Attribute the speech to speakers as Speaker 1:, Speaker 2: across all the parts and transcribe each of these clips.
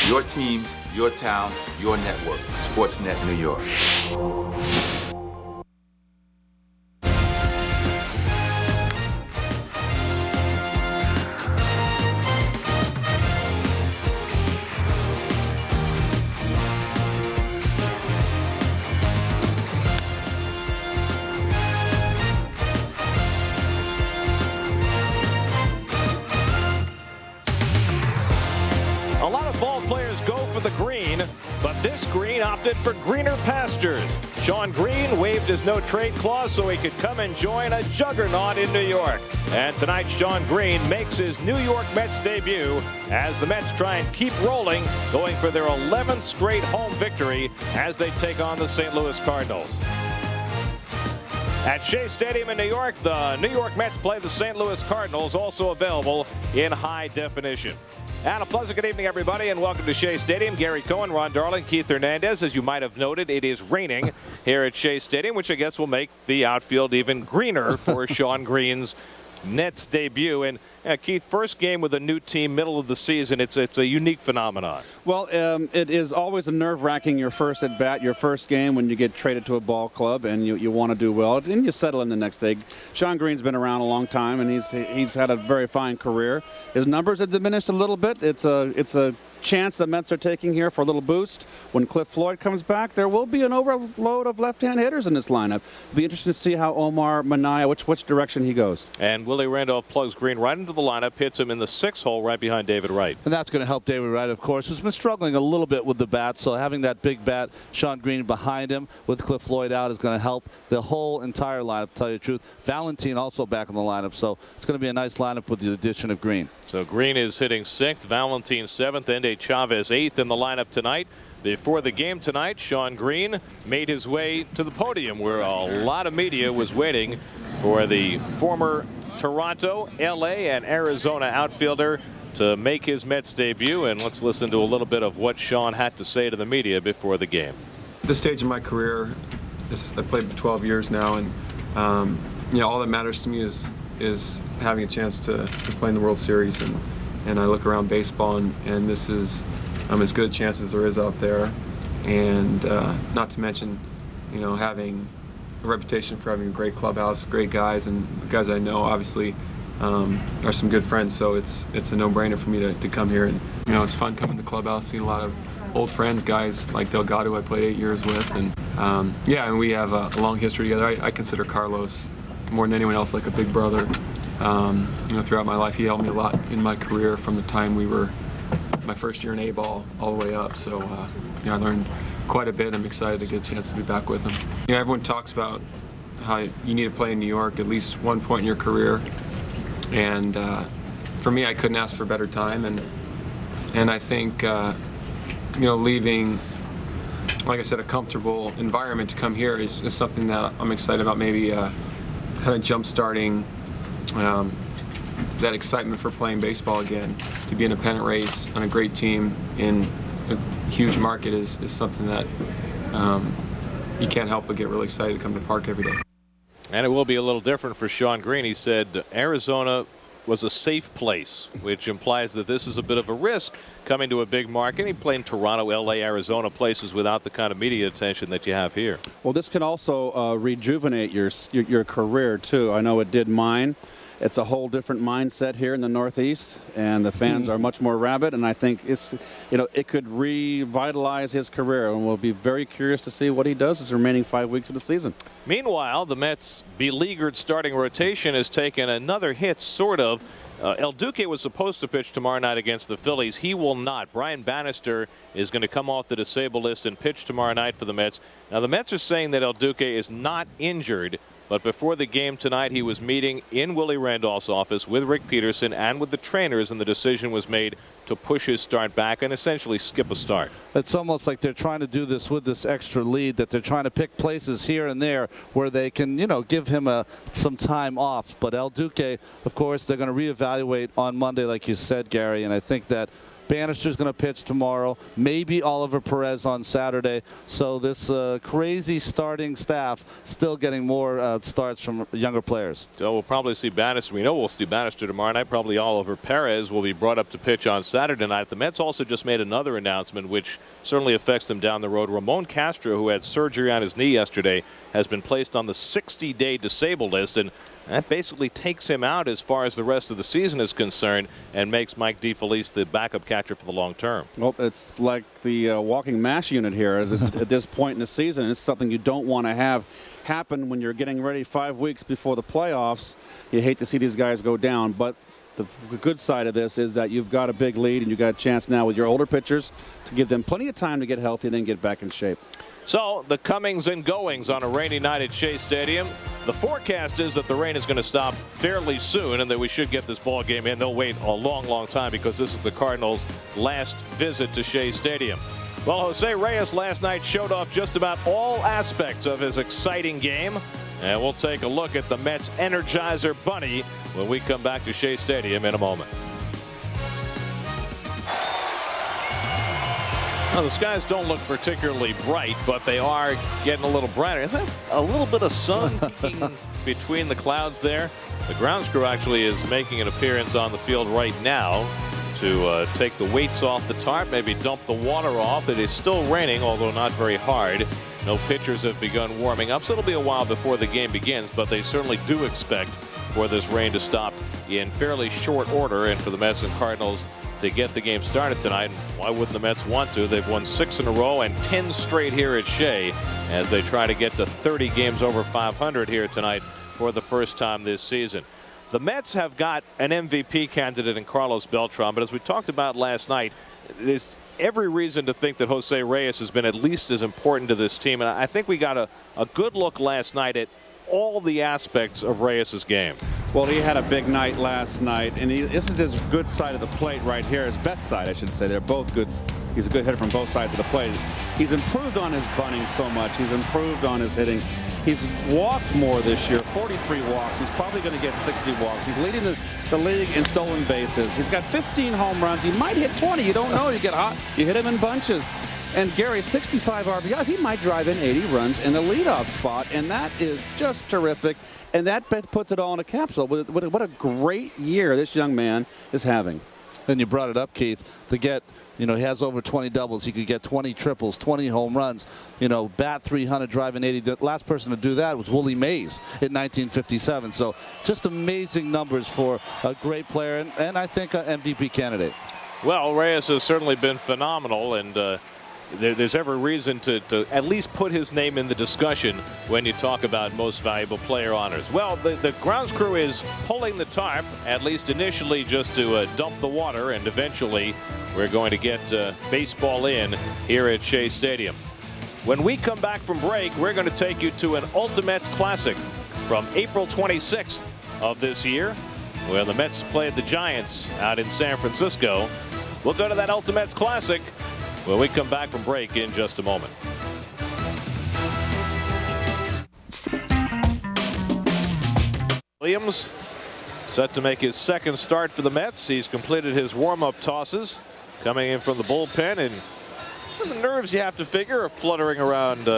Speaker 1: Your teams, your town, your network. Sportsnet New York.
Speaker 2: The green, but this green opted for greener pastures. Shawn Green waived his no-trade clause so he could come and join a juggernaut in New York. And tonight, Shawn Green makes his New York Mets debut as the Mets try and keep rolling, going for their 11th straight home victory as they take on the St. Louis Cardinals. At Shea Stadium in New York, the New York Mets play the St. Louis Cardinals, also available in high definition. And a pleasant good evening, everybody, and welcome to Shea Stadium. Gary Cohen, Darling, Keith Hernandez. As you might have noted, it is raining here at Shea Stadium, which I guess will make the outfield even greener for Shawn Green's Nets debut. And Keith, first game with a new team, middle of the season. It's a unique phenomenon.
Speaker 3: Well, it is always a nerve-wracking your first at bat, your first game when you get traded to a ball club and you want to do well, and you settle in the next day. Shawn Green's been around a long time, and he's had a very fine career. His numbers have diminished a little bit. It's a chance the Mets are taking here for a little boost. When Cliff Floyd comes back, there will be an overload of left-hand hitters in this lineup. It'll be interesting to see how Omar Minaya, which direction he goes.
Speaker 2: And Willie Randolph plugs Green right into the lineup, hits him in the 6th hole right behind David Wright.
Speaker 4: And that's going to help David Wright, of course, who's been struggling a little bit with the bat. So having that big bat, Shawn Green behind him with Cliff Floyd out is going to help the whole entire lineup, to tell you the truth. Valentin also back in the lineup, so it's going to be a nice lineup with the addition of Green.
Speaker 2: So Green is hitting 6th, Valentin 7th, and Chavez 8th in the lineup tonight. Before the game tonight, Shawn Green made his way to the podium where a lot of media was waiting for the former Toronto, LA, and Arizona outfielder to make his Mets debut. And let's listen to a little bit of what Shawn had to say to the media before the game.
Speaker 5: At this stage of my career, I played for 12 years now, and all that matters to me is having a chance to play in the World Series, and I look around baseball, and this is as good a chance as there is out there, and not to mention, having a reputation for having a great clubhouse, great guys, and the guys I know obviously are some good friends. So it's a no-brainer for me to come here, and it's fun coming to the clubhouse, seeing a lot of old friends, guys like Delgado I played 8 years with, and and we have a long history together. I consider Carlos more than anyone else like a big brother. Throughout my life, he helped me a lot in my career from the time we were my first year in A-ball all the way up. So I learned quite a bit. I'm excited to get a chance to be back with him. Everyone talks about how you need to play in New York at least one point in your career, and for me, I couldn't ask for a better time. And I think leaving, like I said, a comfortable environment to come here is something that I'm excited about. Maybe kind of jump-starting that excitement for playing baseball again. To be in a pennant race on a great team in a huge market is something that you can't help but get really excited to come to the park every day.
Speaker 2: And it will be a little different for Shawn Green. He said Arizona was a safe place, which implies that this is a bit of a risk coming to a big market. He played in Toronto, LA, Arizona, places without the kind of media attention that you have here.
Speaker 3: Well, this can also rejuvenate your career too. I know it did mine. It's a whole different mindset here in the Northeast, and the fans are much more rabid, and I think it could revitalize his career, and we'll be very curious to see what he does his remaining 5 weeks of the season.
Speaker 2: Meanwhile, the Mets' beleaguered starting rotation has taken another hit, sort of. El Duque was supposed to pitch tomorrow night against the Phillies. He will not. Brian Bannister is going to come off the disabled list and pitch tomorrow night for the Mets. Now, the Mets are saying that El Duque is not injured, but before the game tonight, he was meeting in Willie Randolph's office with Rick Peterson and with the trainers, and the decision was made to push his start back and essentially skip a start.
Speaker 4: It's almost like they're trying to do this with this extra lead, that they're trying to pick places here and there where they can, give him some time off. But El Duque, of course, they're going to reevaluate on Monday, like you said, Gary, and I think that Bannister's going to pitch tomorrow. Maybe Oliver Perez on Saturday. So this crazy starting staff still getting more starts from younger players.
Speaker 2: So we'll probably see Bannister. We know we'll see Bannister tomorrow night. Probably Oliver Perez will be brought up to pitch on Saturday night. The Mets also just made another announcement which certainly affects them down the road. Ramon Castro, who had surgery on his knee yesterday, has been placed on the 60-day disabled list, and that basically takes him out as far as the rest of the season is concerned and makes Mike DeFelice the backup catcher for the long term.
Speaker 3: Well, it's like the walking mash unit here at this point in the season. It's something you don't want to have happen when you're getting ready 5 weeks before the playoffs. You hate to see these guys go down, but the good side of this is that you've got a big lead and you've got a chance now with your older pitchers to give them plenty of time to get healthy and then get back in shape.
Speaker 2: So the comings and goings on a rainy night at Shea Stadium. The forecast is that the rain is going to stop fairly soon and that we should get this ball game in. They'll wait a long time because this is the Cardinals' last visit to Shea Stadium. Well, Jose Reyes last night showed off just about all aspects of his exciting game. And we'll take a look at the Mets Energizer Bunny when we come back to Shea Stadium in a moment. Now, the skies don't look particularly bright, but they are getting a little brighter. Is that a little bit of sun peeking between the clouds there? The grounds crew actually is making an appearance on the field right now to take the weights off the tarp, maybe dump the water off. It is still raining, although not very hard. No pitchers have begun warming up, so it'll be a while before the game begins, but they certainly do expect for this rain to stop in fairly short order and for the Mets and Cardinals to get the game started tonight. Why wouldn't the Mets want to? They've won 6 in a row and 10 straight here at Shea as they try to get to 30 games over 500 here tonight for the first time this season. The Mets have got an MVP candidate in Carlos Beltran, but as we talked about last night, there's every reason to think that Jose Reyes has been at least as important to this team. And I think we got a good look last night at all the aspects of Reyes' game.
Speaker 3: Well, he had a big night last night, and this is his good side of the plate right here, his best side, I should say. They're both good. He's a good hitter from both sides of the plate. He's improved on his bunting so much. He's improved on his hitting. He's walked more this year, 43 walks. He's probably going to get 60 walks. He's leading the league in stolen bases. He's got 15 home runs. He might hit 20. You don't know. You get hot. You hit him in bunches. And Gary, 65 RBIs. He might drive in 80 runs in the leadoff spot, and that is just terrific. And that puts it all in a capsule. What a great year this young man is having.
Speaker 4: And you brought it up, Keith, to get, he has over 20 doubles. He could get 20 triples, 20 home runs, bat 300, driving 80. The last person to do that was Willie Mays in 1957. So just amazing numbers for a great player and I think an MVP candidate.
Speaker 2: Well, Reyes has certainly been phenomenal, and there's every reason to at least put his name in the discussion when you talk about most valuable player honors. Well, the grounds crew is pulling the tarp, at least initially just to dump the water, and eventually we're going to get baseball in here at Shea Stadium. When we come back from break, we're going to take you to an Ultimates Classic from April 26th of this year, where the Mets played the Giants out in San Francisco. We'll go to that Ultimates Classic when we come back from break in just a moment. Williams set to make his second start for the Mets. He's completed his warm-up tosses, coming in from the bullpen, and the nerves you have to figure are fluttering around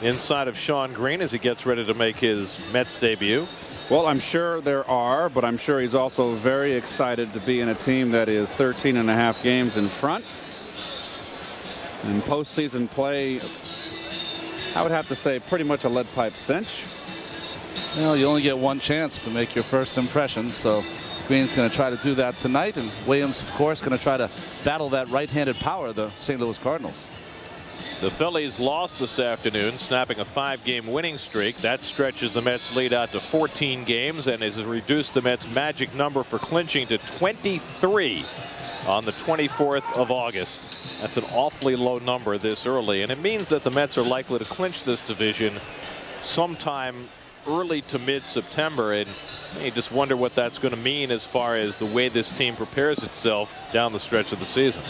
Speaker 2: inside of Shawn Green as he gets ready to make his Mets debut.
Speaker 3: Well, I'm sure there are, but I'm sure he's also very excited to be in a team that is 13 and a half games in front. In postseason play, I would have to say pretty much a lead pipe cinch.
Speaker 4: Well, you only get one chance to make your first impression, so Green's going to try to do that tonight, and Williams, of course, going to try to battle that right-handed power of the St. Louis Cardinals.
Speaker 2: The Phillies lost this afternoon, snapping a 5-game winning streak. That stretches the Mets lead out to 14 games and has reduced the Mets' magic number for clinching to 23 on the 24th of August. That's an awfully low number this early, and it means that the Mets are likely to clinch this division sometime early to mid-September, and you just wonder what that's going to mean as far as the way this team prepares itself down the stretch of the season.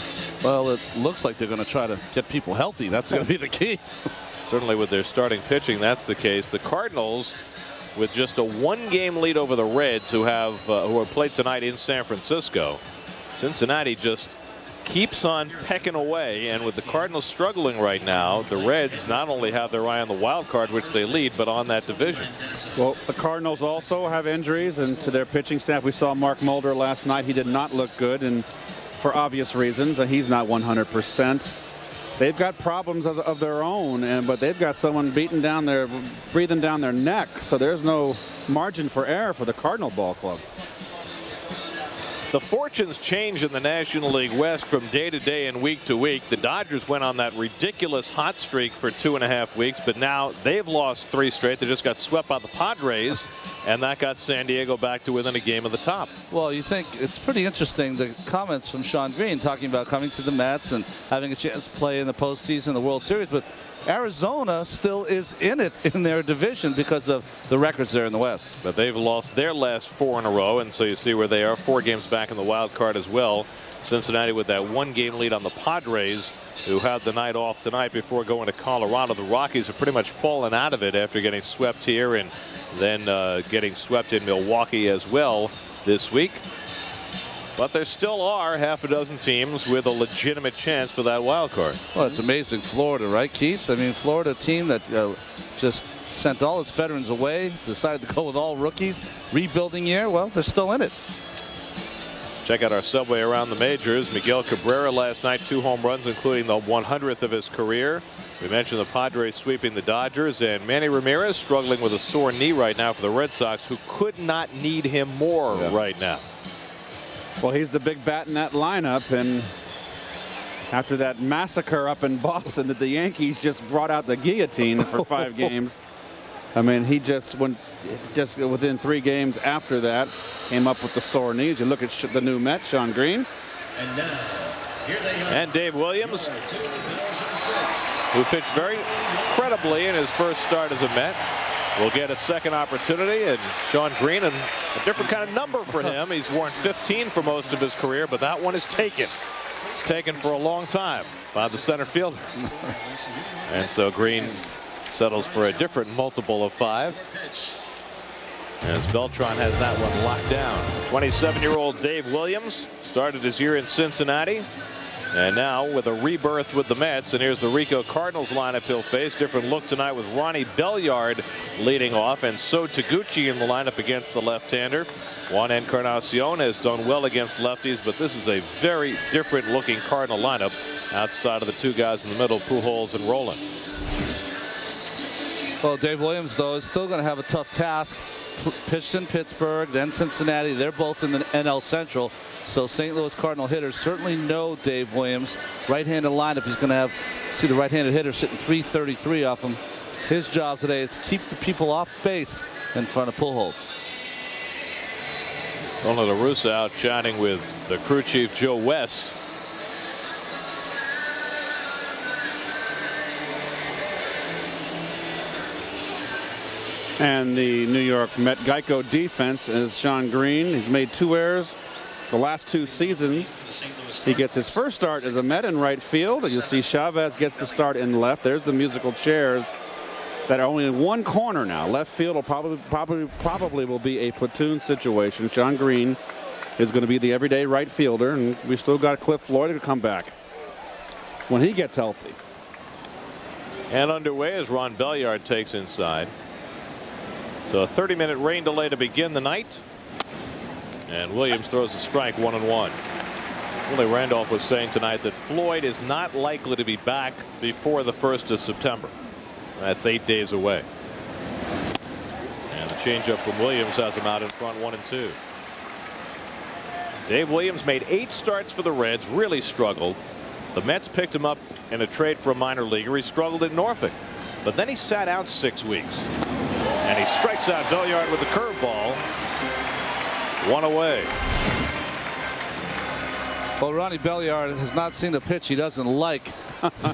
Speaker 4: Well, it looks like they're going to try to get people healthy. That's going to be the key.
Speaker 2: Certainly with their starting pitching, that's the case. The Cardinals, with just a 1-game lead over the Reds, who are played tonight in San Francisco. Cincinnati just keeps on pecking away, and with the Cardinals struggling right now, the Reds not only have their eye on the wild card, which they lead, but on that division.
Speaker 3: Well, the Cardinals also have injuries, and to their pitching staff, we saw Mark Mulder last night. He did not look good, and for obvious reasons, and he's not 100%. They've got problems of their own, but they've got someone breathing down their neck, so there's no margin for error for the Cardinal ball club.
Speaker 2: The fortunes change in the National League West from day to day and week to week. The Dodgers went on that ridiculous hot streak for 2.5 weeks, but now they've lost 3 straight. They just got swept by the Padres, and that got San Diego back to within a game of the top.
Speaker 4: Well, you think it's pretty interesting, the comments from Shawn Green talking about coming to the Mets and having a chance to play in the postseason, the World Series, but Arizona still is in it in their division because of the records there in the West.
Speaker 2: But they've lost their last 4 in a row, and so you see where they are, 4 games back in the wild card as well. Cincinnati with that 1-game lead on the Padres, who had the night off tonight before going to Colorado. The Rockies have pretty much fallen out of it after getting swept here and then getting swept in Milwaukee as well this week. But there still are half a dozen teams with a legitimate chance for that wild card.
Speaker 4: Well, it's amazing. Florida, right, Keith? I mean, Florida, a team that just sent all its veterans away, decided to go with all rookies, rebuilding year. Well, they're still in it.
Speaker 2: Check out our subway around the majors. Miguel Cabrera last night, 2 home runs, including the 100th of his career. We mentioned the Padres sweeping the Dodgers, and Manny Ramirez struggling with a sore knee right now for the Red Sox, who could not need him more right now.
Speaker 3: Well, he's the big bat in that lineup, and after that massacre up in Boston that the Yankees just brought out the guillotine for 5 games. I mean, he just within 3 games after that came up with the sore knees. You look at the new Met, Shawn Green.
Speaker 6: And now, here they are.
Speaker 2: And Dave Williams, who pitched very credibly in his first start as a Met, will get a second opportunity. And Shawn Green, and a different kind of number for him. He's worn 15 for most of his career, but that one is taken. It's taken for a long time by the center fielder. And so Green settles for a different multiple of 5. As Beltran has that one locked down. 27-year-old Dave Williams started his year in Cincinnati, and now with a rebirth with the Mets. And here's the Rico Cardinals lineup he'll face. Different look tonight with Ronnie Belliard leading off, and So Taguchi in the lineup against the left-hander. Juan Encarnacion has done well against lefties, but this is a very different looking Cardinal lineup outside of the 2 guys in the middle, Pujols and Rolen.
Speaker 4: Well, Dave Williams, though, is still going to have a tough task. Pitched in Pittsburgh, then Cincinnati. They're both in the NL Central. So St. Louis Cardinal hitters certainly know Dave Williams. Right-handed lineup. He's going to see the right-handed hitter sitting 333 off him. His job today is keep the people off base in front of Pujols.
Speaker 2: Ronald Arusa out chatting with the crew chief Joe West.
Speaker 3: And the New York Met Geico defense is Shawn Green. He's made 2 errors the last 2 seasons. He gets his first start as a Met in right field. You'll see Chavez gets the start in left. There's the musical chairs that are only in one corner now. Left field will probably will be a platoon situation. Shawn Green is going to be the everyday right fielder, and we still got Cliff Floyd to come back when he gets healthy.
Speaker 2: And underway as Ron Belliard takes inside. So a 30-minute rain delay to begin the night. And Williams throws a strike, 1-1. Willie Randolph was saying tonight that Floyd is not likely to be back before the 1st of September. That's 8 days away. And the changeup from Williams has him out in front, 1-2. Dave Williams made 8 starts for the Reds, really struggled. The Mets picked him up in a trade for a minor leaguer. He struggled in Norfolk, but then he sat out 6 weeks. And he strikes out Belliard with the curveball. 1 away.
Speaker 4: Well, Ronnie Belliard has not seen a pitch he doesn't like.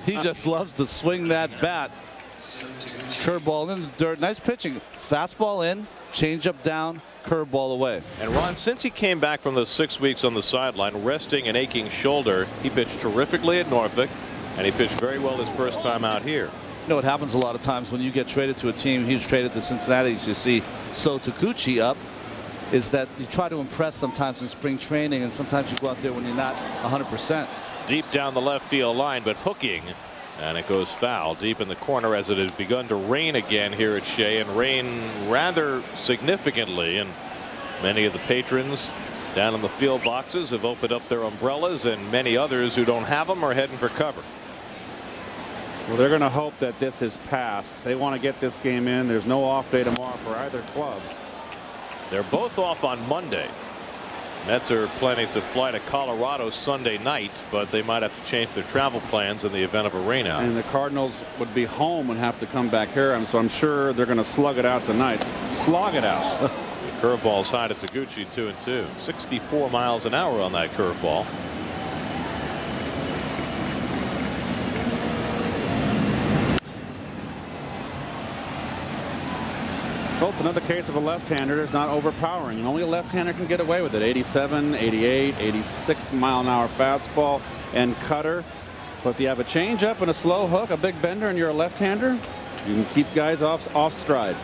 Speaker 4: He just loves to swing that bat. Curveball in the dirt. Nice pitching. Fastball in, changeup down, curveball away.
Speaker 2: And Ron, since he came back from those 6 weeks on the sideline, resting an aching shoulder, he pitched terrifically at Norfolk, and he pitched very well his first time out here.
Speaker 4: You know what happens a lot of times when you get traded to a team. He was traded to Cincinnati. You see So Taguchi up. Is that you try to impress sometimes in spring training, and sometimes you go out there when you're not 100%.
Speaker 2: deep down the left field line, but hooking, and it goes foul deep in the corner as it has begun to rain again here at Shea, and rain rather significantly, and many of the patrons down in the field boxes have opened up their umbrellas, and many others who don't have them are heading for cover.
Speaker 3: Well, they're going to hope that this is passed. They want to get this game in. There's no off day tomorrow for either club.
Speaker 2: They're both off on Monday. Mets are planning to fly to Colorado Sunday night, but they might have to change their travel plans in the event of a rainout.
Speaker 3: And the Cardinals would be home and have to come back here, so I'm sure they're going to slug it out tonight. Slog it out.
Speaker 2: The curveball's high to Taguchi, 2-2. 64 miles an hour on that curveball.
Speaker 3: Well, it's another case of a left-hander that's not overpowering. Only a left-hander can get away with it. 87, 88, 86 mile an hour fastball and cutter. But if you have a changeup and a slow hook, a big bender, and you're a left-hander, you can keep guys off stride.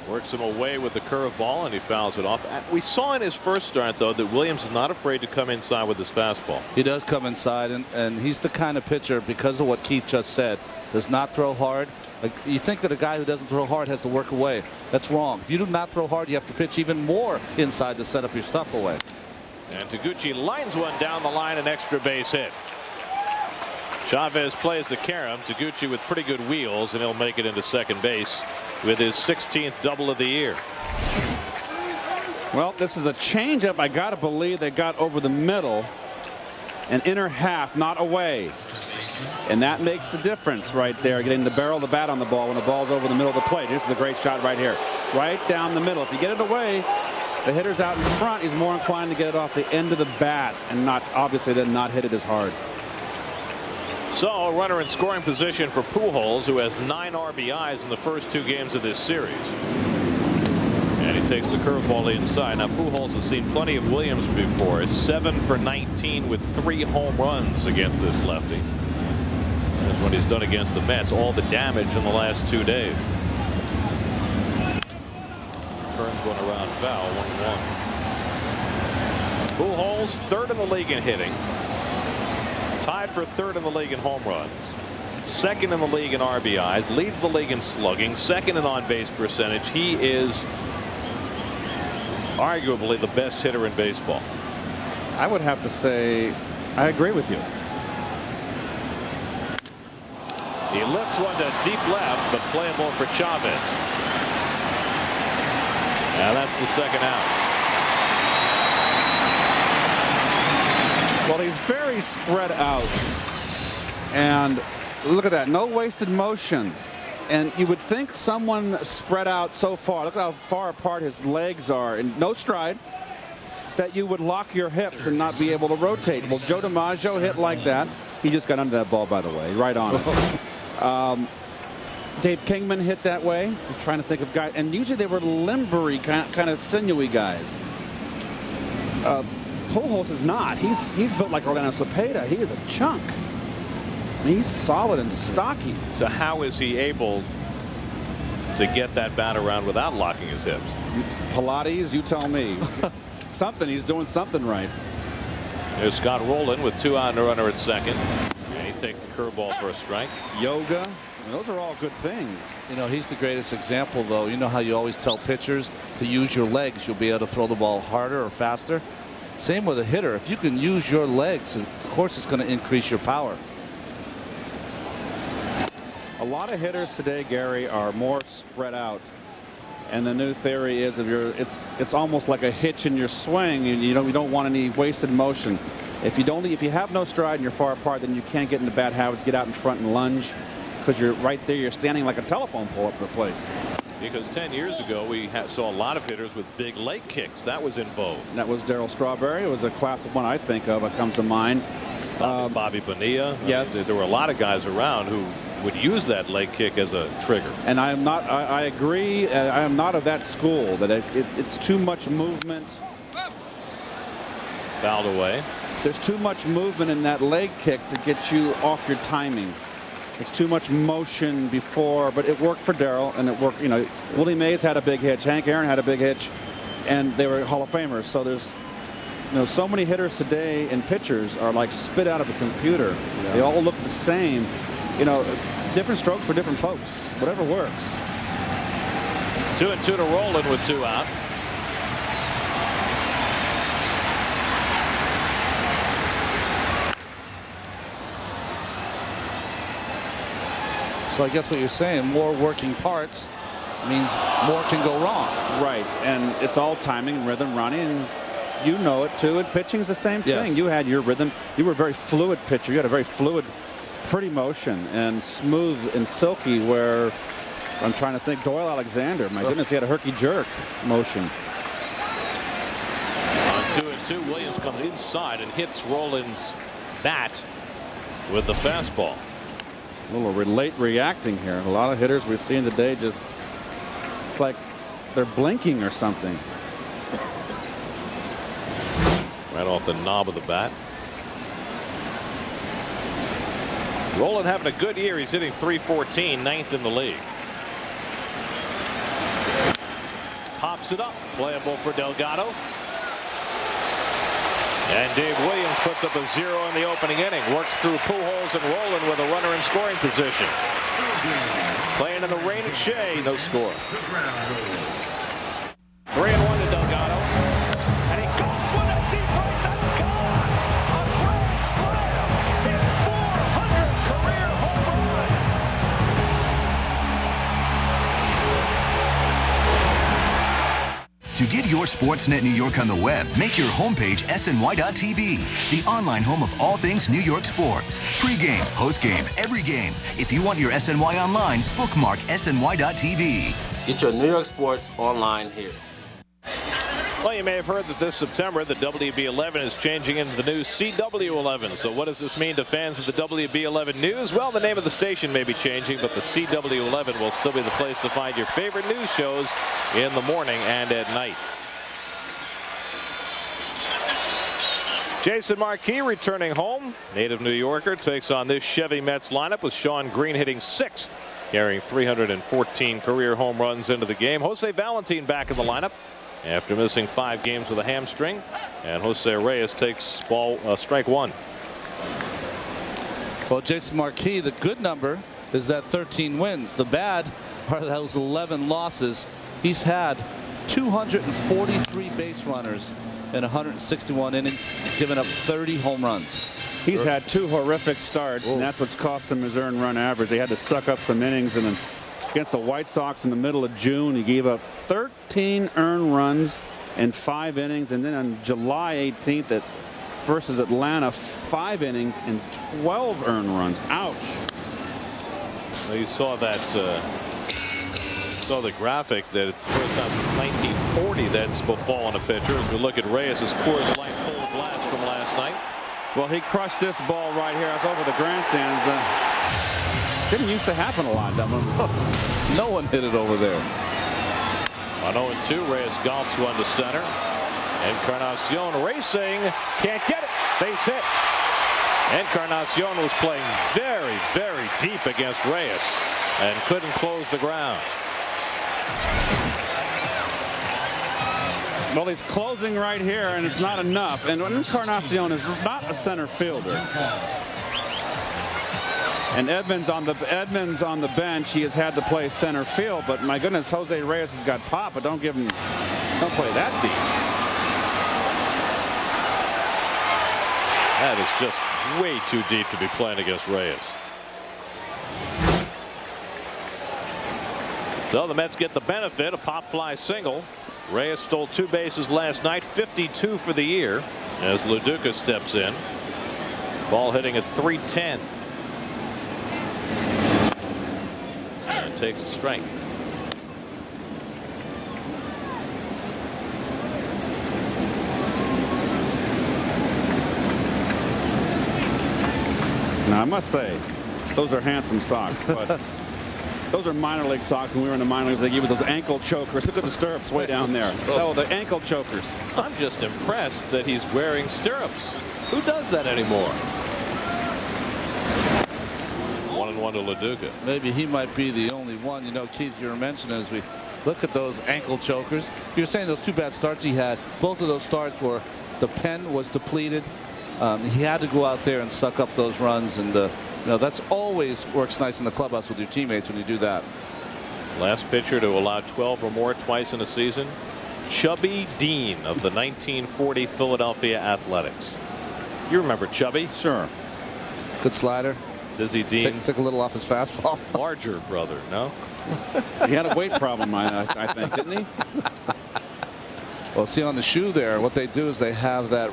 Speaker 2: Works him away with the curveball, and he fouls it off. We saw in his first start, though, that Williams is not afraid to come inside with his fastball.
Speaker 4: He does come inside, and he's the kind of pitcher, because of what Keith just said, does not throw hard. Like, you think that a guy who doesn't throw hard has to work away. That's wrong. If you do not throw hard, you have to pitch even more inside to set up your stuff away.
Speaker 2: And Taguchi lines one down the line, an extra base hit. Chavez plays the carom. Taguchi with pretty good wheels, and he'll make it into second base with his 16th double of the year.
Speaker 3: Well, this is a changeup. I got to believe they got over the middle and inner half, not away. And that makes the difference right there, getting the barrel of the bat on the ball when the ball's over the middle of the plate. This is a great shot right here. Right down the middle. If you get it away, the hitter's out in front. He's more inclined to get it off the end of the bat and not, obviously, then not hit it as hard.
Speaker 2: So a runner in scoring position for Pujols, who has 9 RBIs in the first 2 games of this series. And he takes the curveball inside. Now Pujols has seen plenty of Williams before. 7 for 19 with 3 home runs against this lefty. That's what he's done against the Mets. All the damage in the last 2 days. Turns one around foul, 1-1. Pujols, 3rd in the league in hitting. Tied for 3rd in the league in home runs. 2nd in the league in RBIs. Leads the league in slugging. 2nd in on-base percentage. He is arguably the best hitter in baseball.
Speaker 3: I would have to say I agree with you.
Speaker 2: He lifts one to deep left, but playable for Chavez. Now that's the second out.
Speaker 3: Well, he's very spread out. And look at that. No wasted motion. And you would think someone spread out so far. Look how far apart his legs are. And no stride. That you would lock your hips and not be able to rotate. Well, Joe DiMaggio hit like that. He just got under that ball, by the way. Right on it. Dave Kingman hit that way. I'm trying to think of guys. And usually they were limbery, kind of sinewy guys. Pujols is not. He's built like Orlando Cepeda. He is a chunk. I mean, he's solid and stocky.
Speaker 2: So how is he able to get that bat around without locking his hips?
Speaker 3: Pilates, you tell me. Something. He's doing something right.
Speaker 2: There's Scott Rowland with 2 out and a runner at second. And he takes the curveball for a strike.
Speaker 3: Yoga. Those are all good things.
Speaker 4: You know, he's the greatest example, though. You know how you always tell pitchers to use your legs. You'll be able to throw the ball harder or faster. Same with a hitter. If you can use your legs, of course, it's going to increase your power.
Speaker 3: A lot of hitters today, Gary, are more spread out. And the new theory is it's almost like a hitch in your swing. You don't want any wasted motion. If you have no stride and you're far apart, then you can't get into bad habits. Get out in front and lunge, because you're right there. You're standing like a telephone pole up to the plate.
Speaker 2: Because 10 years ago we saw a lot of hitters with big leg kicks. That was in vogue.
Speaker 3: That was Darryl Strawberry. It was a classic one I think of. It comes to mind.
Speaker 2: Bobby Bonilla.
Speaker 3: Yes.
Speaker 2: There were a lot of guys around who would use that leg kick as a trigger.
Speaker 3: And I am not. I agree. I am not of that school. That it's too much movement.
Speaker 2: Fouled away.
Speaker 3: There's too much movement in that leg kick to get you off your timing. It's too much motion before, but it worked for Darryl, and it worked. You know, Willie Mays had a big hitch. Hank Aaron had a big hitch, and they were Hall of Famers. So there's so many hitters today and pitchers are like spit out of a computer. Yeah. They all look the same. Different strokes for different folks. Whatever works.
Speaker 2: 2-2 to Rolen with 2 out.
Speaker 4: So I guess what you're saying, more working parts means more can go wrong.
Speaker 3: Right, and it's all timing and rhythm, Ronnie, and you know it too. And pitching's the same thing. You had your rhythm. You were a very fluid pitcher. You had a very fluid, pretty motion and smooth and silky, where I'm trying to think Doyle Alexander. My goodness, he had a herky-jerk motion.
Speaker 2: On 2-2, Williams comes inside and hits Roland's bat with the fastball.
Speaker 3: A little late reacting here. A lot of hitters we've seen today just, it's like they're blinking or something.
Speaker 2: Right off the knob of the bat. Rolen having a good year. He's hitting .314, 9th in the league. Pops it up, playable for Delgado. And Dave Williams puts up a 0 in the opening inning. Works through Pujols and Rolen with a runner in scoring position. Playing in the rain at Shea, no score. 3-1 to Delgado. And he goes with a deep right. That's gone. A grand slam. His 400th career home run.
Speaker 7: To get your Sportsnet New York on the web, make your homepage SNY.TV, the online home of all things New York sports. Pre-game, post-game, every game. If you want your SNY online, bookmark SNY.TV.
Speaker 8: Get your New York sports online here.
Speaker 2: Well, you may have heard that this September the WB11 is changing into the new CW11. So what does this mean to fans of the WB11 news? Well, the name of the station may be changing, but the CW11 will still be the place to find your favorite news shows in the morning and at night. Jason Marquis returning home. Native New Yorker takes on this Chevy Mets lineup with Shawn Green hitting 6th, carrying 314 career home runs into the game. Jose Valentin back in the lineup after missing 5 games with a hamstring, and Jose Reyes takes strike 1.
Speaker 4: Well, Jason Marquis, the good number is that 13 wins. The bad are those 11 losses. He's had 243 base runners in 161 innings, giving up 30 home runs.
Speaker 3: He's had 2 horrific starts, and that's what's cost him his earned run average. They had to suck up some innings, and then against the White Sox in the middle of June, he gave up 13 earned runs in 5 innings, and then on July 18th versus Atlanta, 5 innings and 12 earned runs. Ouch.
Speaker 2: Well, you saw that. Saw the graphic that it's the first time since 1940 that's befallen a pitcher. As we look at Reyes' Coors Light cold blast from last night.
Speaker 3: Well, he crushed this ball right here. It's over the grandstands. Didn't used to happen a lot. That one.
Speaker 4: No one hit it over there.
Speaker 2: On 0-2, Reyes golfs one to center. Encarnacion racing, can't get it. Base hit. Encarnacion was playing very, very deep against Reyes and couldn't close the ground.
Speaker 3: Well, he's closing right here, and it's not enough. And Encarnacion is not a center fielder. And Edmonds on the bench, he has had to play center field. But my goodness, Jose Reyes has got pop, but don't play that deep.
Speaker 2: That is just way too deep to be playing against Reyes. So the Mets get the benefit, a pop fly single. Reyes stole 2 bases last night, 52 for the year as Lo Duca steps in. Ball hitting at .310. And takes a strike.
Speaker 3: Now, I must say, those are handsome socks, but those are minor league socks. When we were in the minor leagues, they gave us those ankle chokers. Look at the stirrups way down there. Oh, the ankle chokers.
Speaker 2: I'm just impressed that he's wearing stirrups. Who does that anymore? 1-1 to Lo Duca.
Speaker 4: Maybe he might be the only one. You know, Keith, you were mentioning as we look at those ankle chokers. You're saying those 2 bad starts he had. Both of those starts were The pen was depleted. He had to go out there and suck up those runs, and you know, that's always works nice in the clubhouse with your teammates when you do that.
Speaker 2: Last pitcher to allow 12 or more twice in a season, Chubby Dean of the 1940 Philadelphia Athletics. You remember Chubby?
Speaker 3: Sure.
Speaker 4: Good slider.
Speaker 2: Dizzy Dean.
Speaker 4: Took a little off his fastball.
Speaker 2: Larger brother, no?
Speaker 3: He had a weight problem, I think, didn't he?
Speaker 4: Well, see on the shoe there, what they do is they have that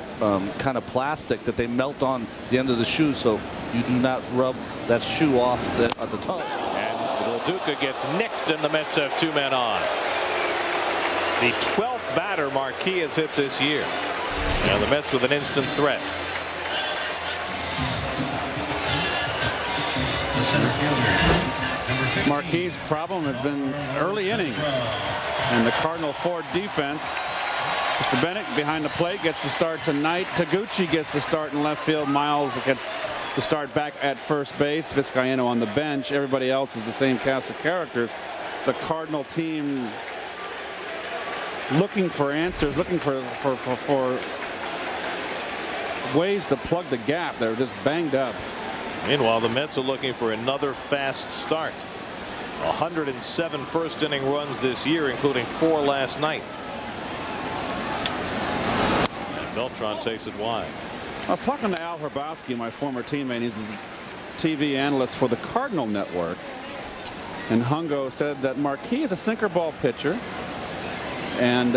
Speaker 4: kind of plastic that they melt on the end of the shoe, so you do not rub that shoe off at the toe.
Speaker 2: And Lo Duca gets nicked, and the Mets have 2 men on. The 12th batter Marquis has hit this year. And the Mets with an instant threat.
Speaker 6: The center fielder, number 15.
Speaker 3: Marquis' problem has been early innings. And the Cardinal Ford defense. Mr. Bennett behind the plate gets the start tonight. Taguchi gets the start in left field. Miles gets the start back at first base. Vizcaino on the bench. Everybody else is the same cast of characters. It's a Cardinal team looking for answers, looking for ways to plug the gap. They're just banged up.
Speaker 2: Meanwhile, the Mets are looking for another fast start. 107 first inning runs this year, including 4 last night. And Beltran takes it wide.
Speaker 3: I was talking to Al Hrabowski, my former teammate. He's the TV analyst for the Cardinal network. And Hungo said that Marquis is a sinker ball pitcher. And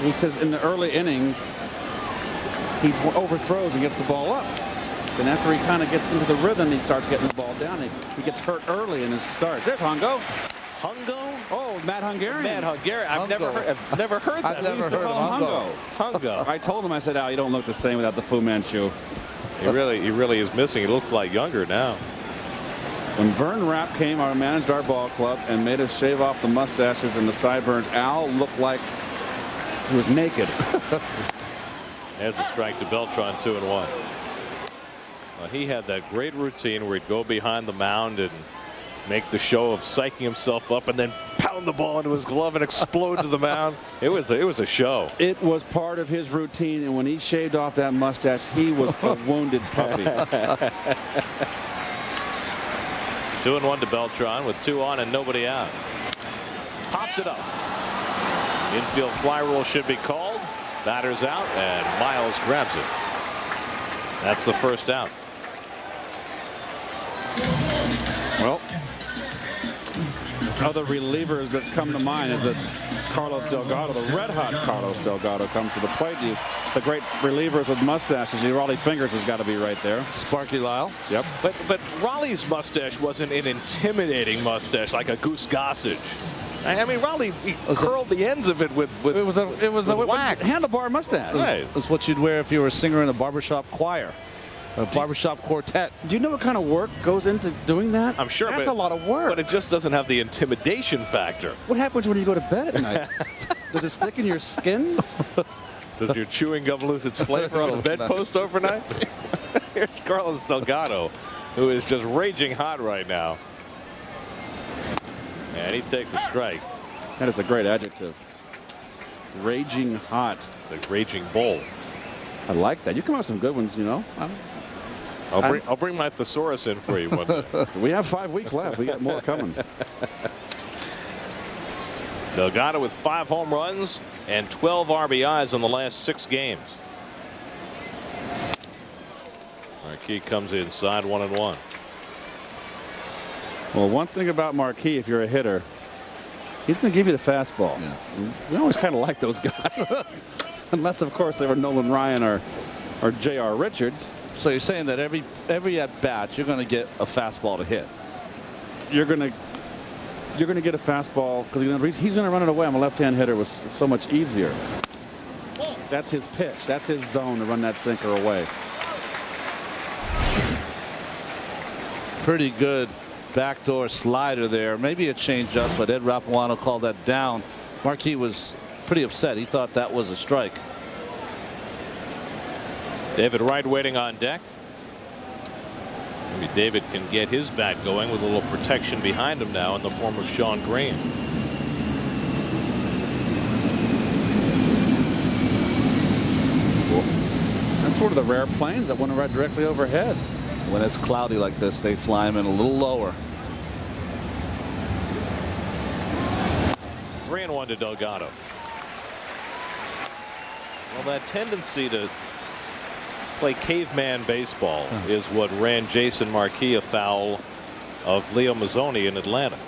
Speaker 3: he says in the early innings, he overthrows and gets the ball up. Then after he kind of gets into the rhythm, he starts getting the ball down. He gets hurt early in his start. There's Hungo.
Speaker 2: Hungo?
Speaker 3: Oh, Matt Hungarian.
Speaker 2: Matt Hungarian. I've never heard that.
Speaker 3: I've never heard of Hungo.
Speaker 2: Hungo.
Speaker 3: I told him, I said, Al, you don't look the same without the Fu Manchu.
Speaker 2: He really is missing. He looks like younger now.
Speaker 3: When Vern Rapp came, managed our ball club and made us shave off the mustaches and the sideburns, Al looked like he was naked.
Speaker 2: There's a strike to Beltran, 2-1. Well, he had that great routine where he'd go behind the mound and make the show of psyching himself up and then pound the ball into his glove and explode to the mound. It was a show.
Speaker 3: It was part of his routine, and when he shaved off that mustache, he was a wounded puppy.
Speaker 2: 2-1 to Beltran with 2 on and nobody out. Popped it up. Infield fly rule should be called. Batter's out, and Miles grabs it. That's the first out.
Speaker 3: Well, other relievers that come to mind is that Carlos Delgado, the red-hot Carlos Delgado, comes to the plate. The great relievers with mustaches. Raleigh Fingers has got to be right there.
Speaker 4: Sparky Lyle.
Speaker 3: Yep.
Speaker 2: But Raleigh's mustache wasn't an intimidating mustache like a Goose Gossage. I mean, Raleigh curled the ends of it with
Speaker 3: It was a
Speaker 2: wax.
Speaker 3: handlebar mustache.
Speaker 2: Right.
Speaker 4: It's what you'd wear if you were a singer in a barbershop choir, a barbershop quartet.
Speaker 3: Do you know what kind of work goes into doing that?
Speaker 2: I'm sure.
Speaker 3: That's a lot of work.
Speaker 2: But it just doesn't have the intimidation factor.
Speaker 3: What happens when you go to bed at night? Does it stick in your skin?
Speaker 2: Does your chewing gum lose its flavor on the bedpost overnight? Here's Carlos Delgado, who is just raging hot right now. And he takes a strike.
Speaker 3: That is a great adjective. Raging hot.
Speaker 2: The raging bull.
Speaker 3: I like that. You come up with some good ones, you know.
Speaker 2: I'll bring my thesaurus in for you one day.
Speaker 3: We have 5 weeks left. We got more coming.
Speaker 2: Delgado with 5 home runs and 12 RBIs in the last 6 games. Marquis comes inside 1-1.
Speaker 3: Well, one thing about Marquis, if you're a hitter, he's going to give you the fastball.
Speaker 4: Yeah.
Speaker 3: We always kind of like those guys. Unless, of course, they were Nolan Ryan or J.R. Richards.
Speaker 4: So you're saying that every at bat you're going to get a fastball to hit.
Speaker 3: You're going to get a fastball because he's going to run it away. I'm a left-hand hitter. Was so much easier. That's his pitch. That's his zone to run that sinker away.
Speaker 4: Pretty good backdoor slider there. Maybe a changeup, but Ed Rapuano called that down. Marquis was pretty upset. He thought that was a strike.
Speaker 2: David Wright waiting on deck. Maybe David can get his bat going with a little protection behind him now in the form of Shawn Green.
Speaker 3: sort of the rare planes that went right directly overhead.
Speaker 4: When it's cloudy like this, they fly them in a little lower.
Speaker 2: 3-1 to Delgado. Well, that tendency to play caveman baseball is what ran Jason Marquis afoul of Leo Mazzoni in Atlanta.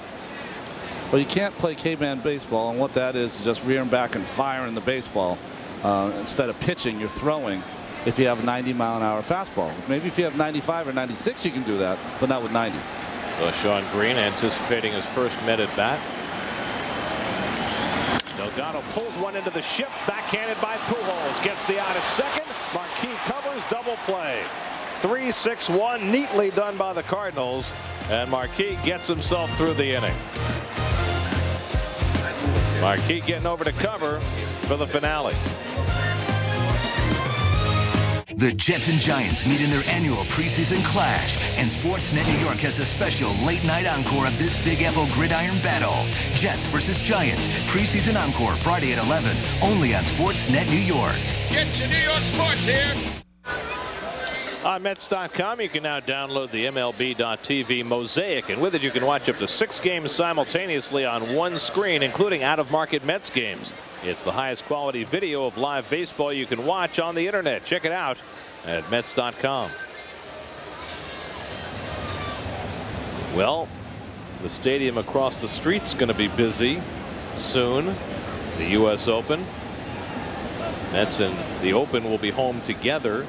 Speaker 4: Well, you can't play caveman baseball, and what that is just rearing back and firing the baseball. Instead of pitching, you're throwing. If you have a 90-mile-an-hour fastball, maybe if you have 95 or 96, you can do that, but not with 90.
Speaker 2: So Shawn Green anticipating his first Met at bat. Delgado pulls one into the shift, backhanded by Pujols, gets the out at second. Marquis covers, double play. 3-6-1, neatly done by the Cardinals, and Marquis gets himself through the inning. Marquis getting over to cover for the finale.
Speaker 7: The Jets and Giants meet in their annual preseason clash, and Sportsnet New York has a special late-night encore of this Big Apple gridiron battle. Jets versus Giants, preseason encore Friday at 11, only on Sportsnet New York.
Speaker 6: Get your New York sports here.
Speaker 2: On METS.com, you can now download the MLB.TV Mosaic, and with it you can watch up to 6 games simultaneously on one screen, including out-of-market Mets games. It's the highest quality video of live baseball you can watch on the internet. Check it out at METS.com. Well, the stadium across the street's going to be busy soon. The U.S. Open. Mets and the Open will be home together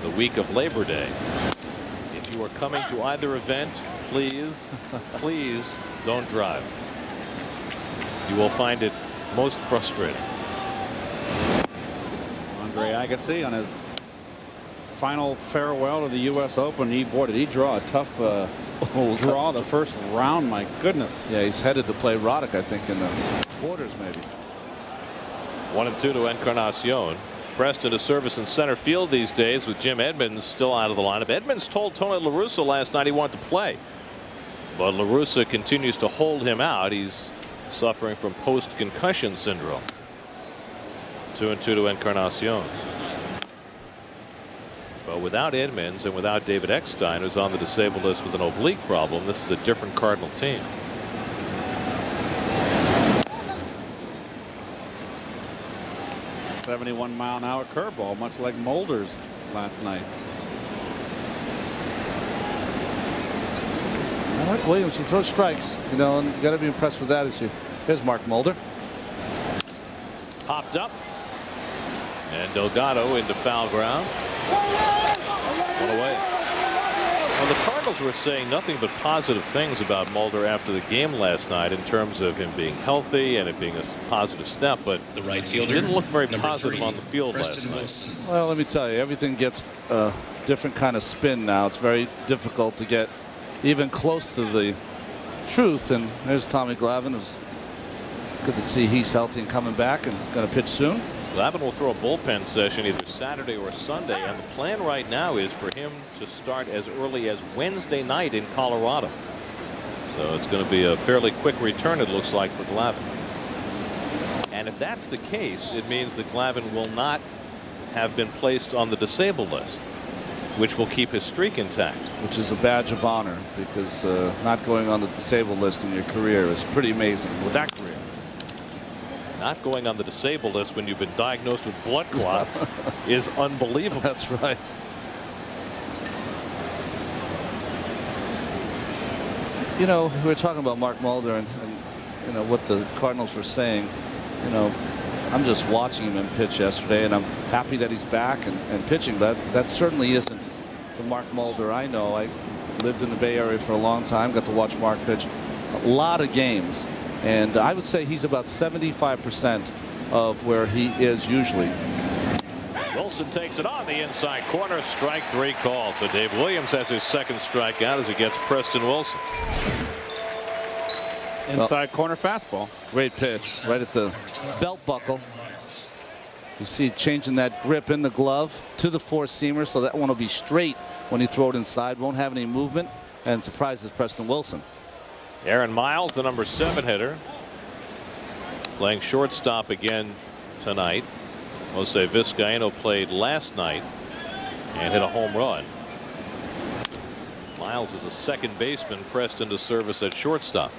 Speaker 2: the week of Labor Day. If you are coming to either event, please don't drive. You will find it most frustrating.
Speaker 3: Andre Agassi on his final farewell to the U.S. Open. Boy, did he draw a tough draw the first round. My goodness.
Speaker 4: Yeah, he's headed to play Roddick, I think, in the quarters maybe.
Speaker 2: 1-2 to Encarnacion. Preston to service in center field these days with Jim Edmonds still out of the lineup. Edmonds told Tony La Russa last night he wanted to play, but La Russa continues to hold him out. He's suffering from post-concussion syndrome. 2-2 to Encarnacion. But without Edmonds and without David Eckstein, who's on the disabled list with an oblique problem, this is a different Cardinal team.
Speaker 3: A 71-mile-an-hour curveball, much like Mulder's last night.
Speaker 4: I like Williams. He throws strikes, you know, and you got to be impressed with that. Here's Mark Mulder.
Speaker 2: Popped up. And Delgado into foul ground. One away. Well, the Cardinals were saying nothing but positive things about Mulder after the game last night in terms of him being healthy and it being a positive step, but
Speaker 6: The right fielder
Speaker 2: didn't look very
Speaker 6: number
Speaker 2: positive
Speaker 6: 3,
Speaker 2: on the field
Speaker 6: Preston
Speaker 2: last
Speaker 6: Wilson.
Speaker 2: night.
Speaker 4: Well, let me tell you, everything gets a different kind of spin now. It's very difficult to get even close to the truth. And there's Tommy Glavine. It's good to see he's healthy and coming back and going to pitch soon.
Speaker 2: Glavine will throw a bullpen session either Saturday or Sunday, and the plan right now is for him to start as early as Wednesday night in Colorado. So it's going to be a fairly quick return, it looks like, for Glavine. And if that's the case, it means that Glavine will not have been placed on the disabled list, which will keep his streak intact.
Speaker 4: Which is a badge of honor, because not going on the disabled list in your career is pretty amazing with that career.
Speaker 2: Not going on the disabled list when you've been diagnosed with blood clots is unbelievable.
Speaker 4: That's right. You know, we were talking about Mark Mulder and you know what the Cardinals were saying. You know, I'm just watching him pitch yesterday, and I'm happy that he's back and pitching. That certainly isn't the Mark Mulder I know. I lived in the Bay Area for a long time, got to watch Mark pitch a lot of games. And I would say he's about 75% of where he is usually.
Speaker 2: Wilson takes it on the inside corner. Strike 3 called. So Dave Williams has his second strikeout as he gets Preston Wilson.
Speaker 3: Inside corner fastball.
Speaker 4: Great pitch right at the belt buckle. You see changing that grip in the glove to the four-seamer, so that one will be straight when you throw it inside. Won't have any movement, and surprises Preston Wilson.
Speaker 2: Aaron Miles, the number 7 hitter, playing shortstop again tonight. Jose Vizcaíno played last night and hit a home run. Miles is a second baseman pressed into service at shortstop.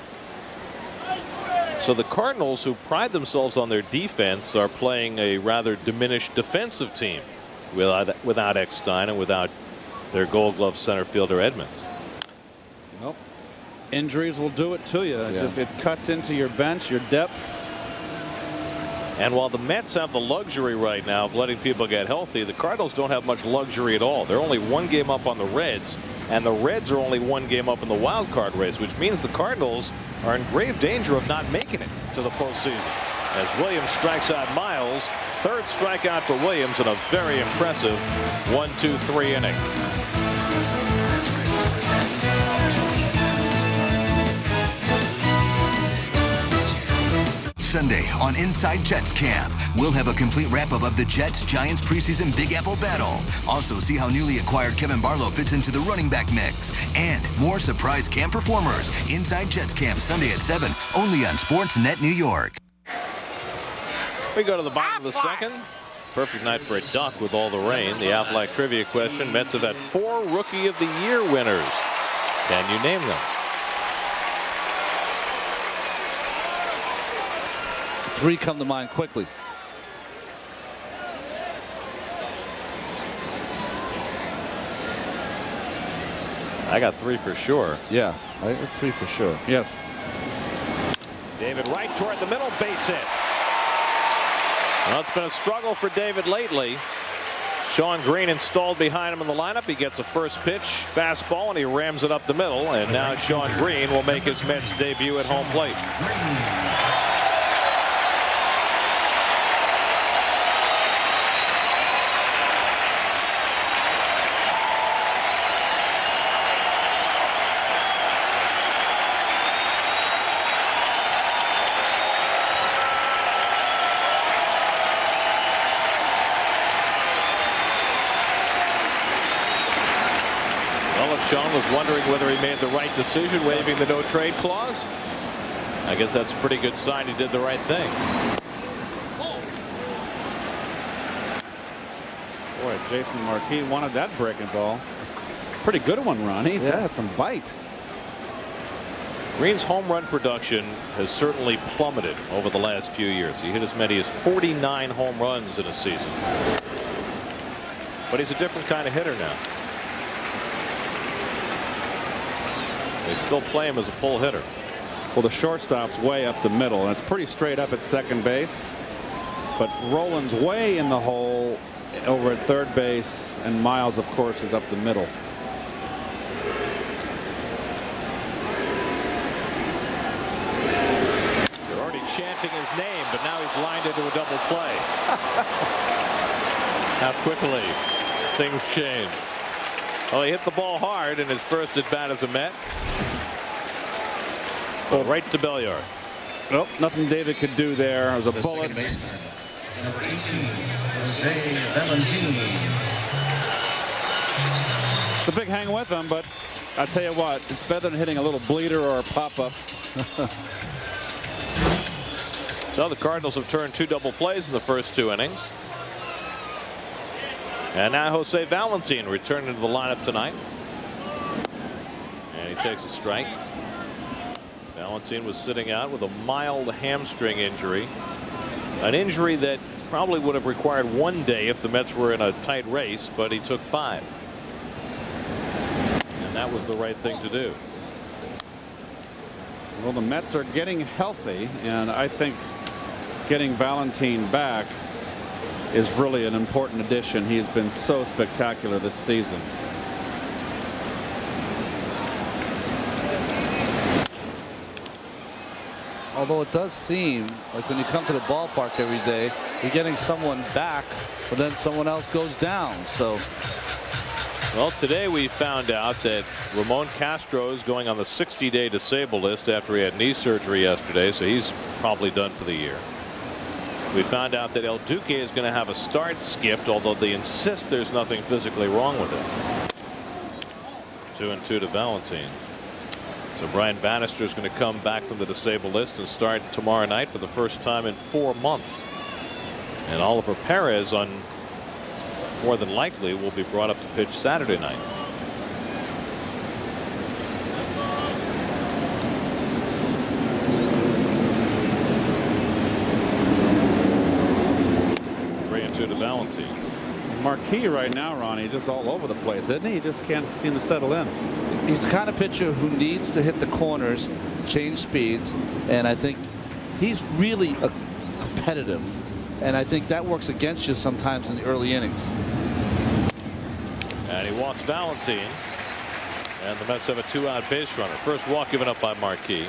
Speaker 2: So the Cardinals, who pride themselves on their defense, are playing a rather diminished defensive team without Eckstein and without their Gold Glove center fielder Edmonds.
Speaker 3: Well, injuries will do it to you. It cuts into your bench, your depth.
Speaker 2: And while the Mets have the luxury right now of letting people get healthy, the Cardinals don't have much luxury at all. They're only one game up on the Reds, and the Reds are only one game up in the wild card race, which means the Cardinals are in grave danger of not making it to the postseason. As Williams strikes out Miles, third strikeout for Williams in a very impressive 1-2-3 inning.
Speaker 7: Sunday on Inside Jets Camp, we'll have a complete wrap-up of the Jets-Giants preseason Big Apple battle. Also see how newly acquired Kevin Barlow fits into the running back mix. And more surprise camp performers. Inside Jets Camp Sunday at 7, only on Sportsnet New York.
Speaker 2: We go to the bottom of the second. Perfect night for a duck with all the rain. The Aflac trivia question. Mets have had 4 Rookie of the Year winners. Can you name them?
Speaker 4: 3 come to mind quickly.
Speaker 2: I got 3 for sure.
Speaker 4: Yeah, I got 3 for sure.
Speaker 3: Yes.
Speaker 2: David Wright toward the middle, base hit. Well, it's been a struggle for David lately. Shawn Green installed behind him in the lineup. He gets a first pitch fastball and he rams it up the middle. And now Shawn Green will make his Mets debut at home plate. Shawn was wondering whether he made the right decision waiving the no trade clause. I guess that's a pretty good sign he did the right thing.
Speaker 3: Boy, Jason Marquis wanted that breaking ball. Pretty good one, Ronnie. Yeah, had some bite.
Speaker 2: Green's home run production has certainly plummeted over the last few years. He hit as many as 49 home runs in a season. But he's a different kind of hitter now. They still play him as a pull hitter.
Speaker 3: Well, the shortstop's way up the middle, and it's pretty straight up at second base. But Roland's way in the hole over at third base, and Miles, of course, is up the middle.
Speaker 2: They're already chanting his name, but now he's lined into a double play. How quickly things change. Well, he hit the ball hard in his first at bat as a Met. Well, right to Belliard.
Speaker 3: Nope, nothing David could do there. It was a bullet.
Speaker 9: Number 18, Jose Valentin.
Speaker 3: It's a big hang with him, but I tell you what, it's better than hitting a little bleeder or a pop-up.
Speaker 2: So the Cardinals have turned 2 double plays in the first 2 innings. And now Jose Valentin returned into the lineup tonight. And he takes a strike. Valentin was sitting out with a mild hamstring injury. An injury that probably would have required 1 day if the Mets were in a tight race, but he took 5. And that was the right thing to do.
Speaker 3: Well, the Mets are getting healthy, and I think getting Valentin back is really an important addition. He has been so spectacular this season.
Speaker 4: Although it does seem like when you come to the ballpark every day, you're getting someone back, but then someone else goes down. So,
Speaker 2: well, today we found out that Ramon Castro is going on the 60-day disabled list after he had knee surgery yesterday, so he's probably done for the year. We found out that El Duque is going to have a start skipped, although they insist there's nothing physically wrong with it. 2-2 to Valentin. So Brian Bannister is going to come back from the disabled list and start tomorrow night for the first time in 4 months. And Oliver Perez on more than likely will be brought up to pitch Saturday night. To Valentine.
Speaker 3: Marquis right now, Ronnie, just all over the place, isn't he? He just can't seem to settle in.
Speaker 4: He's the kind of pitcher who needs to hit the corners, change speeds, and I think he's really competitive. And I think that works against you sometimes in the early innings.
Speaker 2: And he walks Valentine. And the Mets have a 2-out base runner. First walk given up by Marquis.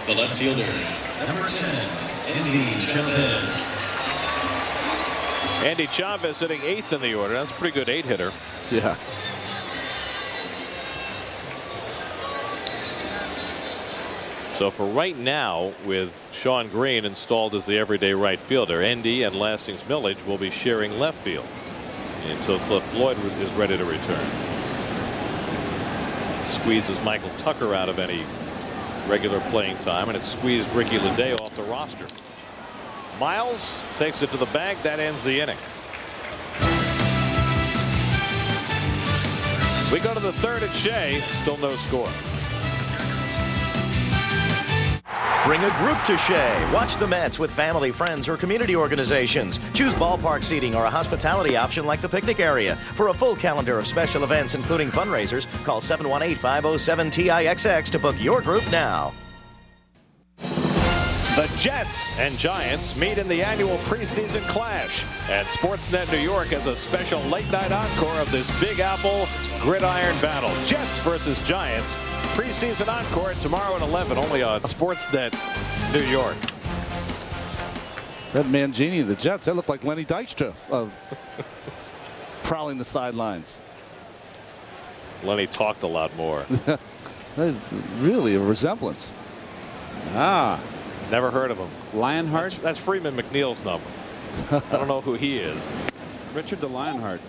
Speaker 9: The left fielder, number 10, Andy Chavez.
Speaker 2: Andy Chavez hitting 8th in the order. That's a pretty good 8-hitter.
Speaker 3: Yeah.
Speaker 2: So for right now, with Shawn Green installed as the everyday right fielder, Endy and Lastings Millage will be sharing left field until Cliff Floyd is ready to return. Squeezes Michael Tucker out of any regular playing time, and it squeezed Ricky Leday off the roster. Miles takes it to the bag. That ends the inning. We go to the third at Shea. Still no score.
Speaker 10: Bring a group to Shea. Watch the Mets with family, friends, or community organizations. Choose ballpark seating or a hospitality option like the picnic area. For a full calendar of special events, including fundraisers, call 718-507-TIXX to book your group now.
Speaker 2: The Jets and Giants meet in the annual preseason clash, and Sportsnet New York has a special late-night encore of this Big Apple gridiron battle. Jets versus Giants. Preseason encore tomorrow at 11, only on Sportsnet New York.
Speaker 4: That Mangini of the Jets, that looked like Lenny Dykstra prowling the sidelines.
Speaker 2: Lenny talked a lot more.
Speaker 4: Really a resemblance.
Speaker 2: Never heard of him.
Speaker 3: Lionheart?
Speaker 2: That's Freeman McNeil's number. I don't know who he is.
Speaker 3: Richard the Lionheart.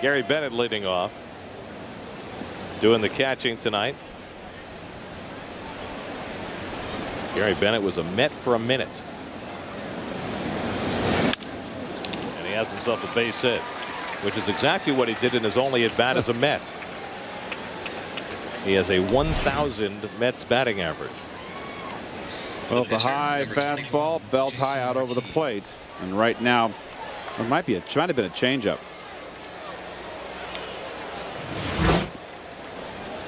Speaker 2: Gary Bennett leading off. Doing the catching tonight. Gary Bennett was a Met for a minute. And he has himself a base hit, which is exactly what he did in his only at bat as a Met. He has a 1,000 Mets batting average.
Speaker 3: Well, it's a high fastball, belt high out over the plate, and right now it might have been a changeup.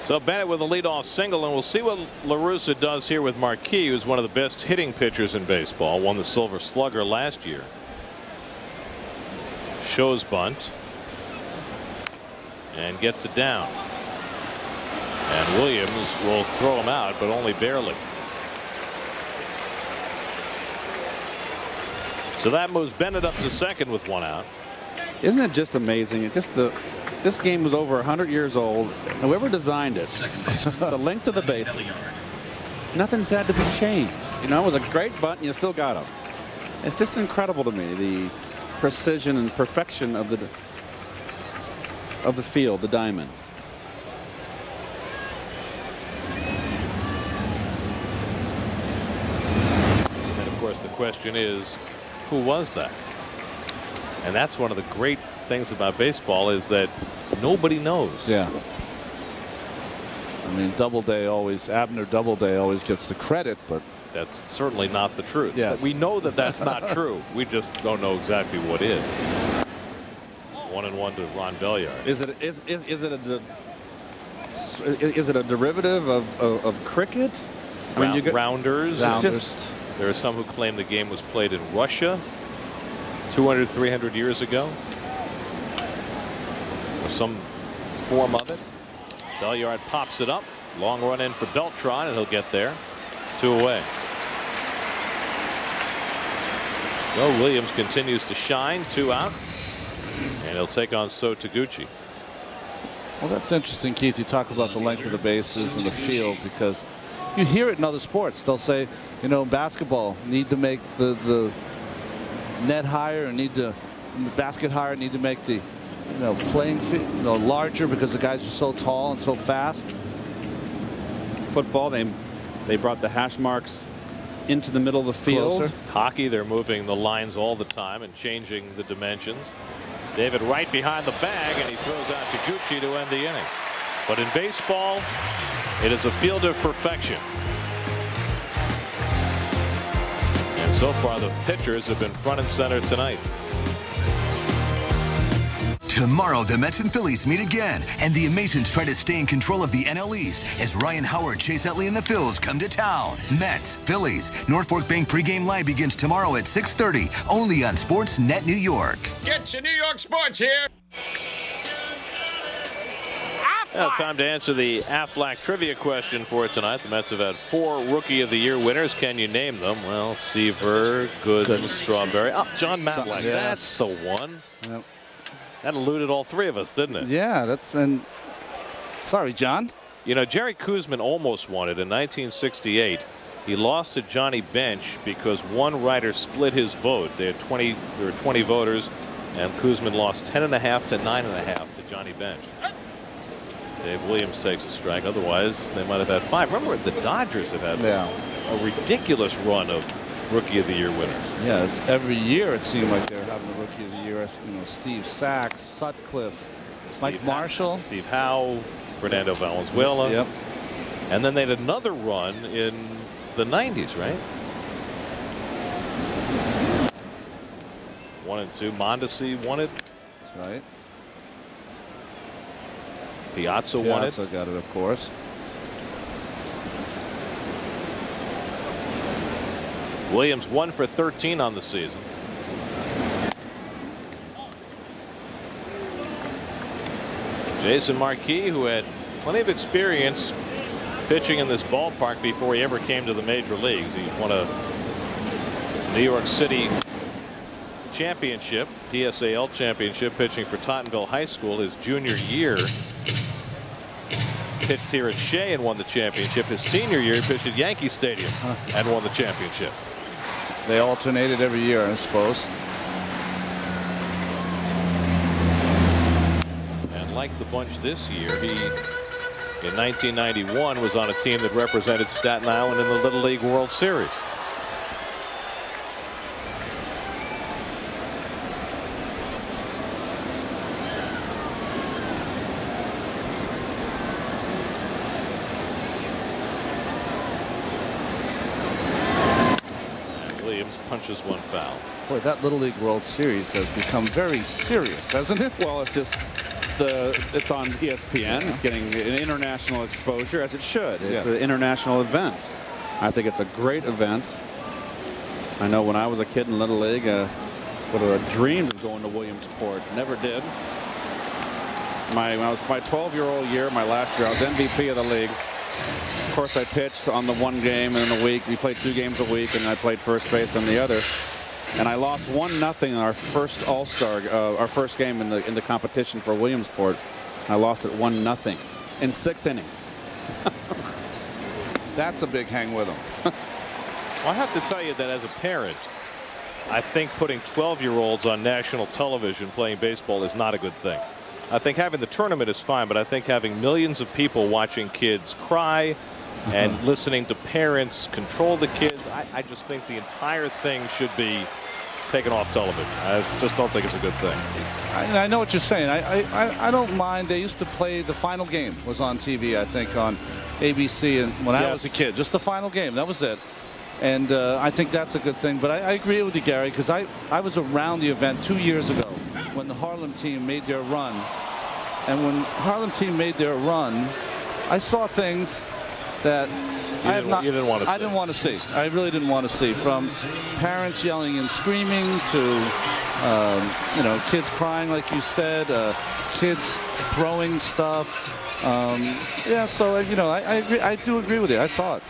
Speaker 2: So Bennett with a leadoff single, and we'll see what La Russa does here with Marquis, who's one of the best hitting pitchers in baseball. Won the Silver Slugger last year. Shows bunt and gets it down. And Williams will throw him out, but only barely. So that moves Bennett up to second with 1 out.
Speaker 3: Isn't it just amazing? This game was over 100 years old. Whoever designed it, the length of the bases, nothing's had to be changed. You know, it was a great bunt, and you still got him. It's just incredible to me, the precision and perfection of the field, the diamond.
Speaker 2: And of course, the question is, who was that? And that's one of the great things about baseball, is that nobody knows.
Speaker 4: Yeah. I mean, Abner Doubleday always gets the credit, but
Speaker 2: that's certainly not the truth.
Speaker 4: Yes.
Speaker 2: We know that that's not true. We just don't know exactly what is. 1-1 to Ron Belliard.
Speaker 3: Is it a derivative of cricket? I mean, you got
Speaker 2: rounders. There are some who claim the game was played in Russia 200, 300 years ago. Or some form of it. Belliard pops it up. Long run in for Beltran, and he'll get there. 2 away. Well, Williams continues to shine. 2 out. And he'll take on So Taguchi.
Speaker 4: Well, that's interesting, Keith. You talk about the length of the bases and the field, because you hear it in other sports. They'll say, you know, basketball, need to make the net higher, and the basket higher, need to make the playing field larger because the guys are so tall and so fast.
Speaker 3: Football, they brought the hash marks into the middle of the field.
Speaker 4: Closer.
Speaker 2: Hockey, they're moving the lines all the time and changing the dimensions. David Wright behind the bag, and he throws out to Gucci to end the inning. But in baseball, it is a field of perfection. And so far, the pitchers have been front and center tonight.
Speaker 7: Tomorrow, the Mets and Phillies meet again, and the Amazons try to stay in control of the NL East as Ryan Howard, Chase Utley, and the Phils come to town. Mets, Phillies, Norfolk Bank pregame live begins tomorrow at 6:30, only on Sportsnet New York.
Speaker 6: Get your New York sports here.
Speaker 2: Now, time to answer the Aflac trivia question for tonight. The Mets have had 4 Rookie of the Year winners. Can you name them? Well, Seaver, Gooden, Strawberry. Oh, John Matlack.
Speaker 4: Yes.
Speaker 2: That's the one.
Speaker 4: Yep.
Speaker 2: That eluded all 3 of us, didn't it?
Speaker 4: Yeah, that's and. Sorry, John.
Speaker 2: You know, Jerry Koosman almost won it in 1968. He lost to Johnny Bench because one writer split his vote. There were 20 voters, and Koosman lost 10.5 to 9.5 to Johnny Bench. Dave Williams takes a strike. Otherwise, they might have had 5. Remember, the Dodgers have had a ridiculous run of Rookie of the Year winners.
Speaker 4: Yeah, it's every year it seemed like they were having a Rookie of the Year. You know, Steve Sachs, Sutcliffe, Mike Marshall,
Speaker 2: Steve Howe, Fernando Valenzuela.
Speaker 4: Yep.
Speaker 2: And then they had another run in the 90s, right? 1 and 2. Mondesi won it.
Speaker 4: That's right.
Speaker 2: Piazza won it.
Speaker 4: Piazza got it, of course.
Speaker 2: Williams 1 for 13 on the season. Jason Marquis, who had plenty of experience pitching in this ballpark before he ever came to the major leagues. He won a New York City championship, PSAL championship, pitching for Tottenville High School his junior year. Pitched here at Shea and won the championship. His senior year, he pitched at Yankee Stadium and won the championship.
Speaker 4: They alternated every year, I suppose.
Speaker 2: And like the bunch this year, he in 1991 was on a team that represented Staten Island in the Little League World Series. Punches one foul.
Speaker 4: Boy, that Little League World Series has become very serious, hasn't it?
Speaker 3: Well, it's just it's on ESPN. It's getting an international exposure, as it should. It's an international event. I think it's a great event. I know when I was a kid in Little League, would have dreamed of going to Williamsport. Never did. When I was my 12-year-old year, my last year, I was MVP of the league. Of course, I pitched on the one game in a week. We played 2 games a week, and I played first base on the other. And I lost 1-0 in our first All-Star, our first game in the competition for Williamsport. I lost it 1-0 in 6 innings.
Speaker 4: That's a big hang with them.
Speaker 2: I have to tell you that as a parent, I think putting 12-year-olds on national television playing baseball is not a good thing. I think having the tournament is fine, but I think having millions of people watching kids cry and listening to parents control the kids, I just think the entire thing should be taken off television. I just don't think it's a good thing.
Speaker 4: I know what you're saying. I don't mind. They used to play the final game was on TV, I think, on ABC, and when I was a kid, just the final game. That was it. And I think that's a good thing. But I agree with you, Gary, because I was around the event 2 years ago when the Harlem team made their run. And when Harlem team made their run, I saw things that
Speaker 2: you didn't want to see.
Speaker 4: I didn't want to see. I really didn't want to see. From parents yelling and screaming to, you know, kids crying, like you said, kids throwing stuff. Yeah, so, you know, I agree. I do agree with you. I saw it.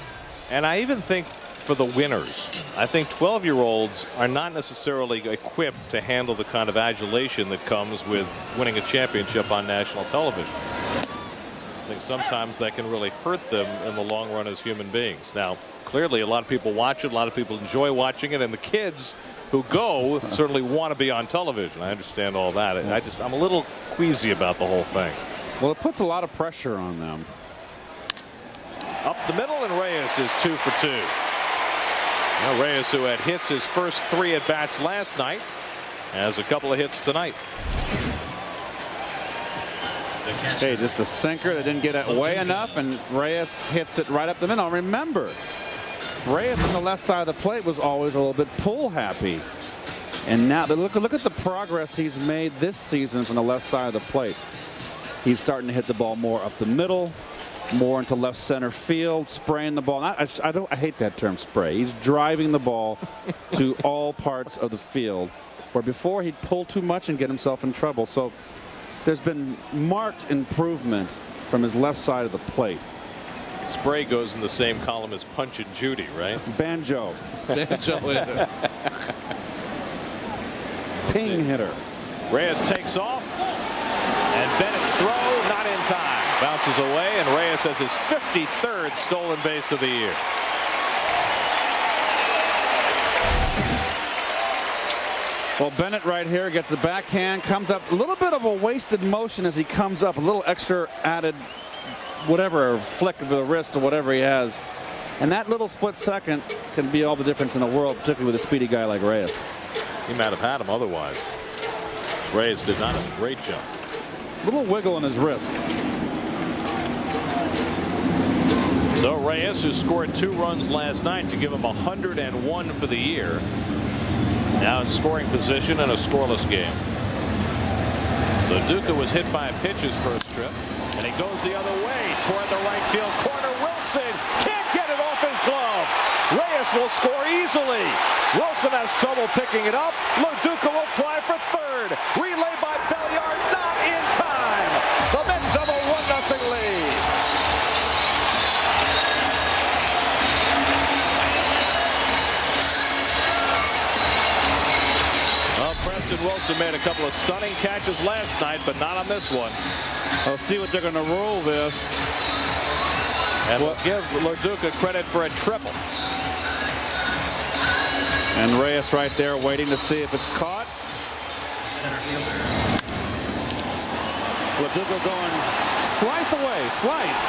Speaker 2: And I even think for the winners, I think 12-year-olds are not necessarily equipped to handle the kind of adulation that comes with winning a championship on national television. I think sometimes that can really hurt them in the long run as human beings. Now, clearly, a lot of people watch it. A lot of people enjoy watching it. And the kids who go certainly want to be on television. I understand all that. I'm a little queasy about the whole thing.
Speaker 3: Well, it puts a lot of pressure on them.
Speaker 2: Up the middle, and Reyes is 2 for 2. Now Reyes, who had hits his first 3 at bats last night, has a couple of hits tonight.
Speaker 3: Hey, just a sinker that didn't get away enough, and Reyes hits it right up the middle. Remember, Reyes on the left side of the plate was always a little bit pull happy. And now look at the progress he's made this season from the left side of the plate. He's starting to hit the ball more up the middle, more into left center field, spraying the ball. I hate that term, spray. He's driving the ball to all parts of the field, where before he'd pull too much and get himself in trouble. So there's been marked improvement from his left side of the plate.
Speaker 2: Spray goes in the same column as Punch and Judy, right?
Speaker 3: Banjo.
Speaker 4: Banjo hitter.
Speaker 3: Ping hitter.
Speaker 2: Reyes takes off, and Bennett's throw not in time. Bounces away, and Reyes has his 53rd stolen base of the year.
Speaker 3: Well, Bennett right here gets a backhand, comes up, a little bit of a wasted motion as he comes up, a little extra added whatever, flick of the wrist or whatever he has. And that little split second can be all the difference in the world, particularly with a speedy guy like Reyes.
Speaker 2: He might have had him otherwise. Reyes did not have a great jump.
Speaker 3: Little wiggle in his wrist.
Speaker 2: So Reyes, who scored 2 runs last night to give him 101 for the year, now in scoring position in a scoreless game. Lo Duca was hit by a pitch his first trip, and he goes the other way toward the right field corner. Wilson can't get it off his glove. Reyes will score easily. Wilson has trouble picking it up. Lo Duca will fly for third. Relay by Belliard, not in time. The Mets have a 1-0 lead. Well, Preston Wilson made a couple of stunning catches last night, but not on this one.
Speaker 3: I'll see what they're going to rule this.
Speaker 2: And we'll give Lo Duca credit for a triple.
Speaker 3: And Reyes right there waiting to see if it's caught. Lo Duca going slice away, slice.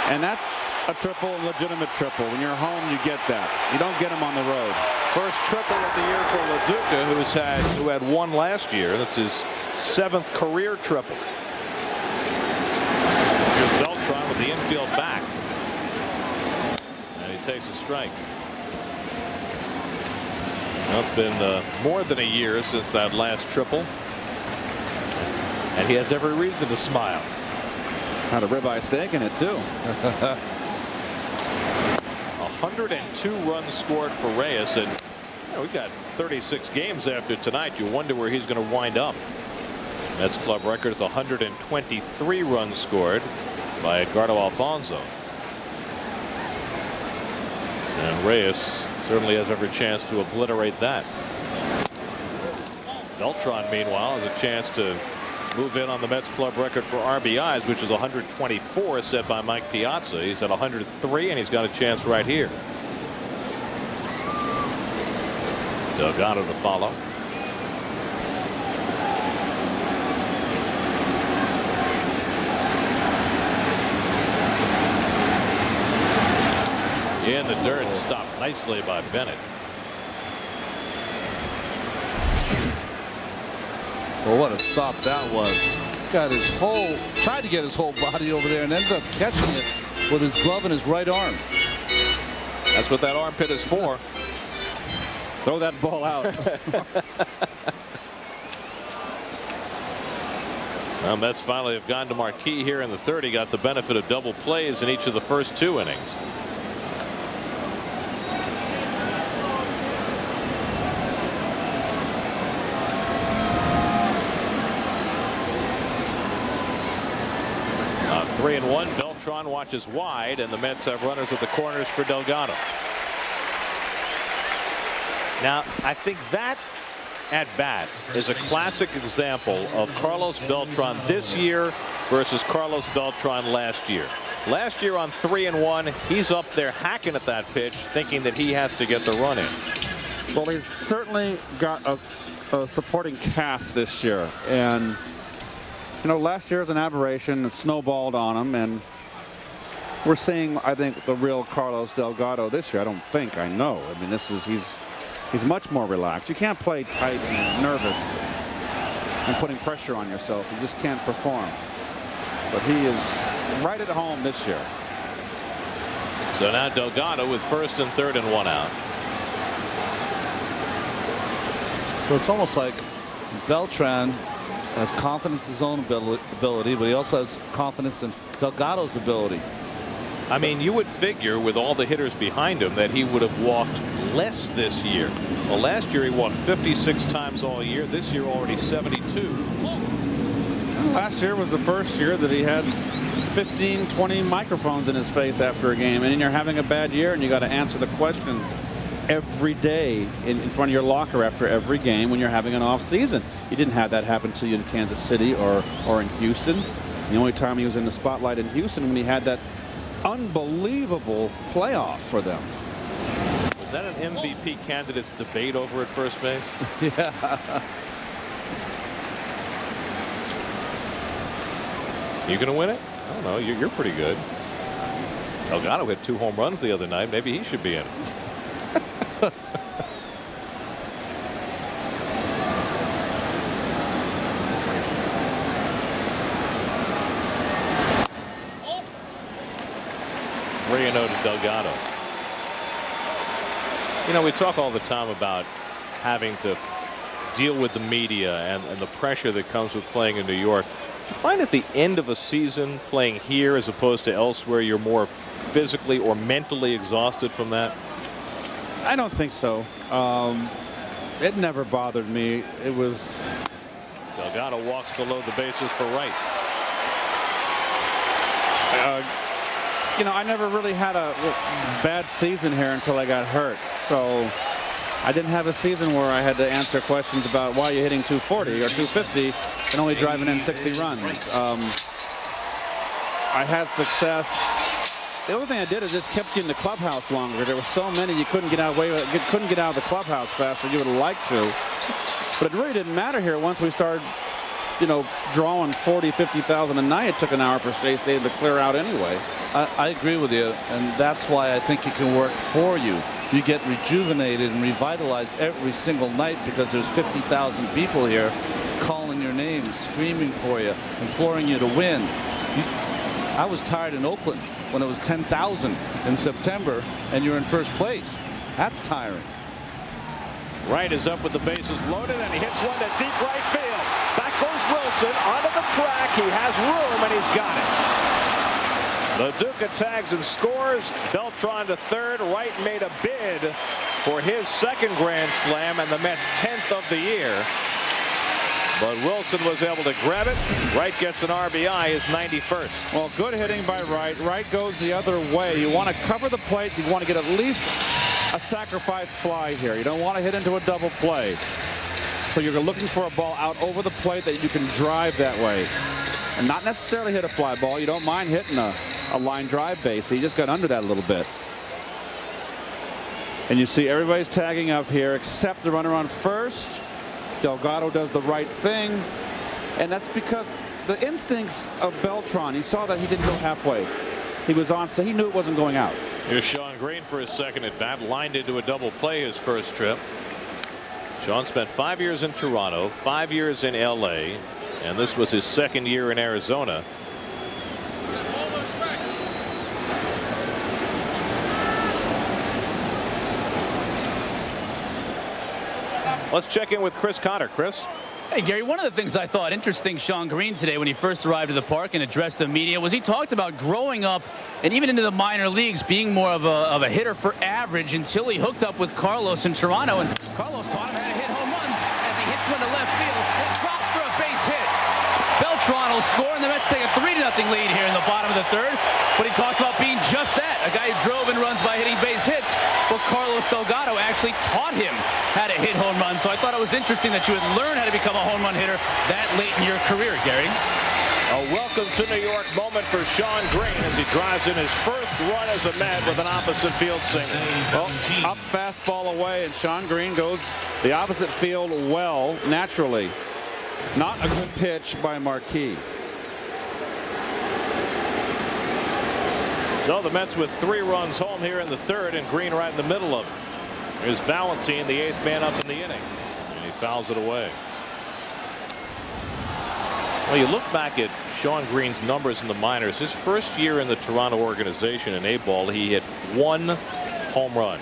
Speaker 3: And that's a triple, legitimate triple. When you're home, you get that. You don't get them on the road.
Speaker 2: First triple of the year for Lo Duca, who had 1 last year. That's his 7th career triple. Here's Beltran with the infield back. And he takes a strike. Well, it's been more than a year since that last triple. And he has every reason to smile.
Speaker 3: Had a ribeye steak in it, too.
Speaker 2: 102 runs scored for Reyes, and we've got 36 games after tonight. You wonder where he's going to wind up. Mets club record is 123 runs scored by Edgardo Alfonso. And Reyes certainly has every chance to obliterate that. Beltran, meanwhile, has a chance to move in on the Mets club record for RBIs, which is 124, set by Mike Piazza. He's at 103, and he's got a chance right here. Delgado to follow. In the dirt, stopped nicely by Bennett.
Speaker 4: Well, what a stop that was. Got his tried to get his whole body over there and ended up catching it with his glove in his right arm.
Speaker 2: That's what that armpit is for.
Speaker 3: Throw that ball out.
Speaker 2: Well, Mets finally have gone to Marquis here in the third. He got the benefit of double plays in each of the first 2 innings. On 3-1, Beltran watches wide, and the Mets have runners at the corners for Delgado. Now, I think that at bat is a classic example of Carlos Beltran this year versus Carlos Beltran last year. Last year on 3-1, he's up there hacking at that pitch, thinking that he has to get the run in.
Speaker 3: Well, he's certainly got a supporting cast this year. And, you know, last year was an aberration. It snowballed on him. And We're seeing, I think, the real Carlos Delgado this year. I don't think, I know. I mean, he's much more relaxed. You can't play tight and nervous and putting pressure on yourself. You just can't perform. But he is right at home this year.
Speaker 2: So now Delgado with first and third and 1 out.
Speaker 4: So it's almost like Beltran has confidence in his own ability, but he also has confidence in Delgado's ability.
Speaker 2: I mean, you would figure with all the hitters behind him that he would have walked less this year. Well, last year he walked 56 times all year. This year already 72.
Speaker 3: Last year was the first year that he had 15, 20 microphones in his face after a game. And you're having a bad year and you got to answer the questions every day in front of your locker after every game when you're having an off season. You didn't have that happen to you in Kansas City or in Houston. The only time he was in the spotlight in Houston when he had that unbelievable playoff for them.
Speaker 2: Was that an MVP candidates debate over at first base?
Speaker 4: Yeah.
Speaker 2: You gonna win it? I don't know. You're pretty good. Delgado hit 2 home runs the other night. Maybe he should be in it. To Delgado. You know, we talk all the time about having to deal with the media and the pressure that comes with playing in New York. You find at the end of a season playing here as opposed to elsewhere, you're more physically or mentally exhausted from that?
Speaker 3: I don't think so. It never bothered me. It was.
Speaker 2: Delgado walks to load the bases for Wright.
Speaker 3: You know, I never really had a bad season here until I got hurt. So I didn't have a season where I had to answer questions about why you're hitting 240 or 250 and only driving in 60 runs. I had success. The only thing I did is just kept you in the clubhouse longer. There were so many you couldn't get out of the clubhouse faster. You would have liked to. But it really didn't matter here once we started, you know, drawing 40, 50,000 a night. It took an hour for Shea Stadium to clear out anyway.
Speaker 4: I agree with you, and that's why I think it can work for you. You get rejuvenated and revitalized every single night because there's 50,000 people here calling your name, screaming for you, imploring you to win. I was tired in Oakland when it was 10,000 in September, and you're in first place. That's tiring.
Speaker 2: Wright is up with the bases loaded, and he hits one to deep right field. Back goes Wilson onto the track. He has room, and he's got it. Lo Duca tags and scores. Beltran to third. Wright made a bid for his second grand slam and the Mets' 10th of the year. But Wilson was able to grab it. Wright gets an RBI, his 91st.
Speaker 3: Well, good hitting by Wright. Wright goes the other way. You want to cover the plate. You want to get at least a sacrifice fly here. You don't want to hit into a double play. So you're looking for a ball out over the plate that you can drive that way. And not necessarily hit a fly ball. You don't mind hitting a line drive base. He just got under that a little bit. And you see everybody's tagging up here except the runner on first. Delgado does the right thing. And that's because the instincts of Beltran, he saw that he didn't go halfway. He was on, so he knew it wasn't going out.
Speaker 2: Here's Shawn Green for his second at bat. Lined into a double play his first trip. Shawn spent 5 years in Toronto, 5 years in LA, and this was his second year in Arizona. Let's check in with Chris Cotter. Chris.
Speaker 11: Hey, Gary, one of the things I thought interesting, Shawn Green, today when he first arrived at the park and addressed the media was he talked about growing up and even into the minor leagues being more of a hitter for average until he hooked up with Carlos in Toronto. And Carlos taught him how to hit home runs as he hits one to left field and drops for a base hit. Beltran will score, and the Mets take a 3-0 lead here in the bottom of the third. But he talked about being just that, a guy who drove in runs by hitting base hits. Well, Carlos Delgado actually taught him how to hit home runs. So I thought it was interesting that you would learn how to become a home run hitter that late in your career, Gary.
Speaker 2: A welcome to New York moment for Shawn Green as he drives in his first run as a Met with an opposite field single.
Speaker 3: Well, up fastball away, and Shawn Green goes the opposite field well, naturally. Not a good pitch by Marquis.
Speaker 2: So the Mets with 3 runs home here in the 3rd, and Green right in the middle of it. Here's Valentine, the 8th man up in the inning, and he fouls it away. Well, you look back at Shawn Green's numbers in the minors. His first year in the Toronto organization in A-ball, he hit 1 home run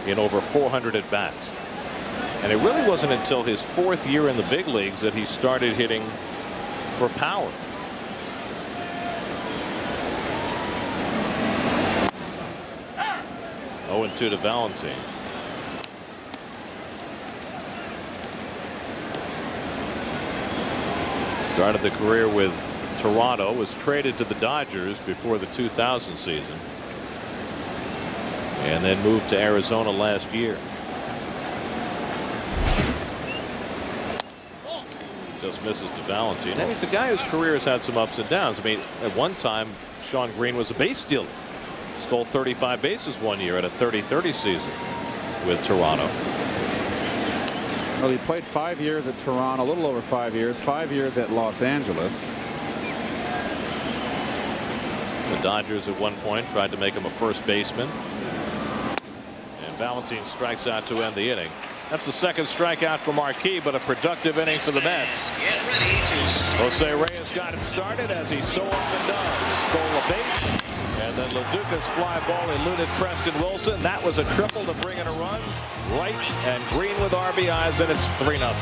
Speaker 2: in over 400 at bats. And it really wasn't until his 4th year in the big leagues that he started hitting for power. Oh, 0-2 to Valentine. Started the career with Toronto, was traded to the Dodgers before the 2000 season, and then moved to Arizona last year. Just misses to Valentine. And he's a guy whose career has had some ups and downs. I mean, at one time, Shawn Green was a base stealer. Stole 35 bases one year at a 30-30 season with Toronto.
Speaker 3: Well, he played 5 years at Toronto, a little over 5 years, 5 years at Los Angeles.
Speaker 2: The Dodgers at one point tried to make him a first baseman. And Valentine strikes out to end the inning. That's the 2nd strikeout for Marquis, but a productive inning for the Mets. Jose Reyes got it started, as he so often does. Stole a base, and then Lo Duca's fly ball eluded Preston Wilson. That was a triple to bring in a run. Wright and Green with RBIs, and it's 3-0.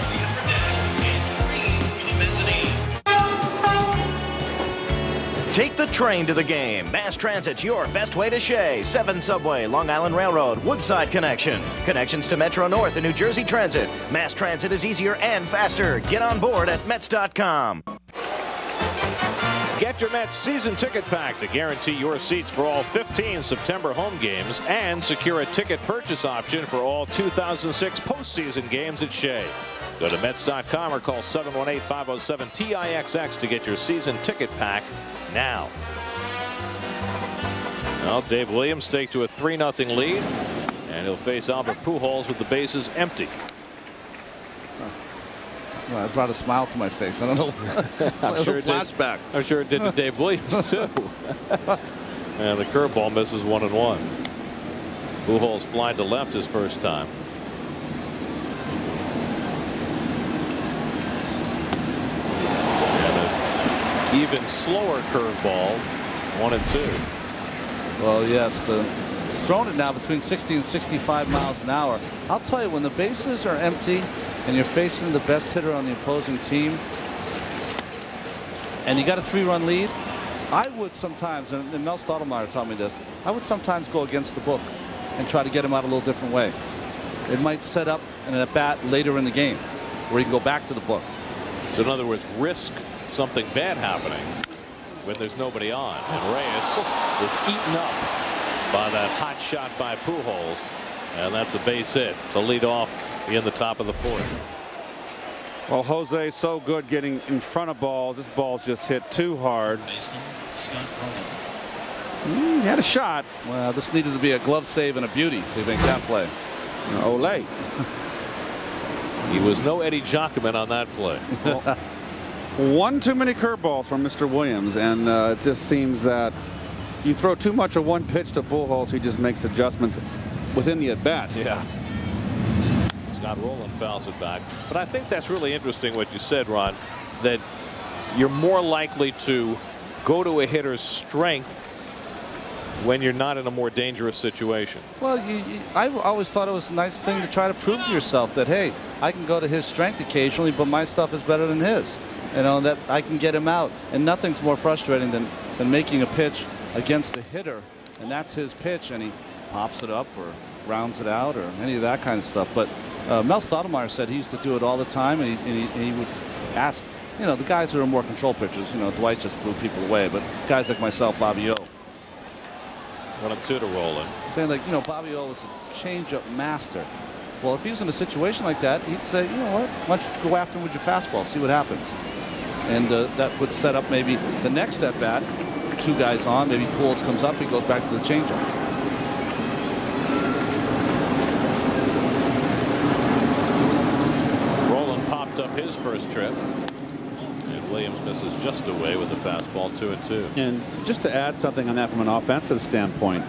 Speaker 10: Take the train to the game. Mass Transit's your best way to Shea. 7 Subway, Long Island Railroad, Woodside Connection. Connections to Metro North and New Jersey Transit. Mass Transit is easier and faster. Get on board at Mets.com.
Speaker 2: Get your Mets season ticket pack to guarantee your seats for all 15 September home games and secure a ticket purchase option for all 2006 postseason games at Shea. Go to Mets.com or call 718-507-TIXX to get your season ticket pack now. Well, Dave Williams take to a 3-0 lead, and he'll face Albert Pujols with the bases empty.
Speaker 4: Well, it brought a smile to my face. I don't know.
Speaker 2: I'm sure
Speaker 4: flashback.
Speaker 2: I'm sure it did to Dave Williams too. And the curveball misses 1-1. Pujols flied to left his first time. And an even slower curveball, 1-2.
Speaker 4: Well, yes, it's thrown it now between 60 and 65 miles an hour. I'll tell you, when the bases are empty and you're facing the best hitter on the opposing team, and you got a 3-run lead, I would sometimes, and Mel Stottlemyre taught me this, I would sometimes go against the book and try to get him out a little different way. It might set up an at-bat later in the game where you can go back to the book.
Speaker 2: So in other words, risk something bad happening when there's nobody on. And Reyes is eaten up by that hot shot by Pujols, and that's a base hit to lead off in the top of the 4th.
Speaker 3: Well, Jose's so good getting in front of balls. This ball's just hit too hard. He had a shot.
Speaker 4: Well, this needed to be a glove save and a beauty to make that play.
Speaker 3: Ole.
Speaker 2: He was no Eddie Giacomin on that play.
Speaker 3: Well, one too many curveballs from Mr. Williams, and it just seems that you throw too much of one pitch to Pujols, he just makes adjustments within the at-bat.
Speaker 2: Yeah. Scott Rowland fouls it back. But I think that's really interesting what you said, Ron, that you're more likely to go to a hitter's strength when you're not in a more dangerous situation.
Speaker 4: Well, I always thought it was a nice thing to try to prove to yourself that, hey, I can go to his strength occasionally, but my stuff is better than his. You know, that I can get him out. And nothing's more frustrating than making a pitch against the hitter, and that's his pitch, and he pops it up or rounds it out or any of that kind of stuff. But Mel Stottlemyre said he used to do it all the time, and he would ask, you know, the guys who are more control pitchers, you know, Dwight just blew people away, but guys like myself, Bobby O.
Speaker 2: 1-2 to Rowland.
Speaker 4: Saying, like, you know, Bobby O was a changeup master. Well, if he was in a situation like that, he'd say, you know what, why don't you go after him with your fastball, see what happens. And that would set up maybe the next at bat. 2 guys on, maybe Pujols comes up, he goes back to the changeup.
Speaker 2: Rowland popped up his first trip, and Williams misses just away with the fastball, 2-2.
Speaker 3: And just to add something on that from an offensive standpoint,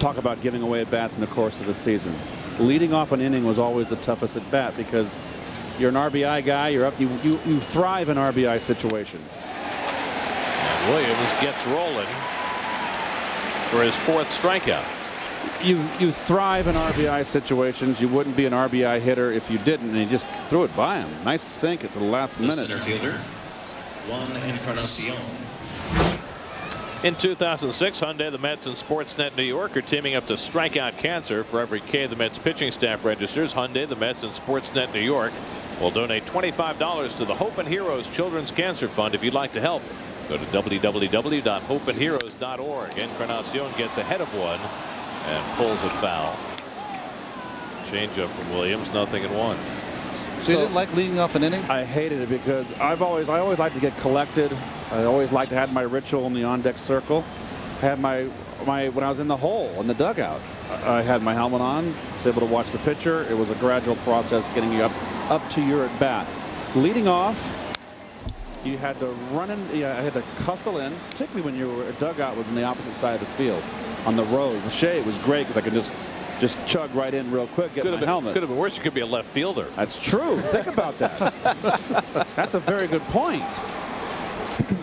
Speaker 3: talk about giving away at bats in the course of the season. Leading off an inning was always the toughest at bat because you're an RBI guy. You're up. You thrive in RBI situations.
Speaker 2: And Williams gets rolling for his 4th strikeout.
Speaker 3: You thrive in RBI situations. You wouldn't be an RBI hitter if you didn't, and he just threw it by him. Nice sink at the last minute.
Speaker 9: Center fielder, Juan Encarnacion.
Speaker 2: In 2006, Hyundai, the Mets, and Sportsnet New York are teaming up to strike out cancer. For every K the Mets pitching staff registers, Hyundai, the Mets, and Sportsnet New York will donate $25 to the Hope and Heroes Children's Cancer Fund. If you'd like to help, go to www.hopeandheroes.org. Encarnacion gets ahead of one and pulls it foul. Changeup from Williams, 0-1.
Speaker 4: So you didn't like leading off an inning?
Speaker 3: I hated it because I always like to get collected. I always like to have my ritual in the on-deck circle. I had my when I was in the hole in the dugout, I had my helmet on, was able to watch the pitcher. It was a gradual process getting you up to your at bat. Leading off, you had to run in. I had to hustle in, particularly when your dugout was on the opposite side of the field, on the road. With Shea, it was great because I could just chug right in real quick, get my helmet.
Speaker 2: Could have been worse. You could be a left fielder.
Speaker 3: That's true. Think about that. That's a very good point.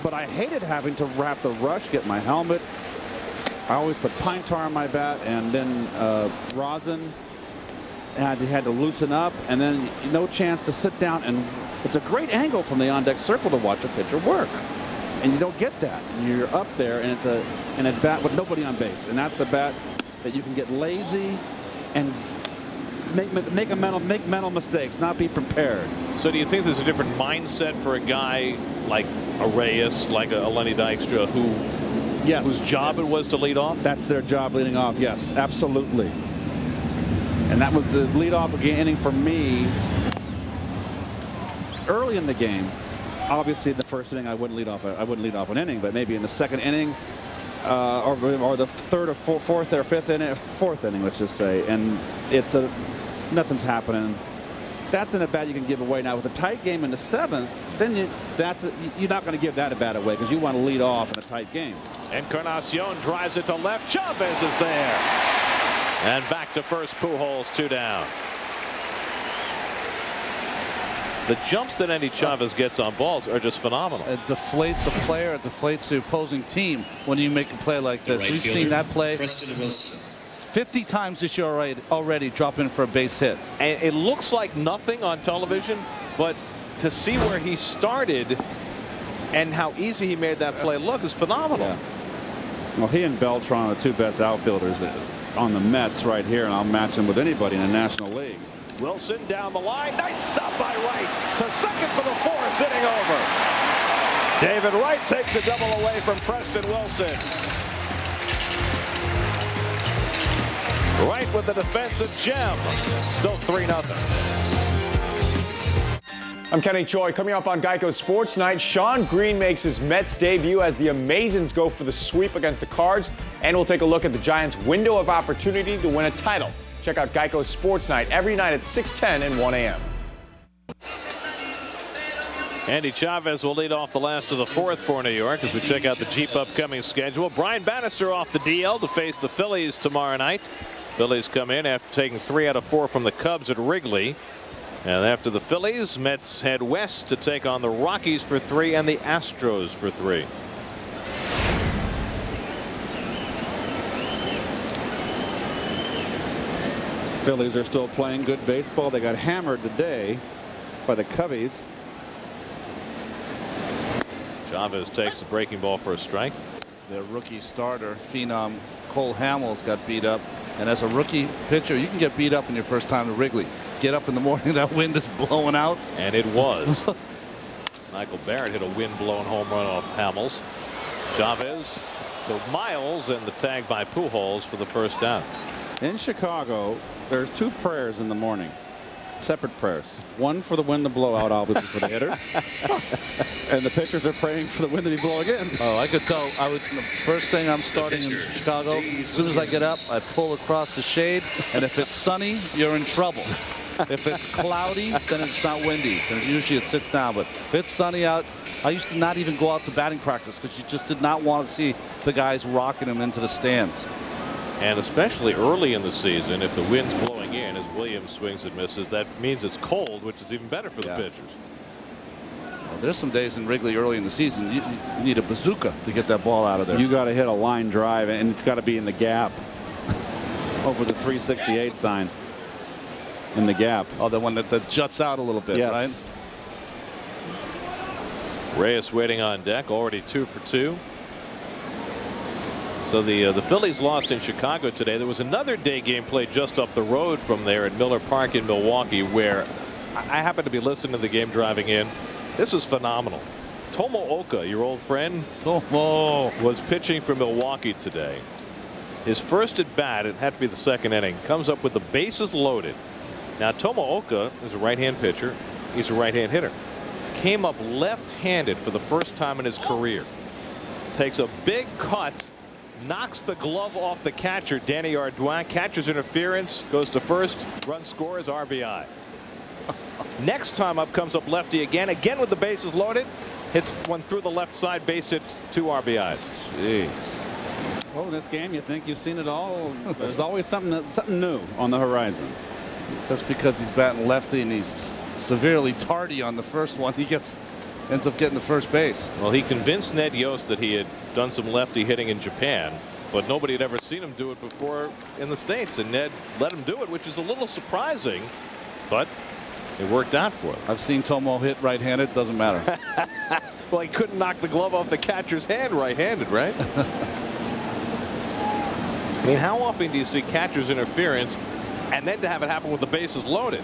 Speaker 3: But I hated having to wrap the rush, get my helmet. I always put pine tar on my bat and then rosin. And I had to loosen up, and then no chance to sit down. And it's a great angle from the on-deck circle to watch a pitcher work. And you don't get that. And you're up there, and it's an at bat with nobody on base. And that's a bat that you can get lazy and make mental mistakes, not be prepared.
Speaker 2: So do you think there's a different mindset for a guy like a Reyes, like a Lenny Dykstra, whose job it was to lead off?
Speaker 3: That's their job, leading off. Yes, absolutely. And that was the leadoff inning for me early in the game. Obviously, in the first inning, I wouldn't lead off an inning, but maybe in the second inning, or the third or fourth or fifth inning, let's just say, and nothing's happening. That's an at bat you can give away. Now with a tight game in the 7th, then you're not going to give that at bat away because you want to lead off in a tight game.
Speaker 2: Encarnacion drives it to left. Chavez is there, and back to first. Pujols, 2 down. The jumps that Andy Chavez gets on balls are just phenomenal.
Speaker 4: It deflates a player. It deflates the opposing team when you make a play like this. We've seen that play 50 times this year already drop in for a base hit.
Speaker 2: And it looks like nothing on television, but to see where he started and how easy he made that play look is phenomenal.
Speaker 3: Yeah. Well, he and Beltran are the 2 best outfielders on the Mets right here, and I'll match him with anybody in the National League.
Speaker 2: Wilson down the line. Nice stop by Wright to second for the 4th inning over. David Wright takes a double away from Preston Wilson. Wright with the defensive gem. Still 3-0.
Speaker 12: I'm Kenny Choi. Coming up on Geico Sports Tonight, Shawn Green makes his Mets debut as the Amazons go for the sweep against the Cards. And we'll take a look at the Giants' window of opportunity to win a title. Check out Geico Sports Night every night at 6:10 and 1 a.m.
Speaker 2: Andy Chavez will lead off the last of the 4th for New York as we check out the Jeep upcoming schedule. Brian Bannister off the DL to face the Phillies tomorrow night. Phillies come in after taking 3 out of 4 from the Cubs at Wrigley. And after the Phillies, Mets head west to take on the Rockies for 3 and the Astros for 3.
Speaker 3: Phillies are still playing good baseball. They got hammered today by the Cubbies.
Speaker 2: Chavez takes the breaking ball for a strike.
Speaker 4: The rookie starter, phenom Cole Hamels, got beat up. And as a rookie pitcher, you can get beat up in your first time to Wrigley. Get up in the morning, that wind is blowing out.
Speaker 2: And it was. Michael Barrett hit a wind-blown home run off Hamels. Chavez to Miles, and the tag by Pujols for the first down.
Speaker 3: In Chicago, there's 2 prayers in the morning. Separate prayers. One for the wind to blow out, obviously, for the hitters. And the pitchers are praying for the wind to be blowing in.
Speaker 4: Oh, I could tell. The first thing I'm starting in Chicago, as soon as I get up, I pull across the shade, and if it's sunny, you're in trouble. If it's cloudy, then it's not windy. And usually it sits down. But if it's sunny out, I used to not even go out to batting practice because you just did not want to see the guys rocking them into the stands.
Speaker 2: And especially early in the season, if the wind's blowing in as Williams swings and misses, that means it's cold, which is even better for the pitchers.
Speaker 4: Well, there's some days in Wrigley early in the season you need a bazooka to get that ball out of there.
Speaker 3: You got to hit a line drive, and it's got to be in the gap over the 368 sign. In the gap.
Speaker 4: Oh, the one that juts out a little bit,
Speaker 3: yes.
Speaker 2: Right? Reyes waiting on deck, already 2 for 2. So the Phillies lost in Chicago today. There was another day game played just up the road from there at Miller Park in Milwaukee, where I happened to be listening to the game driving in. This was phenomenal. Tomooka, your old friend, was pitching for Milwaukee today. His first at bat, it had to be the second inning, comes up with the bases loaded. Now Tomooka is a right-hand pitcher. He's a right-hand hitter. Came up left-handed for the first time in his career. Takes a big cut. Knocks the glove off the catcher, Danny Ardouin. Catcher's interference, goes to first. Run scores, RBI. Next time up comes up lefty again with the bases loaded. Hits one through the left side, base hit, 2 RBIs.
Speaker 3: Jeez. So in this game, you think you've seen it all. There's always something new on the horizon.
Speaker 4: Just because he's batting lefty and he's severely tardy on the first one, he ends up getting the first base.
Speaker 2: Well, he convinced Ned Yost that he had done some lefty hitting in Japan, but nobody had ever seen him do it before in the States, and Ned let him do it, which is a little surprising, but it worked out for him.
Speaker 4: I've seen Tomo hit right-handed. Doesn't matter.
Speaker 2: Well, he couldn't knock the glove off the catcher's hand right-handed, right? I mean, how often do you see catcher's interference and then to have it happen with the bases loaded?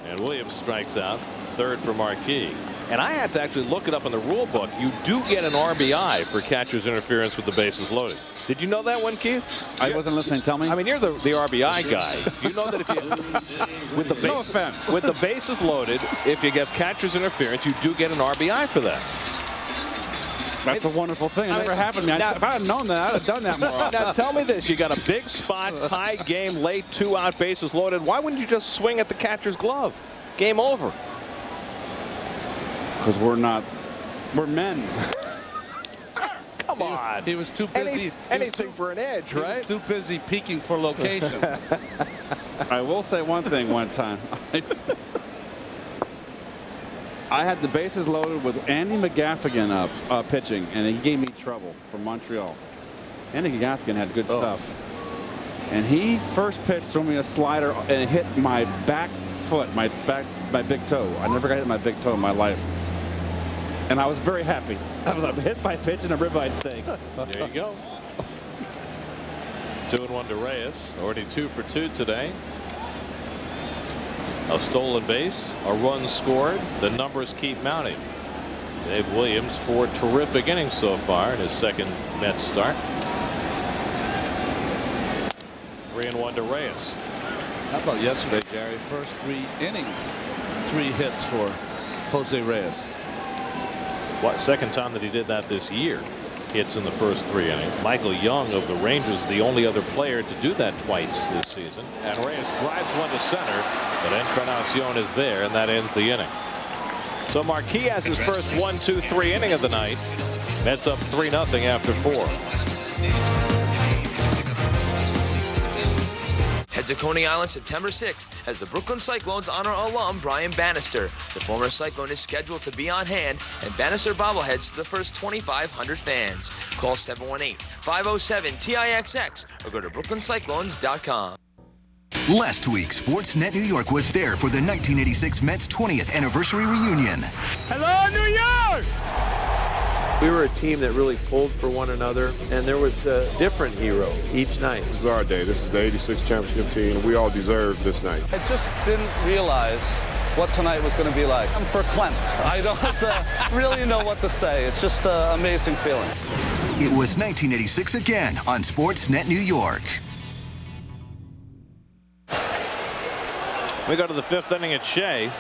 Speaker 2: And Williams strikes out. Third for Marquis. And I had to actually look it up in the rule book. You do get an RBI for catcher's interference with the bases loaded. Did you know that one, Keith?
Speaker 3: I wasn't listening. Tell me.
Speaker 2: I mean, you're the RBI guy. You know that if you with the bases loaded, if you get catcher's interference, you do get an RBI for that.
Speaker 3: That's a wonderful thing. It never happened to me. If I had known that, I'd have done that more often.
Speaker 2: Now tell me this: you got a big spot, tied game, late, 2-out, bases loaded. Why wouldn't you just swing at the catcher's glove? Game over.
Speaker 3: Because we're men.
Speaker 2: Come on.
Speaker 4: He was too busy.
Speaker 2: Anything for an edge, right?
Speaker 4: He was too busy peeking for location.
Speaker 3: I will say one thing one time. I had the bases loaded with Andy McGaffigan up pitching, and he gave me trouble from Montreal. Andy McGaffigan had good stuff. And he first pitched threw me a slider and it hit my back foot, my big toe. I never got hit my big toe in my life. And I was very happy. I was hit by a pitch and a ribeye steak.
Speaker 2: There you go. 2-1 to Reyes. Already 2 for 2 today. A stolen base, a run scored. The numbers keep mounting. Dave Williams, 4 terrific innings so far in his second Mets start. 3-1 to Reyes.
Speaker 4: How about yesterday, Gary? First 3 innings, 3 hits for Jose Reyes.
Speaker 2: Second time that he did that this year. Hits in the first 3 innings. Michael Young of the Rangers, the only other player to do that twice this season. And Reyes drives one to center, but Encarnacion is there, and that ends the inning. So Marquis has his first 1-2-3 inning of the night. Mets up 3-0 after 4.
Speaker 13: Head to Coney Island September 6th as the Brooklyn Cyclones honor alum Brian Bannister. The former Cyclone is scheduled to be on hand, and Bannister bobbleheads to the first 2,500 fans. Call 718-507-TIXX or go to brooklyncyclones.com.
Speaker 7: Last week, Sportsnet New York was there for the 1986 Mets 20th anniversary reunion.
Speaker 6: Hello, New York!
Speaker 14: We were a team that really pulled for one another, and there was a different hero each night.
Speaker 15: This is our day. This is the 86 championship team. We all deserve this night.
Speaker 16: I just didn't realize what tonight was going to be like. I'm verklempt. I don't really know what to say. It's just an amazing feeling.
Speaker 7: It was 1986 again on Sportsnet New York.
Speaker 2: We go to the 5th inning at Shea.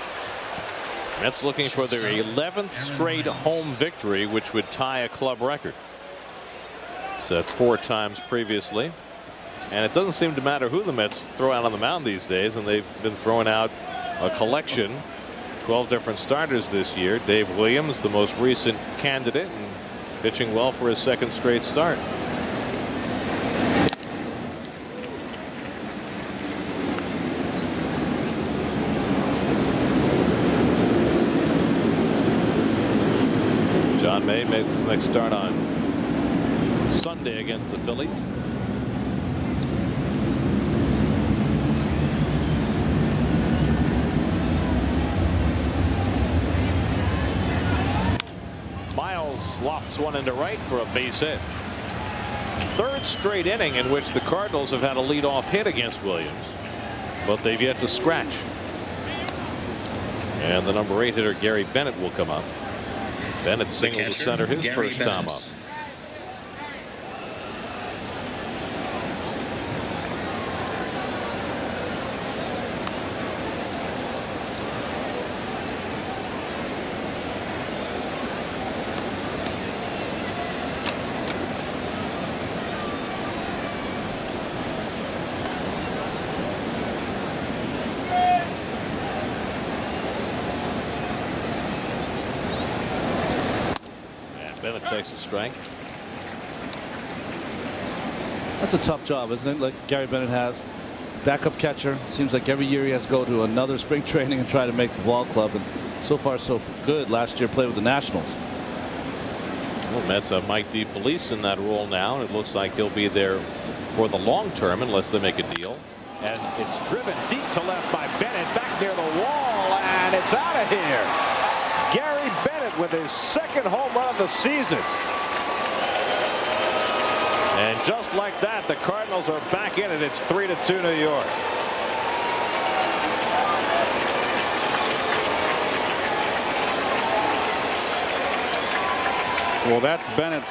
Speaker 2: Mets looking for their 11th straight home victory, which would tie a club record. Set 4 times previously. And it doesn't seem to matter who the Mets throw out on the mound these days, and they've been throwing out a collection, 12 different starters this year. Dave Williams, the most recent candidate, and pitching well for his second straight start. John May makes his next start on Sunday against the Phillies. Miles lofts one into right for a base hit. Third straight inning in which the Cardinals have had a leadoff hit against Williams, but they've yet to scratch. And the number 8 hitter Gary Bennett will come up. Bennett singled to center his first time up. Bennett takes a strike.
Speaker 4: That's a tough job, isn't it? Like Gary Bennett has. Backup catcher. Seems like every year he has to go to another spring training and try to make the ball club. And so far so good. Last year played with the Nationals.
Speaker 2: Well, Mets have Mike DeFelice in that role now. It looks like he'll be there for the long term unless they make a deal. And it's driven deep to left by Bennett, back near the wall, and it's out of here. Gary Bennett with his second home run of the season. And just like that, the Cardinals are back in it. It's 3-2 New York.
Speaker 3: Well, that's Bennett's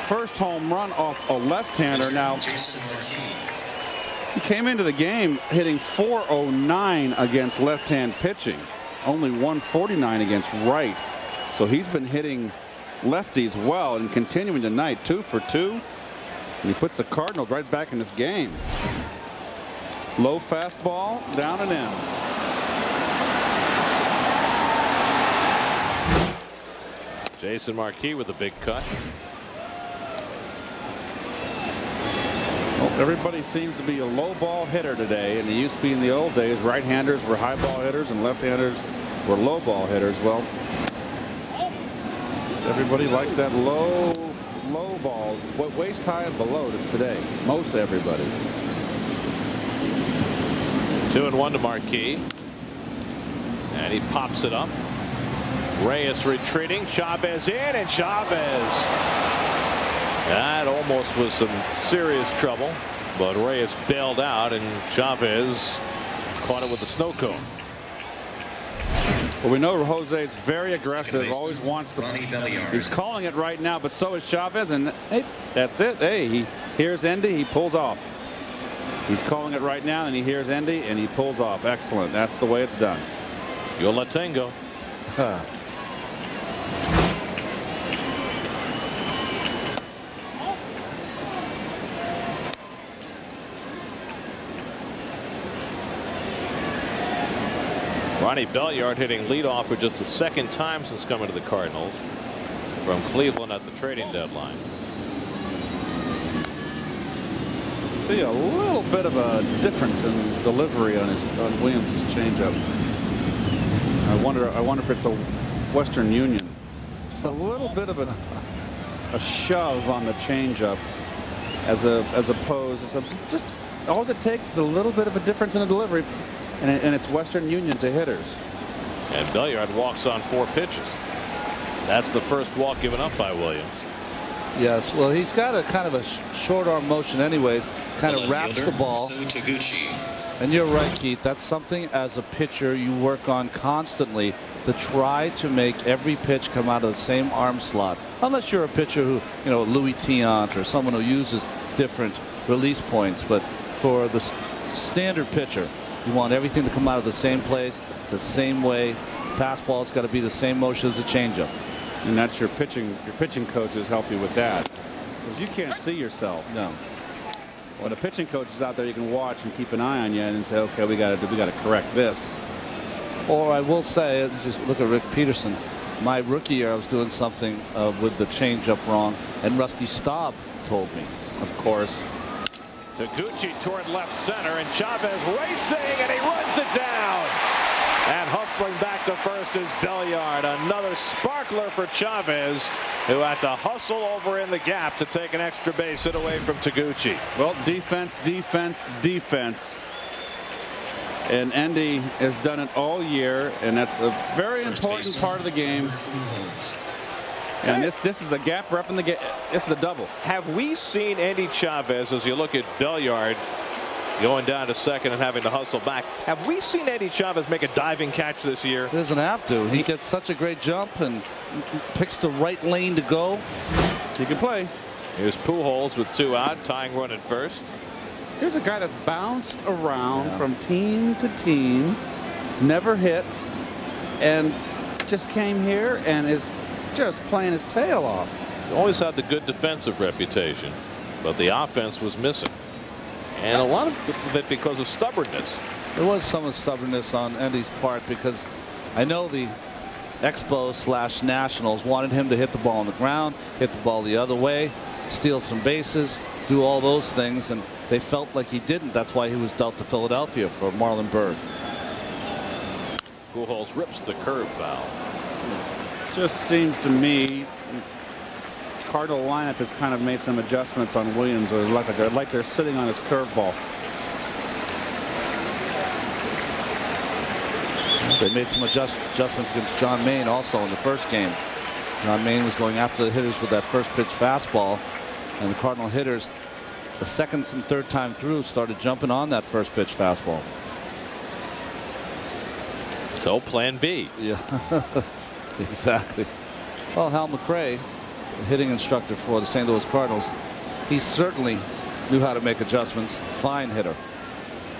Speaker 3: first home run off a left-hander. Now, he came into the game hitting .409 against left-hand pitching. Only .149 against right. So he's been hitting lefties well and continuing tonight. 2 for 2. And he puts the Cardinals right back in this game. Low fastball, down and in.
Speaker 2: Jason Marquis with a big cut.
Speaker 3: Well, everybody seems to be a low ball hitter today, and it used to be in the old days right-handers were high ball hitters and left-handers were low ball hitters. Well, everybody likes that low ball, waist high and below today. Most everybody.
Speaker 2: 2-1 to Marquis, and he pops it up. Reyes retreating, Chavez in, and Chavez. That almost was some serious trouble, but Reyes bailed out, and Chavez caught it with the snow cone.
Speaker 3: Well, we know Jose's very aggressive, always wants to. He's calling it right now, but so is Chavez, and hey, that's it. Hey, he hears Endy, he pulls off. He's calling it right now, and he hears Endy, and he pulls off. Excellent. That's the way it's done.
Speaker 2: Yo la tengo. Ronnie Belliard hitting leadoff for just the second time since coming to the Cardinals from Cleveland at the trading deadline.
Speaker 3: See a little bit of a difference in delivery on Williams' changeup. I wonder if it's a Western Union. Just a little bit of a shove on the changeup, as opposed. Just all it takes is a little bit of a difference in the delivery. And it's Western Union to hitters.
Speaker 2: And Belliard walks on 4 pitches. That's the first walk given up by Williams.
Speaker 4: Yes, well, he's got a kind of a short arm motion anyways, kind of wraps the ball. And you're right, Keith, that's something as a pitcher you work on constantly to try to make every pitch come out of the same arm slot. Unless you're a pitcher who, you know, Louis Tiant or someone who uses different release points. But for the standard pitcher, you want everything to come out of the same place, the same way. Fastball's got to be the same motion as a changeup.
Speaker 3: And that's your pitching coaches help you with that, because you can't see yourself.
Speaker 4: No.
Speaker 3: When a pitching coach is out there, you can watch and keep an eye on you and say, okay, we got to correct this.
Speaker 4: Or I will say, just look at Rick Peterson. My rookie year, I was doing something with the changeup wrong, and Rusty Staub told me.
Speaker 3: Of course.
Speaker 2: Taguchi toward left center, and Chavez racing, and he runs it down. And hustling back to first is Belliard. Another sparkler for Chavez, who had to hustle over in the gap to take an extra base hit away from Taguchi.
Speaker 3: Well, defense, defense, defense. And Endy has done it all year, and that's a very important part of the game. And this is a gap rep in the game. This is a double.
Speaker 2: Have we seen Endy Chavez, as you look at Belliard going down to second and having to hustle back, have we seen Endy Chavez make a diving catch this year?
Speaker 4: He doesn't have to. He gets such a great jump and picks the right lane to go.
Speaker 3: He can play.
Speaker 2: Here's Pujols with 2 out, tying run at first.
Speaker 3: Here's a guy that's bounced around from team to team. He's never hit, and just came here and is just playing his tail off.
Speaker 2: He's always had the good defensive reputation, but the offense was missing. And a lot of it because of stubbornness.
Speaker 4: There was some stubbornness on Endy's part, because I know the Expos/Nationals wanted him to hit the ball on the ground, hit the ball the other way, steal some bases, do all those things, and they felt like he didn't. That's why he was dealt to Philadelphia for Marlon Byrd.
Speaker 2: Pujols rips the curve foul.
Speaker 3: Just seems to me Cardinal lineup has kind of made some adjustments on Williams, or like they're sitting on his curveball.
Speaker 4: They made some adjustments against John Maine also in the first game. John Maine was going after the hitters with that first pitch fastball, and the Cardinal hitters, the second and third time through, started jumping on that first pitch fastball.
Speaker 2: So plan B.
Speaker 4: Yeah, exactly. Well, Hal McRae, the hitting instructor for the St. Louis Cardinals, he certainly knew how to make adjustments. Fine hitter.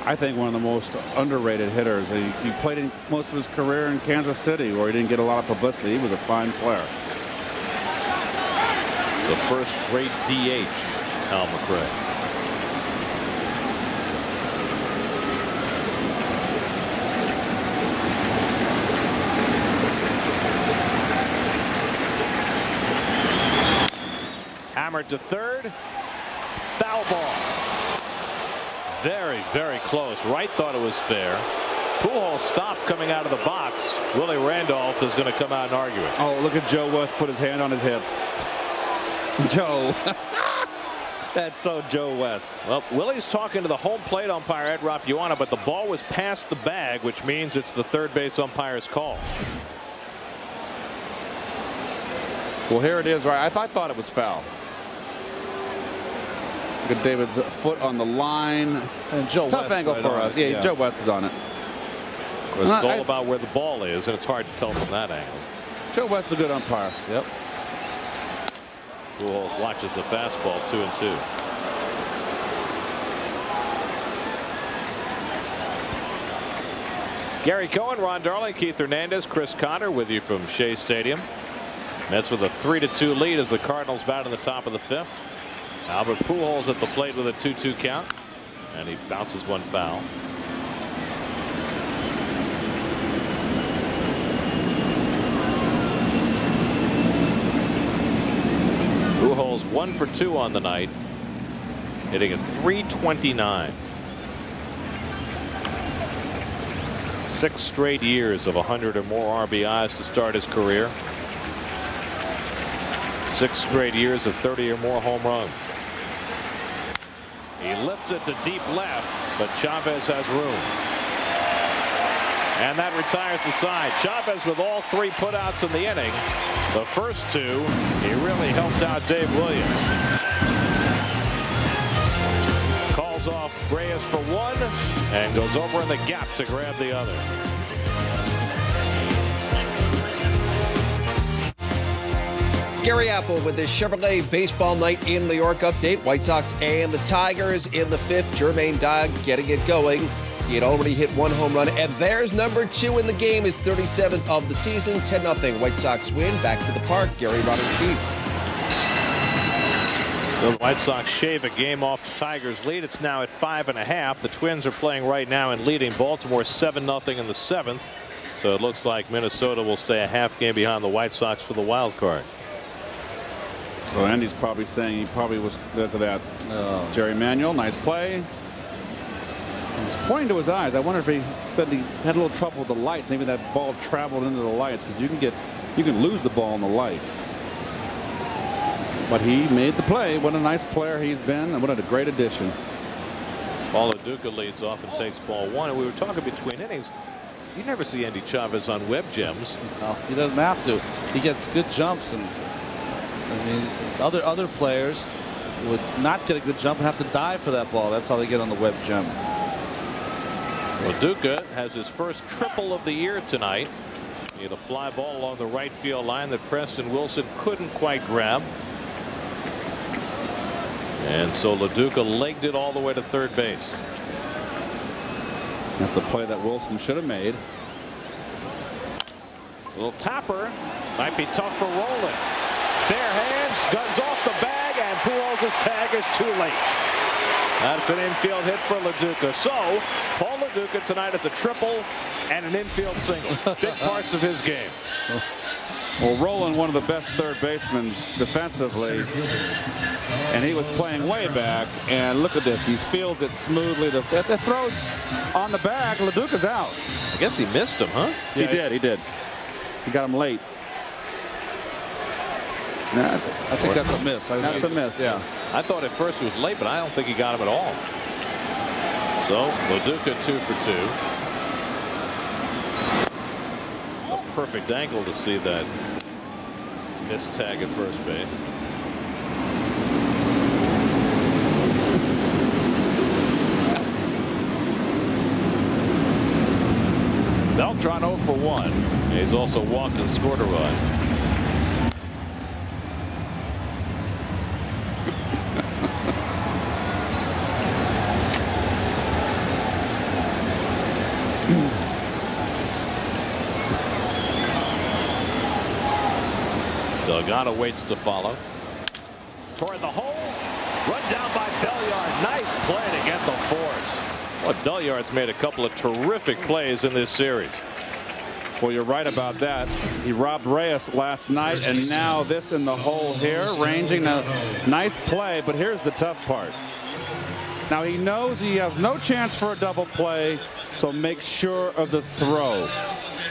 Speaker 3: I think one of the most underrated hitters. He played in most of his career in Kansas City, where he didn't get a lot of publicity. He was a fine player.
Speaker 2: The first great DH, Hal McRae. Hammered to third. Foul ball. Very, very close. Wright thought it was fair. Pujols stopped coming out of the box. Willie Randolph is going to come out and argue it.
Speaker 3: Oh, look at Joe West put his hand on his hips. Joe. That's so Joe West.
Speaker 2: Well, Willie's talking to the home plate umpire, Ed Rapuana, but the ball was past the bag, which means it's the third base umpire's call.
Speaker 3: Well, here it is. Right, I thought it was foul. Look at David's foot on the line.
Speaker 4: And Joe
Speaker 3: Tough
Speaker 4: West
Speaker 3: angle
Speaker 4: right
Speaker 3: for
Speaker 4: on
Speaker 3: us.
Speaker 4: it.
Speaker 3: Yeah, Joe West is on it.
Speaker 2: It's all about where the ball is, and it's hard to tell from that angle.
Speaker 3: Joe West is a good umpire.
Speaker 4: Yep.
Speaker 2: Pujols watches the fastball 2-2. Gary Cohen, Ron Darling, Keith Hernandez, Chris Connor with you from Shea Stadium. Mets with a 3-2 lead as the Cardinals bat in the top of the fifth. Albert Pujols at the plate with a 2-2 count, and he bounces one foul. Pujols 1 for 2 on the night, hitting at .329. 6 straight years of 100 or more RBIs to start his career. 6 straight years of 30 or more home runs. He lifts it to deep left, but Chavez has room. And that retires the side. Chavez with all 3 putouts in the inning. The first 2, he really helped out Dave Williams. Calls off Reyes for 1 and goes over in the gap to grab the other.
Speaker 17: Gary Apple with his Chevrolet Baseball Night in New York update. White Sox and the Tigers in the 5th. Jermaine Dog getting it going. He had already hit 1 home run, and there's number 2 in the game, his 37th of the season. 10-0 White Sox win. Back to the park. Gary, Ron, and Keith.
Speaker 2: The White Sox shave a game off the Tigers' lead. It's now at 5.5. The Twins are playing right now and leading Baltimore 7-0 in the 7th. So it looks like Minnesota will stay a half game behind the White Sox for the wild card.
Speaker 3: So Andy's probably saying he probably was there to that. Jerry Manuel, nice play. He's pointing to his eyes. I wonder if he said he had a little trouble with the lights. Maybe that ball traveled into the lights, because you can lose the ball in the lights. But he made the play. What a nice player he's been, and what a great addition.
Speaker 2: Paul Lo Duca leads off and takes ball 1. And we were talking between innings. You never see Andy Chavez on web gems.
Speaker 4: No, he doesn't have to. He gets good jumps, and I mean, other players would not get a good jump and have to dive for that ball. That's how they get on the web gem.
Speaker 2: Well, Duca has his first triple of the year tonight. He had a fly ball along the right field line that Preston Wilson couldn't quite grab. And so Lo Duca legged it all the way to third base.
Speaker 3: That's a play that Wilson should have made.
Speaker 2: A little tapper might be tough for Roland. Bare hands, guns off the bag, and Pujols' tag is too late. That's an infield hit for Lo Duca. So Paul Lo Duca tonight is a triple and an infield single. Big parts of his game.
Speaker 3: Well, Roland, one of the best third basemen defensively, and he was playing way back. And look at this, he fields it smoothly. The throws on the bag. Lo Duca's out.
Speaker 2: I guess he missed him, huh?
Speaker 3: Yeah, he did. He got him late.
Speaker 4: I think that's a miss.
Speaker 3: That's a miss.
Speaker 2: Yeah. I thought at first it was late, but I don't think he got him at all. So Lo Duca 2 for 2. A perfect angle to see that missed tag at first base. Beltran 0 for 1. He's also walked and scored a run. Delgado waits to follow. Toward the hole. Run down by Belliard. Nice play to get the force. Well, Belliard's made a couple of terrific plays in this series.
Speaker 3: Well, you're right about that. He robbed Reyes last night, and now this in the hole here, ranging a nice play. But here's the tough part. Now he knows he has no chance for a double play, so make sure of the throw.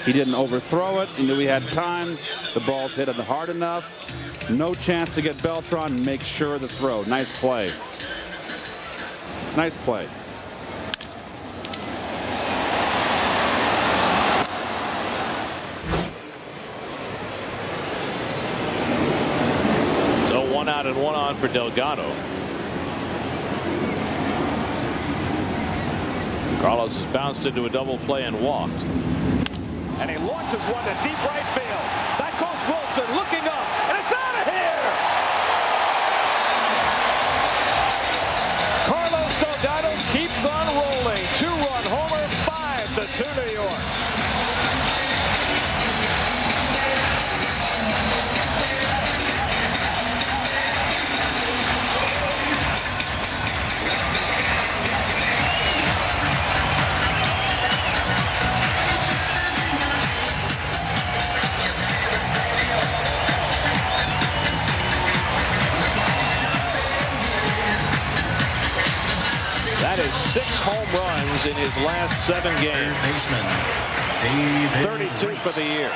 Speaker 3: He didn't overthrow it. He knew he had time. The ball's hit it hard enough. No chance to get Beltran. Make sure of the throw. Nice play. Nice play.
Speaker 2: So 1 out and 1 on for Delgado. Carlos has bounced into a double play and walked. And he launches one to deep right field. That goes Wilson looking up, and it's out of here. Carlos Delgado keeps on rolling. 2-run homer, 5-2 New York. That is 6 home runs in his last 7 games. 32 for the year.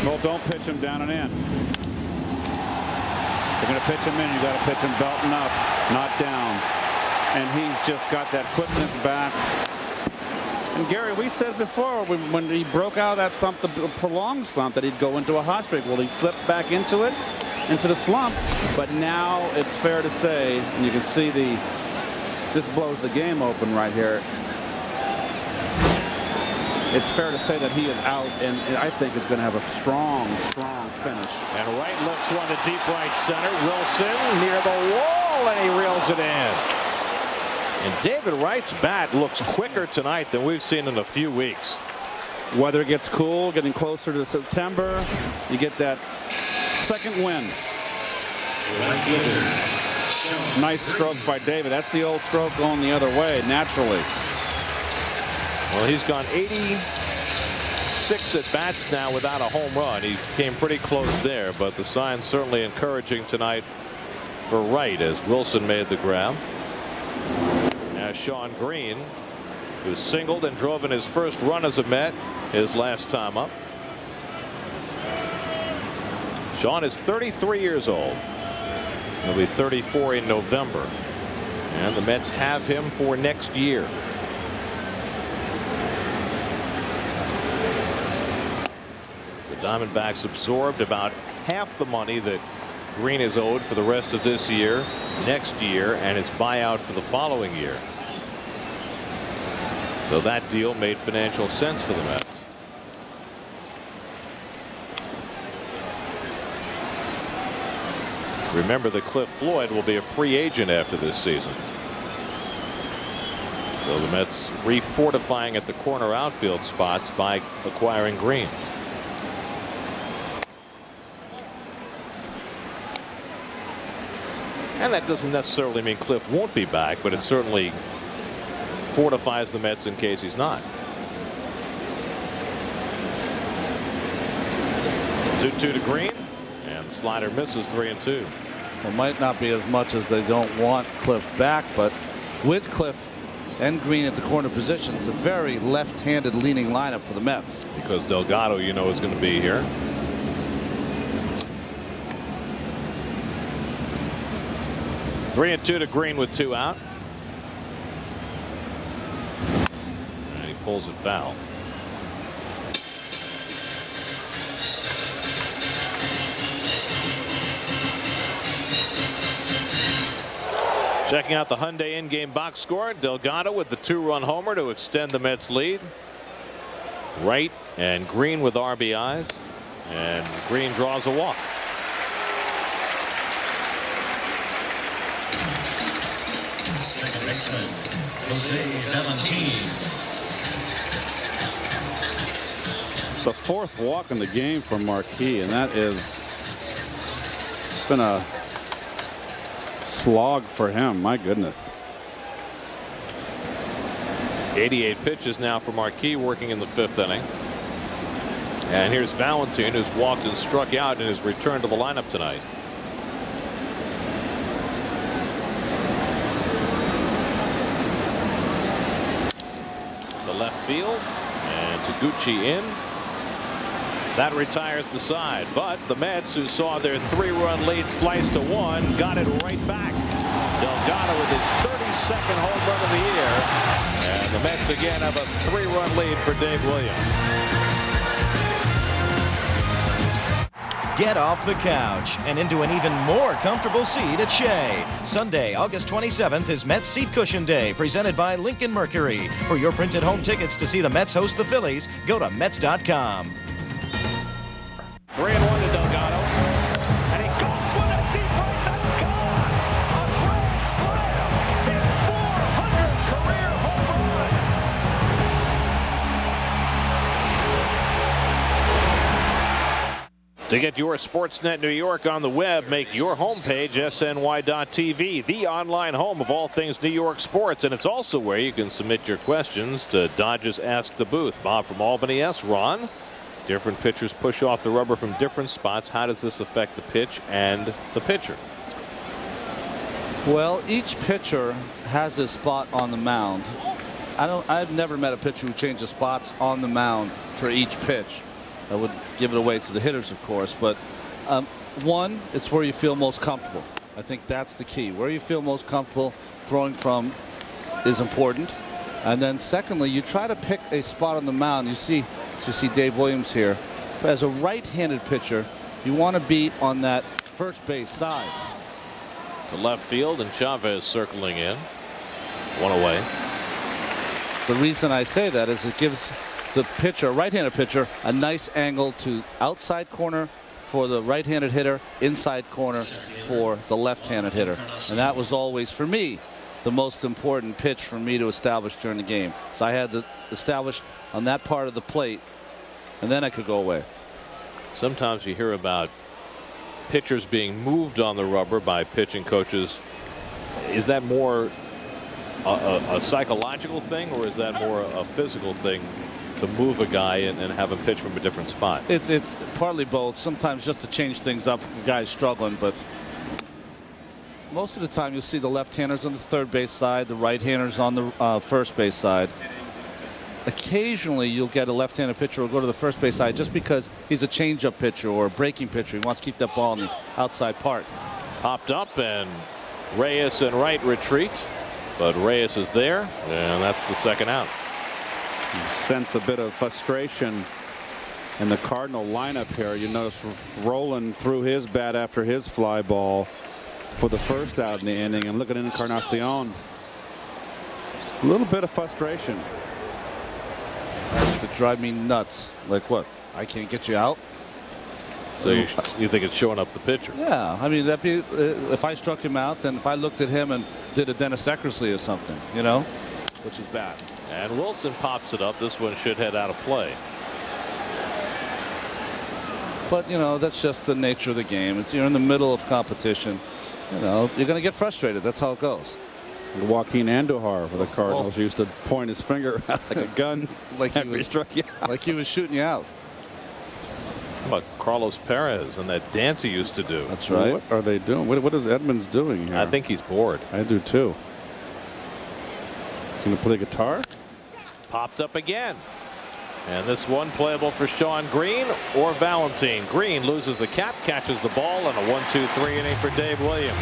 Speaker 3: Well, don't pitch him down and in. You're going to pitch him in. You got to pitch him belting up, not down. And he's just got that quickness back. And Gary, we said before when he broke out of that slump, the prolonged slump, that he'd go into a hot streak. Well, he slipped back into it, into the slump. But now it's fair to say, and you can see this blows the game open right here. it's fair to say that he is out, and I think it's going to have a strong finish.
Speaker 2: And Wright lifts one to deep right center. Wilson near the wall, and he reels it in. And David Wright's bat looks quicker tonight than we've seen in a few weeks.
Speaker 3: Weather gets cool, getting closer to September. You get that second wind. Nice stroke by David. That's the old stroke going the other way, naturally.
Speaker 2: Well, he's gone 86 at bats now without a home run. He came pretty close there, but the sign's certainly encouraging tonight for Wright as Wilson made the grab. Now Shawn Green, who singled and drove in his first run as a Met his last time up. Shawn is 33 years old. He'll be 34 in November. And the Mets have him for next year. The Diamondbacks absorbed about half the money that Green is owed for the rest of this year, next year, and its buyout for the following year. So that deal made financial sense for the Mets. Remember that Cliff Floyd will be a free agent after this season. So the Mets refortifying at the corner outfield spots by acquiring Green. And that doesn't necessarily mean Cliff won't be back, but it certainly fortifies the Mets in case he's not. 2-2 to Green, and the slider misses 3-2.
Speaker 4: Well, might not be as much as they don't want Cliff back, but with Cliff and Green at the corner positions, a very left-handed leaning lineup for the Mets.
Speaker 2: Because Delgado, you know, is going to be here. 3-2 to Green with 2 out. And he pulls it foul. Checking out the Hyundai in-game box score. Delgado with the 2-run homer to extend the Mets lead. Wright and Green with RBIs. And Green draws a walk.
Speaker 9: Second baseman, Jose Valentin.
Speaker 3: It's the 4th walk in the game for Marquis, and that is, it's been a slog for him. My goodness.
Speaker 2: 88 pitches now for Marquis, working in the 5th inning. And here's Valentin, who's walked and struck out in his return to the lineup tonight. To left field, and Taguchi in. That retires the side, but the Mets, who saw their 3-run lead sliced to 1, got it right back. Delgado with his 32nd home run of the year, and the Mets again have a 3-run lead for Dave Williams.
Speaker 10: Get off the couch and into an even more comfortable seat at Shea. Sunday, August 27th is Mets Seat Cushion Day, presented by Lincoln Mercury. For your printed home tickets to see the Mets host the Phillies, go to Mets.com.
Speaker 2: 3-1 to Delgado, and he goes with a deep right. That's gone. A grand slam. His 400th career home run. To get your Sportsnet New York on the web, make your homepage SNY.TV, the online home of all things New York sports, and it's also where you can submit your questions to Dodgers Ask the Booth. Bob from Albany asks, Ron, different pitchers push off the rubber from different spots. How does this affect the pitch and the pitcher?
Speaker 4: Well, each pitcher has his spot on the mound. I've never met a pitcher who changes spots on the mound for each pitch. I would give it away to the hitters, of course, but one, it's where you feel most comfortable. I think that's the key. Where you feel most comfortable throwing from is important. And then secondly, you try to pick a spot on the mound. You see Dave Williams here. As a right-handed pitcher, you want to be on that first base side.
Speaker 2: To left field, and Chavez circling in. 1 away.
Speaker 4: The reason I say that is it gives the pitcher, right-handed pitcher, a nice angle to outside corner for the right-handed hitter, inside corner for the left-handed hitter. And that was always, for me, the most important pitch for me to establish during the game. So I had to establish on that part of the plate, and then I could go away.
Speaker 18: Sometimes you hear about pitchers being moved on the rubber by pitching coaches. Is that more a psychological thing, or is that more a physical thing to move a guy and have him pitch from a different spot?
Speaker 4: It's partly both. Sometimes just to change things up, the guy's struggling, but most of the time you'll see the left-handers on the third base side, the right-handers on the first base side. Occasionally you'll get a left-handed pitcher who'll go to the first base side just because he's a change-up pitcher or a breaking pitcher. He wants to keep that ball in the outside part.
Speaker 18: Popped up, and Reyes and Wright retreat, but Reyes is there, and that's the second out.
Speaker 3: You sense a bit of frustration in the Cardinal lineup here. You notice Roland threw his bat after his fly ball for the first out in the inning, and look at Encarnacion. A little bit of frustration.
Speaker 4: That used to drive me nuts. Like, what? I can't get you out?
Speaker 18: So you think it's showing up the pitcher?
Speaker 4: Yeah, I mean, that'd be if I struck him out, then if I looked at him and did a Dennis Eckersley or something, you know, which is bad.
Speaker 18: And Wilson pops it up. This one should head out of play.
Speaker 4: But, you know, that's just the nature of the game. You're in the middle of competition. You know, you're going to get frustrated. That's how it goes.
Speaker 3: Joaquin Andujar for the Cardinals used to point his finger out like a gun,
Speaker 4: like he struck you, like he was shooting you out.
Speaker 18: How about Carlos Perez and that dance he used to do?
Speaker 4: That's right.
Speaker 3: What are they doing? What is Edmonds doing here?
Speaker 18: I think he's bored.
Speaker 3: I do too. He's going to play guitar?
Speaker 18: Popped up again. And this one playable for Shawn Green or Valentine. Green loses the cap, catches the ball, and a 1-2-3 inning for Dave Williams.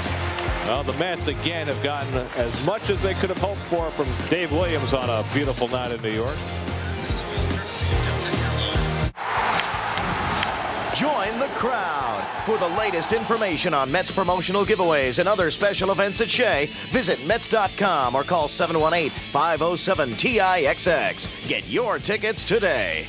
Speaker 18: Well, the Mets again have gotten as much as they could have hoped for from Dave Williams on a beautiful night in New York.
Speaker 10: Join the crowd. For the latest information on Mets promotional giveaways and other special events at Shea, visit Mets.com or call 718-507-TIXX. Get your tickets today.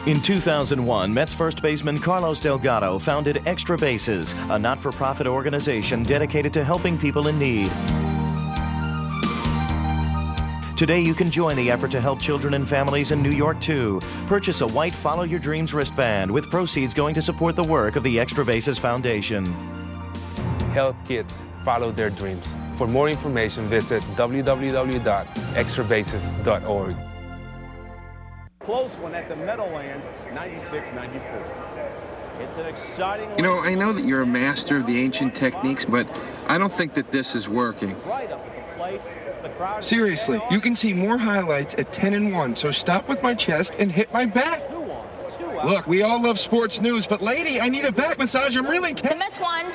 Speaker 10: In 2001, Mets first baseman Carlos Delgado founded Extra Bases, a not-for-profit organization dedicated to helping people in need. Today, you can join the effort to help children and families in New York, too. Purchase a white Follow Your Dreams wristband with proceeds going to support the work of the Extra Bases Foundation.
Speaker 19: Help kids follow their dreams. For more information, visit www.extrabases.org.
Speaker 20: Close one at the Meadowlands, 96-94. It's an exciting one.
Speaker 21: You know, I know that you're a master of the ancient techniques, but I don't think that this is working.
Speaker 20: Right up at the plate.
Speaker 22: Seriously, you can see more highlights at 10-1, so stop with my chest and hit my back. Look, we all love sports news, but lady, I need a back massage. I'm really
Speaker 23: The Mets won.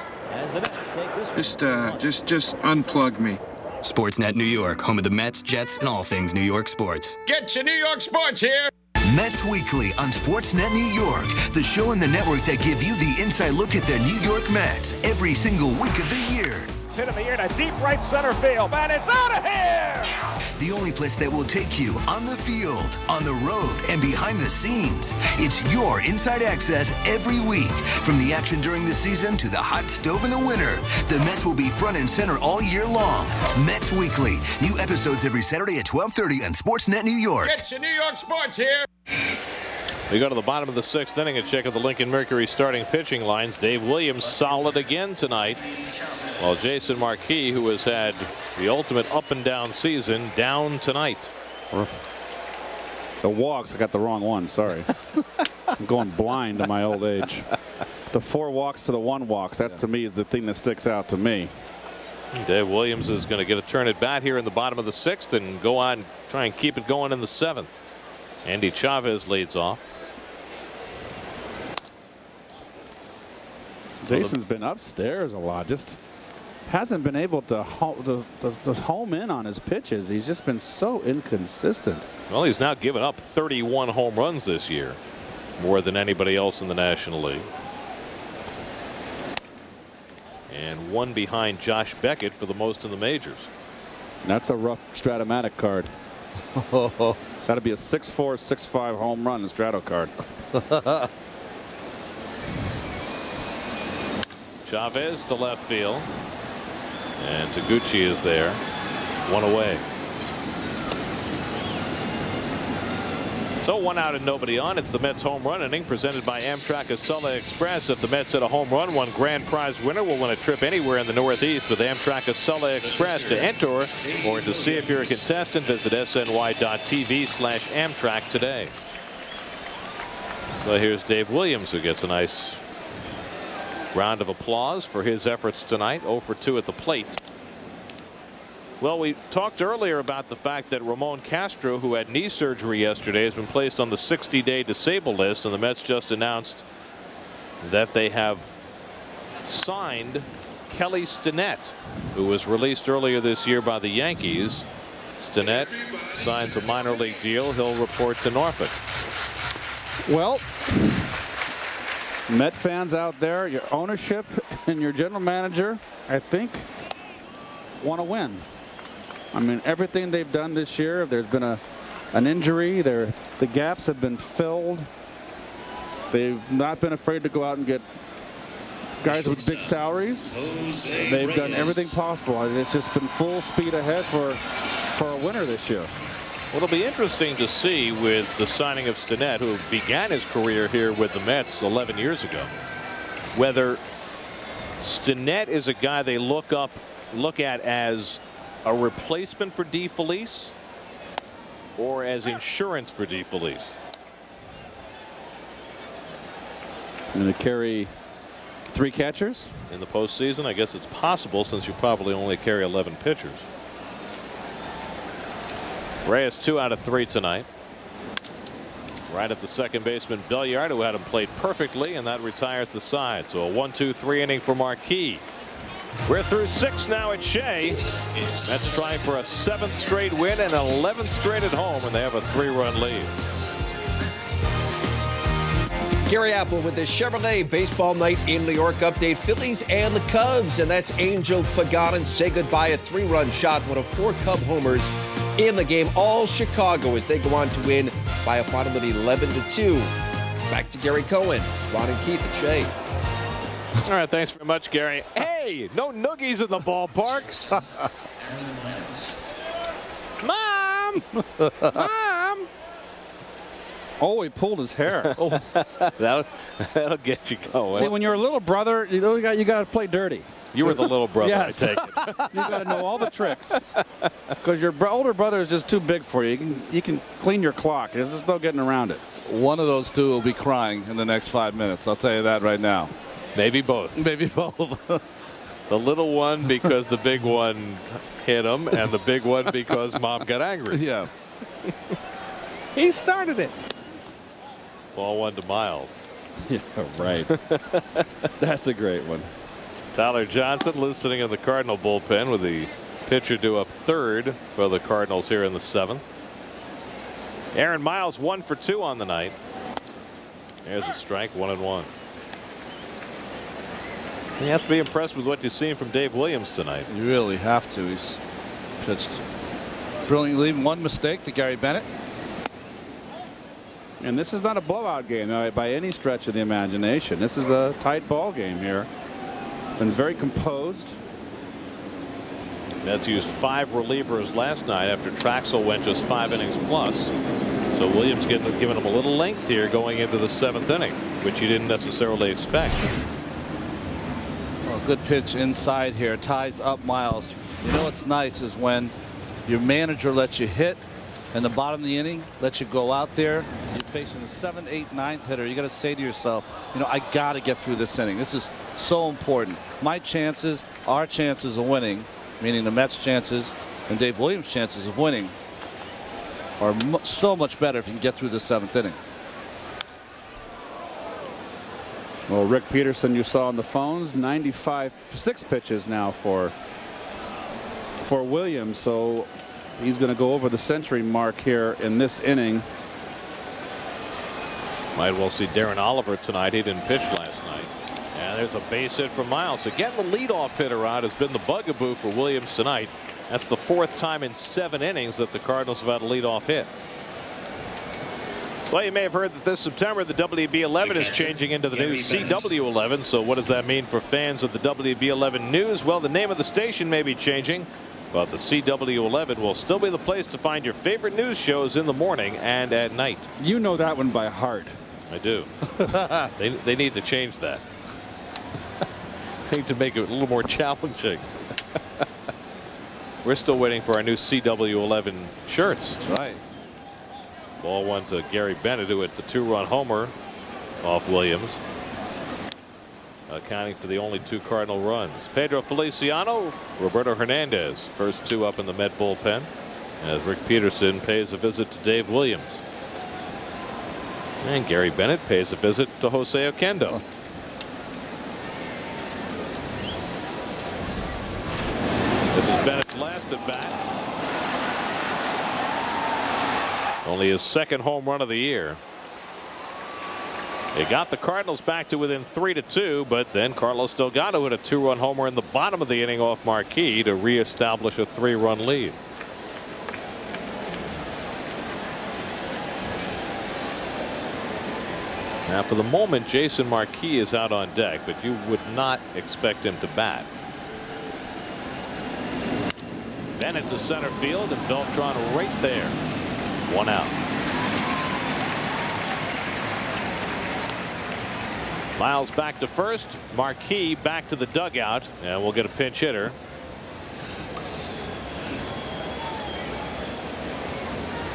Speaker 21: Just unplug me.
Speaker 24: Sportsnet New York, home of the Mets, Jets, and all things New York sports.
Speaker 20: Get your New York sports here.
Speaker 7: Mets Weekly on Sportsnet New York, the show and the network that give you the inside look at the New York Mets every single week of the year.
Speaker 6: Hit in the air to deep right center field, and it's out of here!
Speaker 7: The only place that will take you on the field, on the road, and behind the scenes. It's your inside access every week. From the action during the season to the hot stove in the winter, the Mets will be front and center all year long. Mets Weekly. New episodes every Saturday at 12:30 on Sportsnet New York.
Speaker 20: Get your New York sports here.
Speaker 18: We go to the bottom of the sixth inning and check out the Lincoln Mercury starting pitching lines. Dave Williams solid again tonight, while Jason Marquis, who has had the ultimate up and down season, down tonight.
Speaker 3: The walks, I got the wrong one, sorry. I'm going blind in my old age. The 4 walks to the 1 walks, that's to me is the thing that sticks out to me.
Speaker 18: Dave Williams is going to get a turn at bat here in the bottom of the sixth and go on, try and keep it going in the seventh. Andy Chavez leads off.
Speaker 3: Jason's been upstairs a lot. Just hasn't been able to home in on his pitches. He's just been so inconsistent.
Speaker 18: Well, he's now given up 31 home runs this year, more than anybody else in the National League. And one behind Josh Beckett for the most in the majors.
Speaker 3: That's a rough Stratomatic card. That'd be a 6'4", 6'5" home run in Strato card.
Speaker 18: Chavez to left field. And Taguchi is there. One away. So 1 out and nobody on. It's the Mets home run inning presented by Amtrak Acela Express. If the Mets hit a home run, one grand prize winner will win a trip anywhere in the Northeast with Amtrak Acela Express. To enter or to see if you're a contestant, visit sny.tv/Amtrak today. So here's Dave Williams, who gets a nice round of applause for his efforts tonight. 0 for 2 at the plate. Well, we talked earlier about the fact that Ramon Castro, who had knee surgery yesterday, has been placed on the 60-day disabled list, and the Mets just announced that they have signed Kelly Stinnett, who was released earlier this year by the Yankees. Stinnett signs a minor league deal. He'll report to Norfolk.
Speaker 3: Well, Met fans out there, your ownership and your general manager, I think, want to win. I mean, everything they've done this year, there's been an injury. The gaps have been filled. They've not been afraid to go out and get guys with big salaries. They've done everything possible. It's just been full speed ahead for a winner this year.
Speaker 18: Well, it'll be interesting to see with the signing of Stinnett, who began his career here with the Mets 11 years ago, whether Stinnett is a guy they look at as a replacement for DeFelice or as insurance for DeFelice.
Speaker 3: Going to carry 3 catchers
Speaker 18: in the postseason. I guess it's possible since you probably only carry 11 pitchers. Reyes 2 out of 3 tonight. Right at the second baseman Belliard, who had him played perfectly, and that retires the side. So a 1-2-3 inning for Marquis.
Speaker 2: We're through 6 now at Shea.
Speaker 18: Mets trying for a 7th straight win and 11th straight at home, and they have a 3-run lead.
Speaker 17: Gary Apple with the Chevrolet Baseball Night in New York update. Phillies and the Cubs, and that's Angel Pagan say goodbye. A 3-run shot, one of 4 Cub homers in the game. All Chicago as they go on to win by a final of 11-2. Back to Gary Cohen, Ron and Keith at Shea.
Speaker 18: All right, thanks very much, Gary. Hey, no noogies in the ballpark. Mom! Mom!
Speaker 3: Oh, he pulled his hair. Oh.
Speaker 18: That'll get you going.
Speaker 3: See, when you're a little brother, you got to play dirty.
Speaker 18: You were the little brother,
Speaker 3: yes.
Speaker 18: I take it.
Speaker 3: You got to know all the tricks. Because your older brother is just too big for you. You can clean your clock. There's just no getting around it.
Speaker 4: One of those two will be crying in the next 5 minutes. I'll tell you that right now.
Speaker 18: Maybe both.
Speaker 4: Maybe both.
Speaker 18: The little one because the big one hit him, and the big one because Mom got angry.
Speaker 4: Yeah.
Speaker 18: He started it. Ball 1 to Miles.
Speaker 3: Yeah, right. That's a great one.
Speaker 18: Tyler Johnson loosening in the Cardinal bullpen with the pitcher due up 3rd for the Cardinals here in the 7th. Aaron Miles 1 for 2 on the night. There's a strike, 1-1. You have to be impressed with what you've seen from Dave Williams tonight.
Speaker 4: You really have to. He's pitched brilliantly. One mistake to Gary Bennett.
Speaker 3: And this is not a blowout game by any stretch of the imagination. This is a tight ball game here. Been very composed.
Speaker 18: Mets used 5 relievers last night after Traxel went just 5 innings plus. So Williams giving him a little length here going into the 7th inning, which you didn't necessarily expect.
Speaker 4: Well, good pitch inside here. Ties up Miles. You know what's nice is when your manager lets you hit in the bottom of the inning, lets you go out there. You're facing a 7th, 8th, 9th hitter. You got to say to yourself, you know, I got to get through this inning. This is so important. My chances, our chances of winning, meaning the Mets' chances and Dave Williams' chances of winning, are so much better if you can get through the 7th inning.
Speaker 3: Well, Rick Peterson, you saw on the phones, 6 pitches now for Williams. So he's going to go over the century mark here in this inning.
Speaker 18: Might well see Darren Oliver tonight. He didn't pitch last night. And there's a base hit from Miles. Again, the leadoff hitter out has been the bugaboo for Williams tonight. That's the 4th time in 7 innings that the Cardinals have had a leadoff hit. Well, you may have heard that this September the WB11 is changing into the new CW11. So what does that mean for fans of the WB11 news? Well, the name of the station may be changing, but the CW11 will still be the place to find your favorite news shows in the morning and at night.
Speaker 3: You know that one by heart.
Speaker 18: I do. They need to change that. They need to make it a little more challenging. We're still waiting for our new CW11 shirts.
Speaker 4: That's right.
Speaker 18: Ball went to Gary Bennett, who hit the 2-run homer off Williams, accounting for the only 2 Cardinal runs. Pedro Feliciano, Roberto Hernandez, first 2 up in the Met bullpen, as Rick Peterson pays a visit to Dave Williams. And Gary Bennett pays a visit to Jose Oquendo. This is Bennett's last at bat. Only his 2nd home run of the year. They got the Cardinals back to within 3-2, but then Carlos Delgado hit a 2-run homer in the bottom of the inning off Marquis to reestablish a 3-run lead. Now, for the moment, Jason Marquis is out on deck, but you would not expect him to bat. Bennett to center field, and Beltran right there. 1 out. Miles back to first. Marquis back to the dugout, and we'll get a pinch hitter.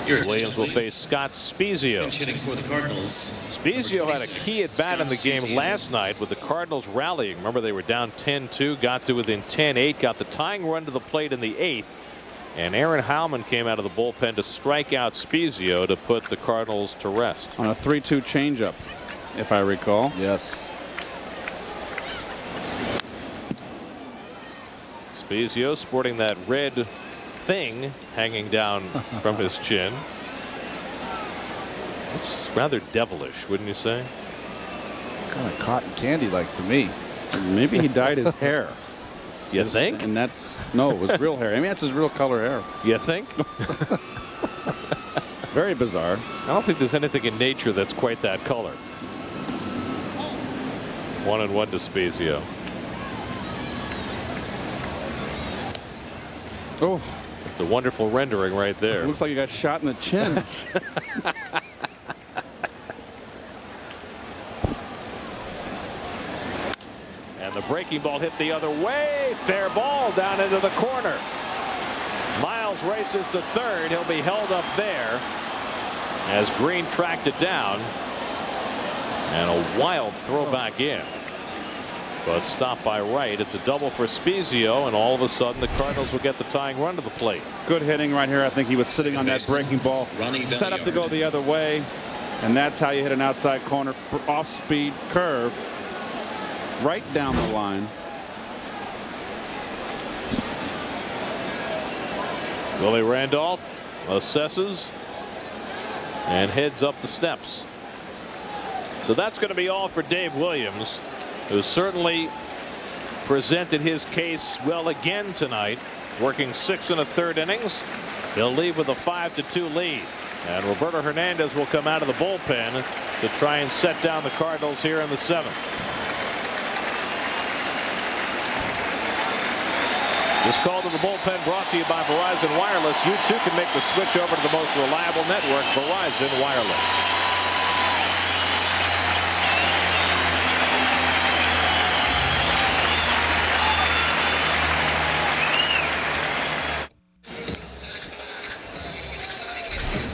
Speaker 18: Williams will face Scott Spezio.
Speaker 9: Hitting for the Cardinals.
Speaker 18: Spezio had a key at bat in the game last night with the Cardinals rallying. Remember, they were down 10-2, got to within 10-8, got the tying run to the plate in the 8th. And Aaron Howman came out of the bullpen to strike out Spezio to put the Cardinals to rest.
Speaker 3: On a 3-2 changeup, if I recall.
Speaker 4: Yes.
Speaker 18: Spezio sporting that red thing hanging down from his chin. It's rather devilish, wouldn't you say?
Speaker 4: Kind of cotton candy like to me.
Speaker 3: Maybe he dyed his hair.
Speaker 18: You think?
Speaker 3: And that's no, it was real hair. I mean, that's his real color hair.
Speaker 18: You think?
Speaker 3: Very bizarre.
Speaker 18: I don't think there's anything in nature that's quite that color. 1-1 to Spezio.
Speaker 3: Oh,
Speaker 18: it's a wonderful rendering right there.
Speaker 3: It looks like he got shot in the chin.
Speaker 2: And the breaking ball hit the other way. Fair ball down into the corner. Miles races to third. He'll be held up there as Green tracked it down. And a wild throw back in. But stopped by Wright. It's a double for Spezio, and all of a sudden the Cardinals will get the tying run to the plate.
Speaker 3: Good hitting right here. I think he was sitting on that breaking ball, set up to go the other way, and that's how you hit an outside corner off-speed curve right down the line.
Speaker 18: Willie Randolph assesses and heads up the steps.
Speaker 2: So that's going to be all for Dave Williams, who certainly presented his case well again tonight, working 6 1/3 innings. He'll leave with a 5-2 lead, and Roberto Hernandez will come out of the bullpen to try and set down the Cardinals here in the 7th. This call to the bullpen brought to you by Verizon Wireless. You too can make the switch over to the most reliable network, Verizon Wireless.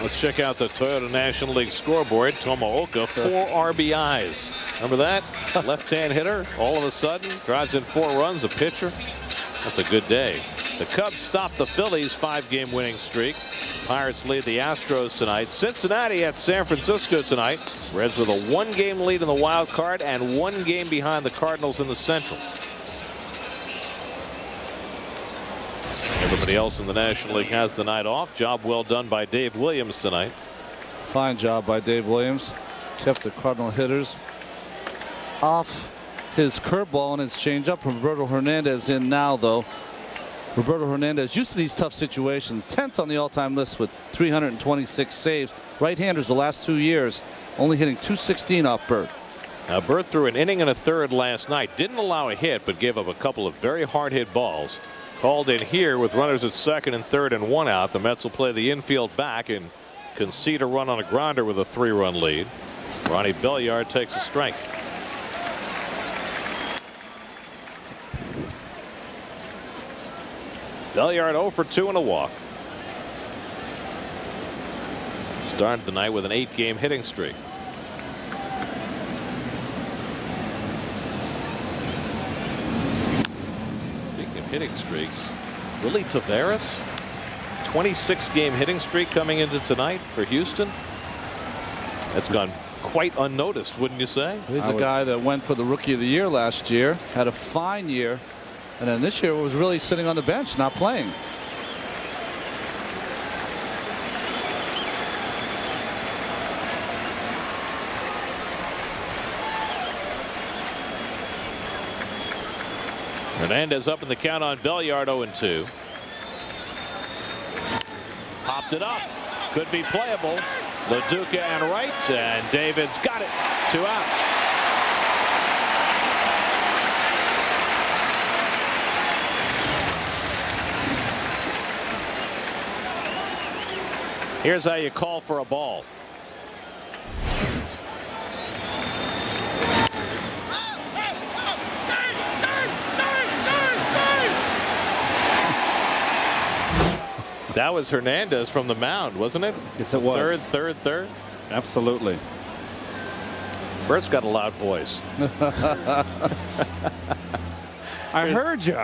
Speaker 2: Let's check out the Toyota National League scoreboard. Tomaoka, 4 RBIs. Remember that? Left-hand hitter, all of a sudden, drives in 4 runs, a pitcher. That's a good day. The Cubs stopped the Phillies' 5-game winning streak. Pirates lead the Astros tonight. Cincinnati at San Francisco tonight. Reds with a 1-game lead in the wild card and 1 game behind the Cardinals in the Central. Everybody else in the National League has the night off. Job well done by Dave Williams tonight.
Speaker 4: Fine job by Dave Williams. Kept the Cardinal hitters off his curveball and his changeup. Roberto Hernandez in now, though. Roberto Hernandez used to these tough situations. 10th on the all-time list with 326 saves. Right-handers the last 2 years, only hitting .216 off Bert.
Speaker 18: Now Bert threw an inning and a third last night. Didn't allow a hit, but gave up a couple of very hard hit balls. Called in here with runners at second and third and 1 out. The Mets will play the infield back and concede a run on a grounder with a 3-run lead. Ronnie Belliard takes a strike. Belliard 0 for 2 and a walk. Started the night with an 8-game hitting streak. Speaking of hitting streaks, Willie Taveras, 26-game hitting streak coming into tonight for Houston. That's gone quite unnoticed, wouldn't you say?
Speaker 4: He's a guy that went for the Rookie of the Year last year, had a fine year, and then this year was really sitting on the bench, not playing.
Speaker 18: Hernandez up in the count on Belliard, 0-2. Popped it up. Could be playable. Lo Duca and Wright, and David's got it. 2 out. Here's how you call for a ball. That was Hernandez from the mound, wasn't it?
Speaker 3: Yes, it was.
Speaker 18: Third.
Speaker 3: Absolutely.
Speaker 18: Bert's got a loud voice.
Speaker 3: I heard you.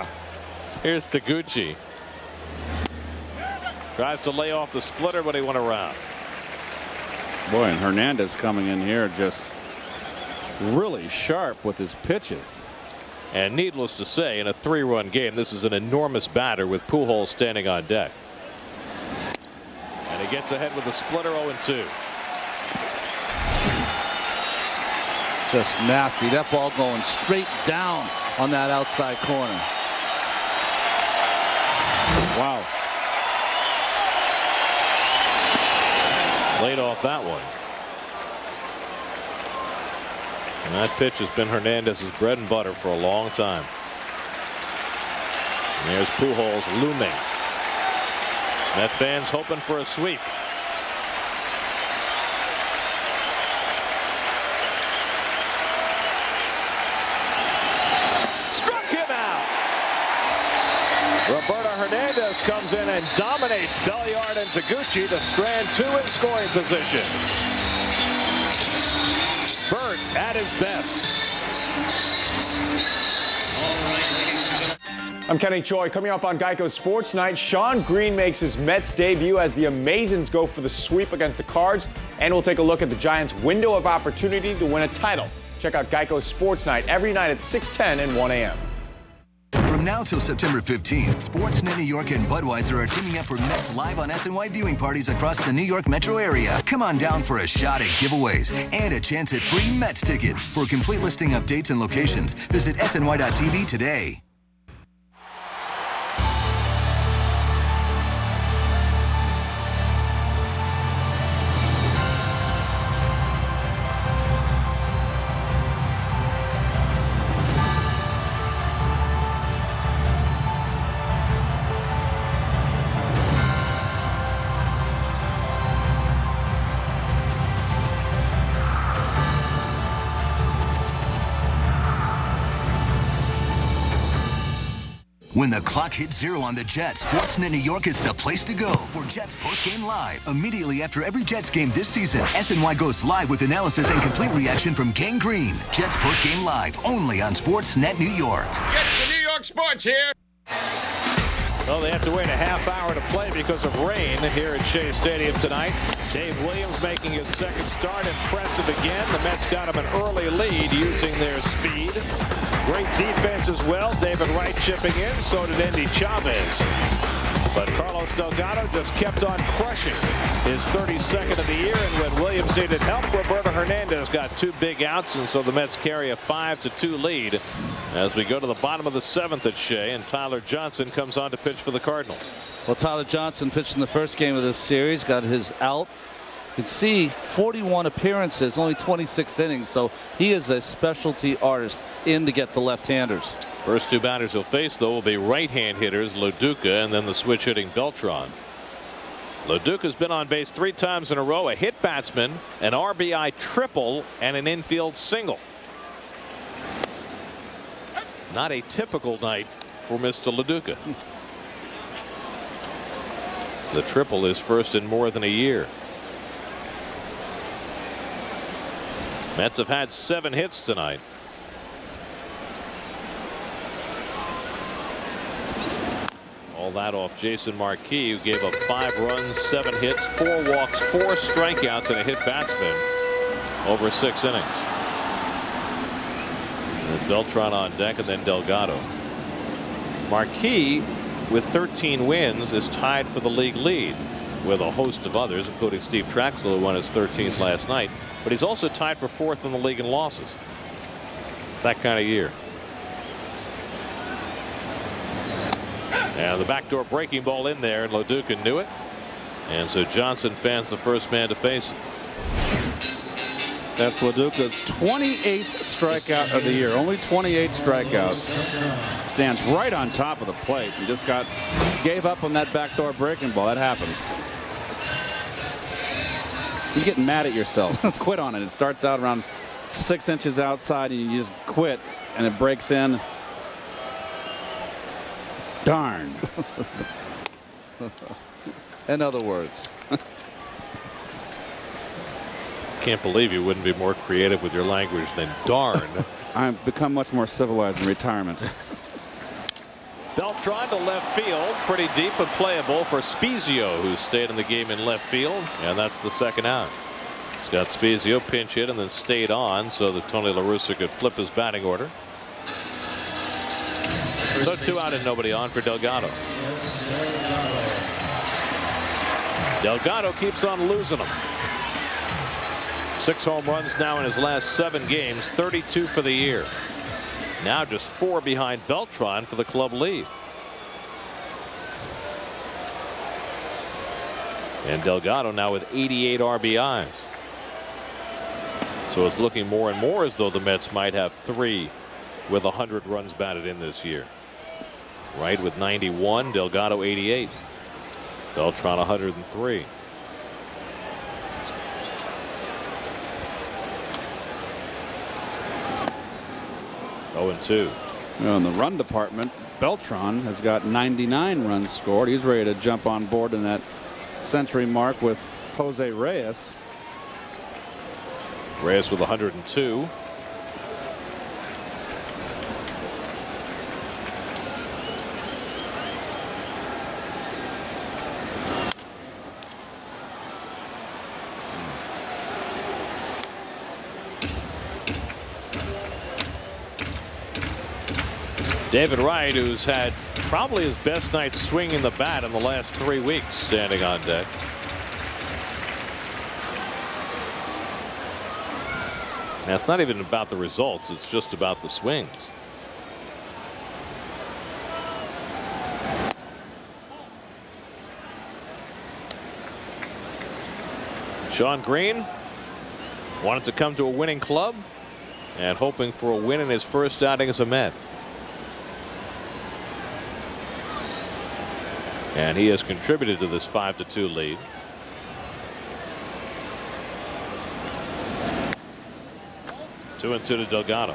Speaker 18: Here's Taguchi. Tries to lay off the splitter, but he went around.
Speaker 3: Boy, and Hernandez coming in here just really sharp with his pitches.
Speaker 18: And needless to say, in a 3-run game, this is an enormous batter with Pujols standing on deck. And he gets ahead with a splitter, 0-2.
Speaker 4: Just nasty. That ball going straight down on that outside corner.
Speaker 3: Wow.
Speaker 18: Laid off that one. And that pitch has been Hernandez's bread and butter for a long time. And there's Pujols looming. Met fans hoping for a sweep. Struck him out. Roberto Hernandez comes in and dominates Belliard and Taguchi to strand 2 in scoring position. Bert at his best.
Speaker 12: I'm Kenny Choi. Coming up on Geico Sports Night, Shawn Green makes his Mets debut as the Amazons go for the sweep against the Cards. And we'll take a look at the Giants' window of opportunity to win a title. Check out Geico Sports Night every night at 6:10 and 1 a.m.
Speaker 7: From now till September 15th, Sportsnet New York and Budweiser are teaming up for Mets live on SNY viewing parties across the New York metro area. Come on down for a shot at giveaways and a chance at free Mets tickets. For complete listing updates and locations, visit SNY.TV today. When the clock hits 0 on the Jets, Sportsnet New York is the place to go for Jets postgame live. Immediately after every Jets game this season, SNY goes live with analysis and complete reaction from Gang Green. Jets postgame live only on Sportsnet New York.
Speaker 6: Get your New York sports here.
Speaker 18: Well, they have to wait a half hour to play because of rain here at Shea Stadium tonight. Dave Williams making his second start. Impressive again. The Mets got him an early lead using their speed. Great defense as well. David Wright chipping in. So did Endy Chavez.
Speaker 2: But Carlos Delgado just kept on crushing his 32nd of the year, and when Williams needed help, Roberto Hernandez got 2 big outs, and so the Mets carry a 5-2 lead as we go to the bottom of the 7th at Shea, and Tyler Johnson comes on to pitch for the Cardinals.
Speaker 4: Well, Tyler Johnson pitched in the first game of this series, got his out. You can see 41 appearances, only 26 innings, so he is a specialty artist in to get the left-handers.
Speaker 18: First 2 batters he'll face, though, will be right-hand hitters Lo Duca and then the switch-hitting Beltran. Lo Duca's been on base 3 times in a row, a hit batsman, an RBI triple, and an infield single. Not a typical night for Mr. Lo Duca. The triple is first in more than a year. Mets have had 7 hits tonight. All that off Jason Marquis, who gave up 5 runs, 7 hits, 4 walks, 4 strikeouts, and a hit batsman over 6 innings. And Beltran on deck, and then Delgado. Marquis, with 13 wins, is tied for the league lead with a host of others, including Steve Traxler, who won his 13th last night. But he's also tied for 4th in the league in losses. That kind of year. And the backdoor breaking ball in there, and Lo Duca knew it. And so Johnson fans the first man to face him.
Speaker 3: That's Lo Duca's 28th strikeout of the year. Only 28 strikeouts. Stands right on top of the plate. He just gave up on that backdoor breaking ball. That happens. You get mad at yourself. Quit on it. It starts out around 6 inches outside, and you just quit, and it breaks in. Darn.
Speaker 4: In other words.
Speaker 18: Can't believe you wouldn't be more creative with your language than darn.
Speaker 3: I've become much more civilized in retirement.
Speaker 18: Beltran to left field, pretty deep but playable for Spezio, who stayed in the game in left field, and that's the 2nd out. Scott Spezio pinch hit and then stayed on so that Tony La Russa could flip his batting order. So 2 out and nobody on for Delgado. Delgado keeps on losing them. 6 home runs now in his last 7 games, 32 for the year. Now just 4 behind Beltran for the club lead. And Delgado now with 88 RBIs. So it's looking more and more as though the Mets might have 3 with 100 runs batted in this year. Wright with 91, Delgado 88, Beltran 103. Oh, 2.
Speaker 3: In the run department, Beltran has got 99 runs scored. He's ready to jump on board in that century mark with Jose Reyes.
Speaker 18: Reyes with 102. David Wright, who's had probably his best night swinging the bat in the last 3 weeks, standing on deck. Now, it's not even about the results, it's just about the swings. Shawn Green wanted to come to a winning club and hoping for a win in his first outing as a Met. And he has contributed to this 5-2 lead. Two and 2 to Delgado.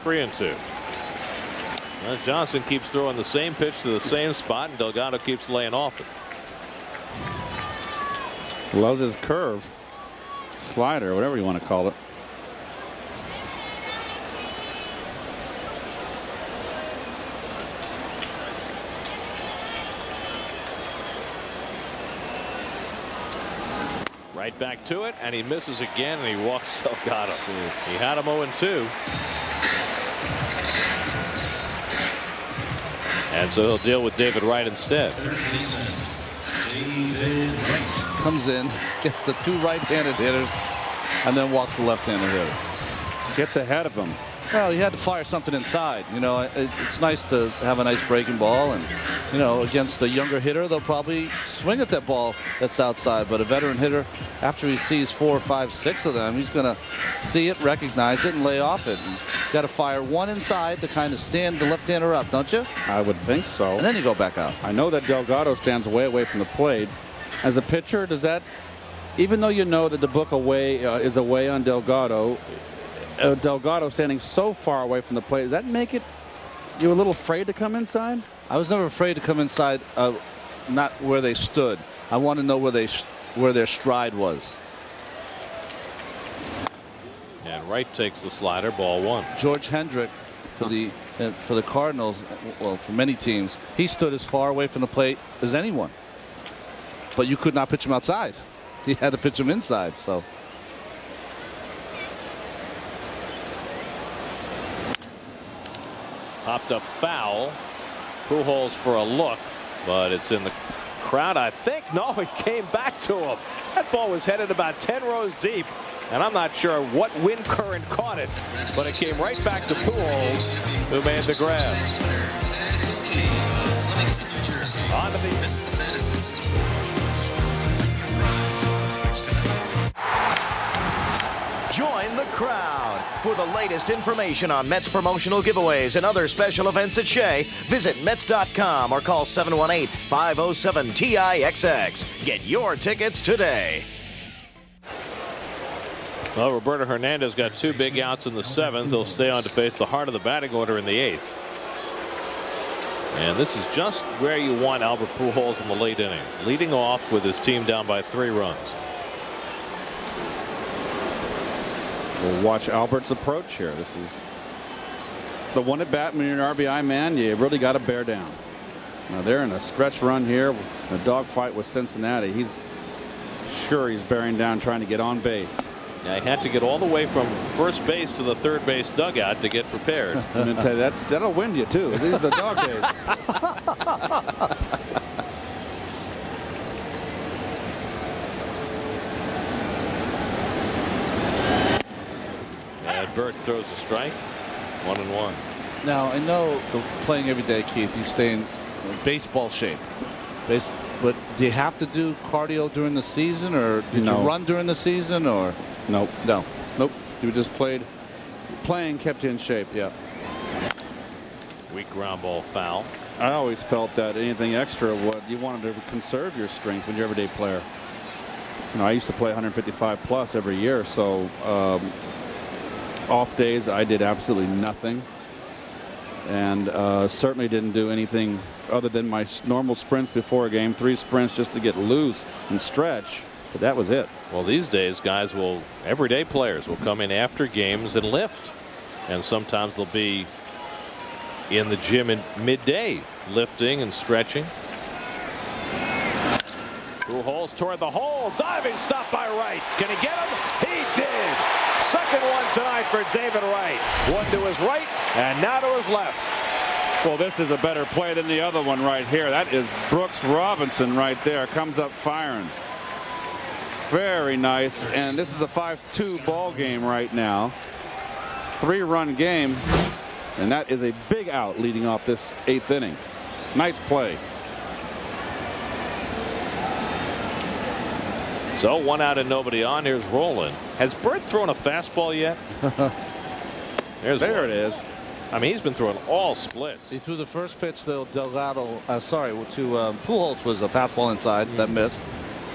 Speaker 18: Three and 2. Johnson keeps throwing the same pitch to the same spot, and Delgado keeps laying off it.
Speaker 3: Loves his curve, slider, whatever you want to call it.
Speaker 18: Right back to it, and he misses again, and he walks Delgado. He had him 0-2. And so he'll deal with David Wright instead.
Speaker 9: David Wright
Speaker 4: comes in, gets the 2 right-handed hitters, and then walks the left-handed hitter.
Speaker 3: Gets ahead of him.
Speaker 4: Well, he had to fire something inside. You know, it's nice to have a nice breaking ball, and you know, against a younger hitter, they'll probably swing at that ball that's outside. But a veteran hitter, after he sees 4, 5, 6 of them, he's going to see it, recognize it, and lay off it. Got to fire one inside to kind of stand the left-hander up, don't you?
Speaker 3: I would think so.
Speaker 4: And then you go back out.
Speaker 3: I know that Delgado stands way away from the plate. As a pitcher, does that, even though you know that the book away is away on Delgado, Delgado standing so far away from the plate, does that make it you a little afraid to come inside?
Speaker 4: I was never afraid to come inside, not where they stood. I want to know where their stride was.
Speaker 18: And Wright takes the slider, ball 1.
Speaker 4: George Hendrick for the Cardinals, well, for many teams, he stood as far away from the plate as anyone. But you could not pitch him outside. You had to pitch him inside. So.
Speaker 18: Popped up foul. Pujols for a look, but it's in the crowd, I think. No, he came back to him. That ball was headed about 10 rows deep, and I'm not sure what wind current caught it, but it came right back to Pujols, who made the grab. On to the
Speaker 10: Join the crowd. For the latest information on Mets promotional giveaways and other special events at Shea, visit Mets.com or call 718-507-TIXX. Get your tickets today.
Speaker 18: Well, Roberto Hernandez got 2 big outs in the 7th. He'll stay on to face the heart of the batting order in the 8th. And this is just where you want Albert Pujols in the late innings, leading off with his team down by 3 runs.
Speaker 3: We'll watch Albert's approach here. This is the one at bat when you're an RBI man. You really got to bear down. Now they're in a stretch run here, a dogfight with Cincinnati. He's sure he's bearing down, trying to get on base.
Speaker 18: Yeah, he had to get all the way from first base to the third base dugout to get prepared.
Speaker 3: I'm going to tell you, that'll wind you too. These are the dog days.
Speaker 18: Burt throws a strike. 1-1.
Speaker 4: Now I know playing every day, Keith, you stay in baseball shape. But do you have to do cardio during the season, or did you run during the season, or?
Speaker 3: Nope.
Speaker 4: No.
Speaker 3: Nope. You just playing kept you in shape. Yeah.
Speaker 18: Weak ground ball foul.
Speaker 3: I always felt that anything extra, what you wanted to conserve your strength when you're an everyday player. You know, I used to play 155 plus every year, so. Off days I did absolutely nothing, and certainly didn't do anything other than my normal sprints before a game, 3 sprints just to get loose and stretch, but that was it.
Speaker 18: Well, these days guys everyday players will come in after games and lift, and sometimes they'll be in the gym in midday lifting and stretching. Pujols toward the hole, diving stop by Wright. Can he get him? He did. Second one tonight for David Wright. One to his right and now to his left.
Speaker 3: Well, this is a better play than the other one right here. That is Brooks Robinson right there. Comes up firing. Very nice. And this is a 5-2 ball game right now. 3-run game. And that is a big out leading off this 8th inning. Nice play.
Speaker 18: So 1 out and nobody on. Here's Roland. Has Burt thrown a fastball yet?
Speaker 3: There it is.
Speaker 18: I mean, he's been throwing all splits.
Speaker 4: He threw the first pitch to Delgado. To Pujols was a fastball inside that missed.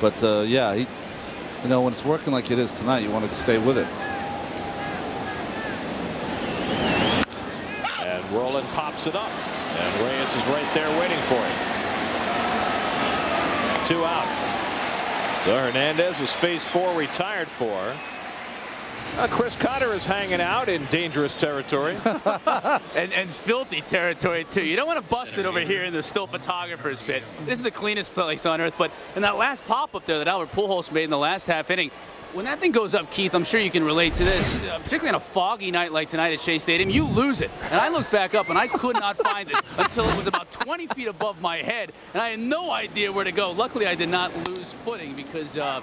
Speaker 4: But yeah, you know, when it's working like it is tonight, you want to stay with it.
Speaker 18: And Roland pops it up, and Reyes is right there waiting for it. 2 out.
Speaker 2: So Hernandez is phase 4 retired for. Chris Cotter is hanging out in dangerous territory.
Speaker 11: and filthy territory, too. You don't want to bust it over here in the still photographer's pit. This is the cleanest place on earth. But in that last pop-up there that Albert Pujols made in the last half inning, when that thing goes up, Keith, I'm sure you can relate to this, particularly on a foggy night like tonight at Shea Stadium, you lose it. And I looked back up, and I could not find it until it was about 20 feet above my head, and I had no idea where to go. Luckily, I did not lose footing because I'd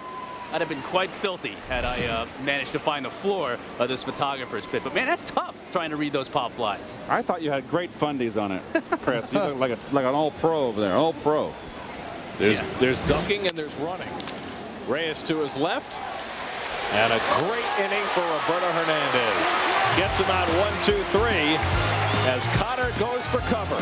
Speaker 11: have been quite filthy had I managed to find the floor of this photographer's pit. But, man, that's tough trying to read those pop flies.
Speaker 3: I thought you had great fundies on it, Chris. You look like an all-pro over there, all-pro.
Speaker 2: There's ducking and there's running. Reyes to his left. And a great inning for Roberto Hernandez. Gets him out 1-2-3 as Cotter goes for cover.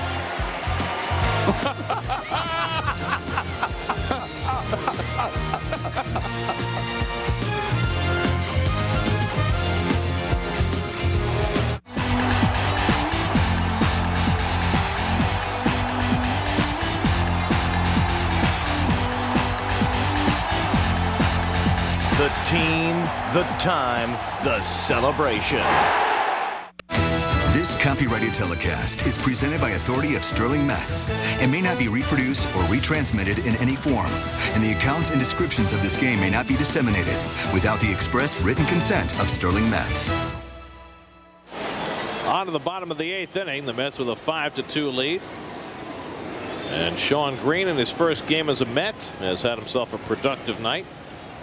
Speaker 10: The team, the time, the celebration.
Speaker 7: This copyrighted telecast is presented by authority of Sterling METS and may not be reproduced or retransmitted in any form, and the accounts and descriptions of this game may not be disseminated without the express written consent of Sterling METS.
Speaker 2: On to the bottom of the 8th inning, the Mets with a 5-2 lead. And Shawn Green in his first game as a Met has had himself a productive night.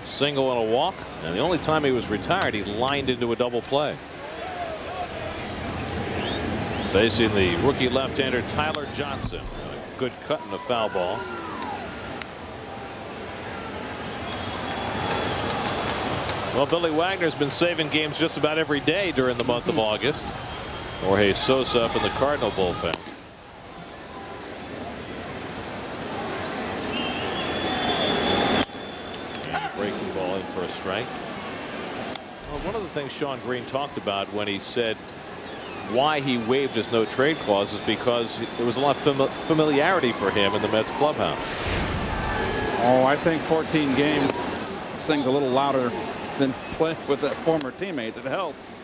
Speaker 2: Single and a walk, and the only time he was retired, he lined into a double play. Facing the rookie left-hander Tyler Johnson. A good cut in the foul ball. Well, Billy Wagner's been saving games just about every day during the month of August. Jorge Sosa up in the Cardinal bullpen. Breaking ball in for a strike. Well, one of the things Shawn Green talked about when he said why he waived his no trade clause is because there was a lot of familiarity for him in the Mets clubhouse.
Speaker 3: Oh, I think 14 games sings a little louder than playing with the former teammates. It helps.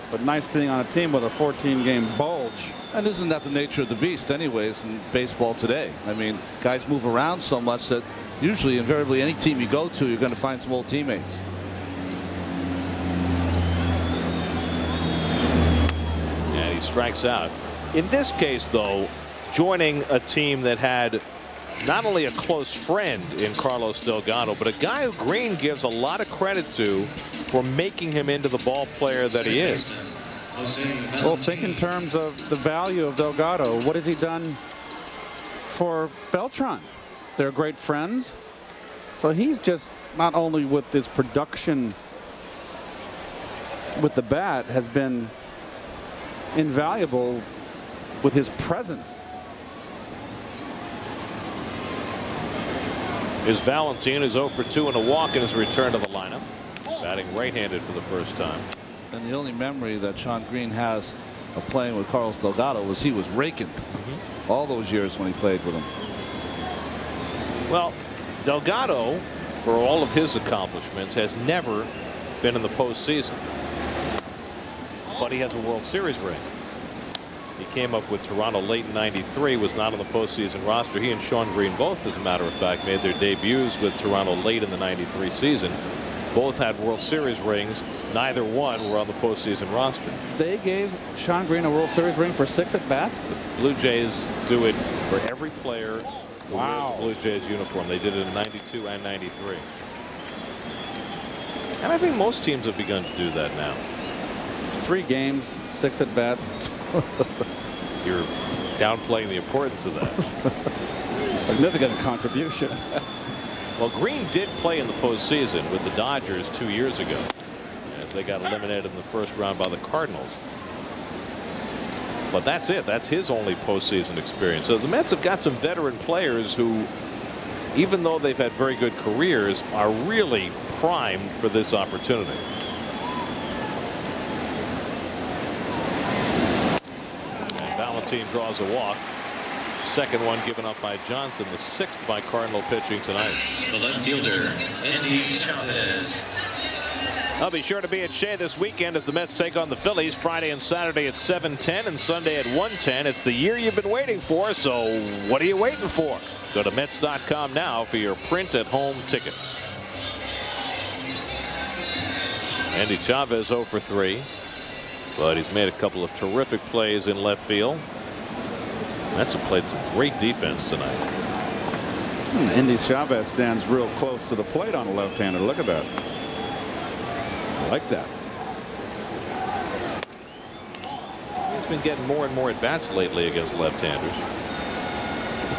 Speaker 3: But nice being on a team with a 14-game bulge.
Speaker 4: And isn't that the nature of the beast anyways in baseball today? I mean, guys move around so much that usually, invariably, any team you go to, you're going to find some old teammates.
Speaker 2: Yeah, he strikes out. In this case, though, joining a team that had not only a close friend in Carlos Delgado, but a guy who Green gives a lot of credit to for making him into the ball player that he is.
Speaker 3: Well, think in terms of the value of Delgado. What has he done for Beltran? They're great friends. So he's just not only with his production with the bat has been invaluable with his presence.
Speaker 2: Is Valentin, who's 0 for 2 and a walk in his return to the lineup. Batting right-handed for the first time.
Speaker 4: And the only memory that Shawn Green has of playing with Carlos Delgado was he was raking all those years when he played with him.
Speaker 2: Well, Delgado, for all of his accomplishments, has never been in the postseason. But he has a World Series ring. He came up with Toronto late in '93, was not on the postseason roster. He and Shawn Green both, as a matter of fact, made their debuts with Toronto late in the '93 season. Both had World Series rings. Neither one were on the postseason roster.
Speaker 3: They gave Shawn Green a World Series ring for 6 at-bats?
Speaker 2: The Blue Jays do it for every player who wears a Blue Jays uniform. They did it in '92 and '93. And I think most teams have begun to do that now.
Speaker 3: 3 games, 6 at-bats.
Speaker 2: You're downplaying the importance of that.
Speaker 3: Significant contribution.
Speaker 2: Well, Green did play in the postseason with the Dodgers 2 years ago as they got eliminated in the first round by the Cardinals. But that's it. That's his only postseason experience. So the Mets have got some veteran players who, even though they've had very good careers, are really primed for this opportunity. And Valentin draws a walk.
Speaker 18: second one given up by Johnson, the 6th by Cardinal pitching tonight.
Speaker 9: The left fielder, Andy Chavez.
Speaker 2: I'll be sure to be at Shea this weekend as the Mets take on the Phillies Friday and Saturday at 7:10 and Sunday at 1:10. It's the year you've been waiting for, so what are you waiting for? Go to Mets.com now for your print at home tickets. Andy Chavez 0 for 3, but he's made a couple of terrific plays in left field. Mets have played some great defense tonight.
Speaker 3: Andy Chavez stands real close to the plate on a left-hander. Look at that. I like that.
Speaker 18: He's been getting more and more at bats lately against left-handers.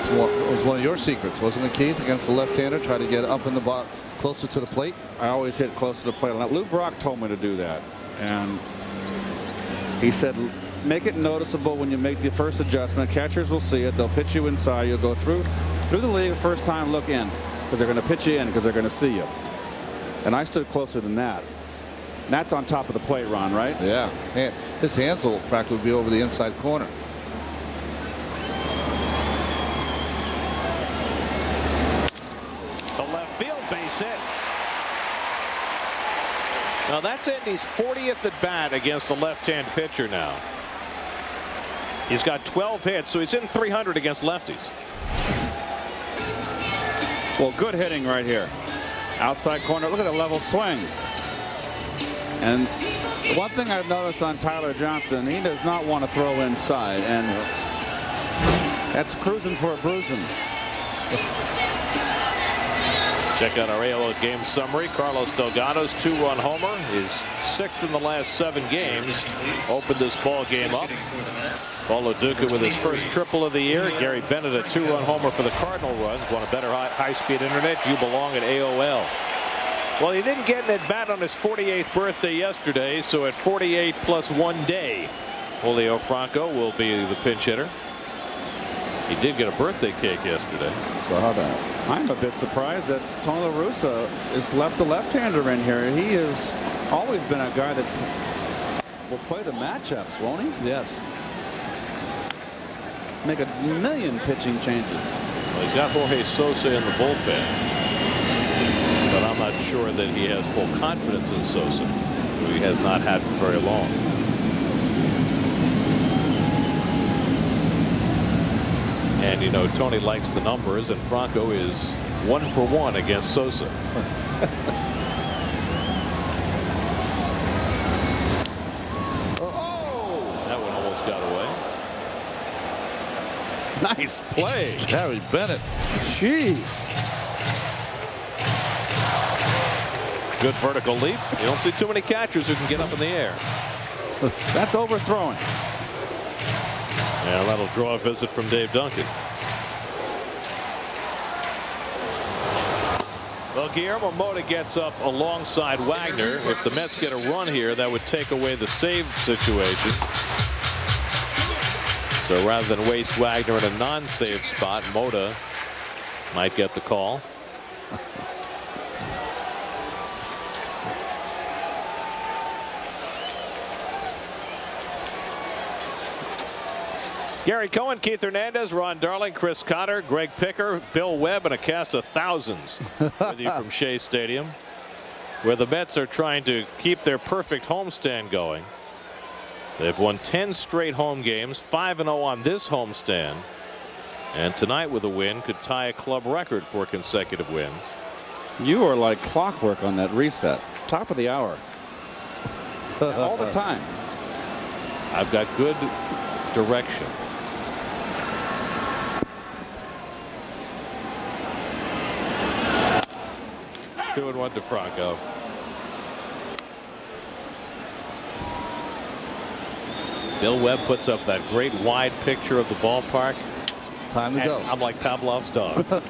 Speaker 4: It was one of your secrets, wasn't it, Keith? Against the left-hander, try to get up in the box, closer to the plate.
Speaker 3: I always hit close to the plate. Lou Brock told me to do that, and he said, make it noticeable when you make the first adjustment. Catchers will see it. They'll pitch you inside. You'll go through the league the first time, look in, because they're going to pitch you in, because they're going to see you. And I stood closer than that. And that's on top of the plate, Ron, right?
Speaker 4: Yeah. His hands will practically be over the inside corner.
Speaker 2: The left field base hit.
Speaker 18: Now that's Andy's 40th at bat against a left-hand pitcher now.
Speaker 2: He's got 12 hits, so he's in 300 against lefties.
Speaker 3: Well, good hitting right here. Outside corner. Look at the level swing. And one thing I've noticed on Tyler Johnson, he does not want to throw inside, and that's cruising for a bruising.
Speaker 18: Check out our ALO game summary. Carlos Delgado's 2-run homer, his 6th in the last 7 games, opened this ball game up. Paul Lo Duca with his first triple of the year. Gary Bennett a 2-run homer for the Cardinal runs. Want a better high-speed internet? You belong at AOL. Well, he didn't get an at-bat on his 48th birthday yesterday, so at 48 plus 1 day, Julio Franco will be the pinch hitter. He did get a birthday cake yesterday.
Speaker 3: Saw that. I'm a bit surprised that Tony La Russa has left a left-hander in here. He has always been a guy that will play the matchups, won't he?
Speaker 4: Yes.
Speaker 3: Make a million pitching changes.
Speaker 18: Well, he's got Jorge Sosa in the bullpen, but I'm not sure that he has full confidence in Sosa, who he has not had for very long. And you know, Tony likes the numbers, and Franco is 1 for 1 against Sosa. Oh, that one almost got away.
Speaker 3: Nice play.
Speaker 4: Gary Bennett.
Speaker 3: Jeez.
Speaker 18: Good vertical leap. You don't see too many catchers who can get up in the air.
Speaker 3: That's overthrowing.
Speaker 18: Yeah, that'll draw a visit from Dave Duncan. Well, Guillermo Mota gets up alongside Wagner. If the Mets get a run here, that would take away the save situation. So rather than waste Wagner in a non-save spot, Mota might get the call.
Speaker 2: Gary Cohen, Keith Hernandez, Ron Darling, Chris Cotter, Greg Picker, Bill Webb, and a cast of thousands with you from Shea Stadium, where the Mets are trying to keep their perfect homestand going. They've won 10 straight home games, 5-0 on this homestand, and tonight with a win could tie a club record for consecutive wins.
Speaker 3: You are like clockwork on that reset. Top of the hour. All the time.
Speaker 18: I've got good direction. Two and one to Franco. Bill Webb puts up that great wide picture of the ballpark.
Speaker 4: Time to go.
Speaker 18: I'm like Pavlov's dog. It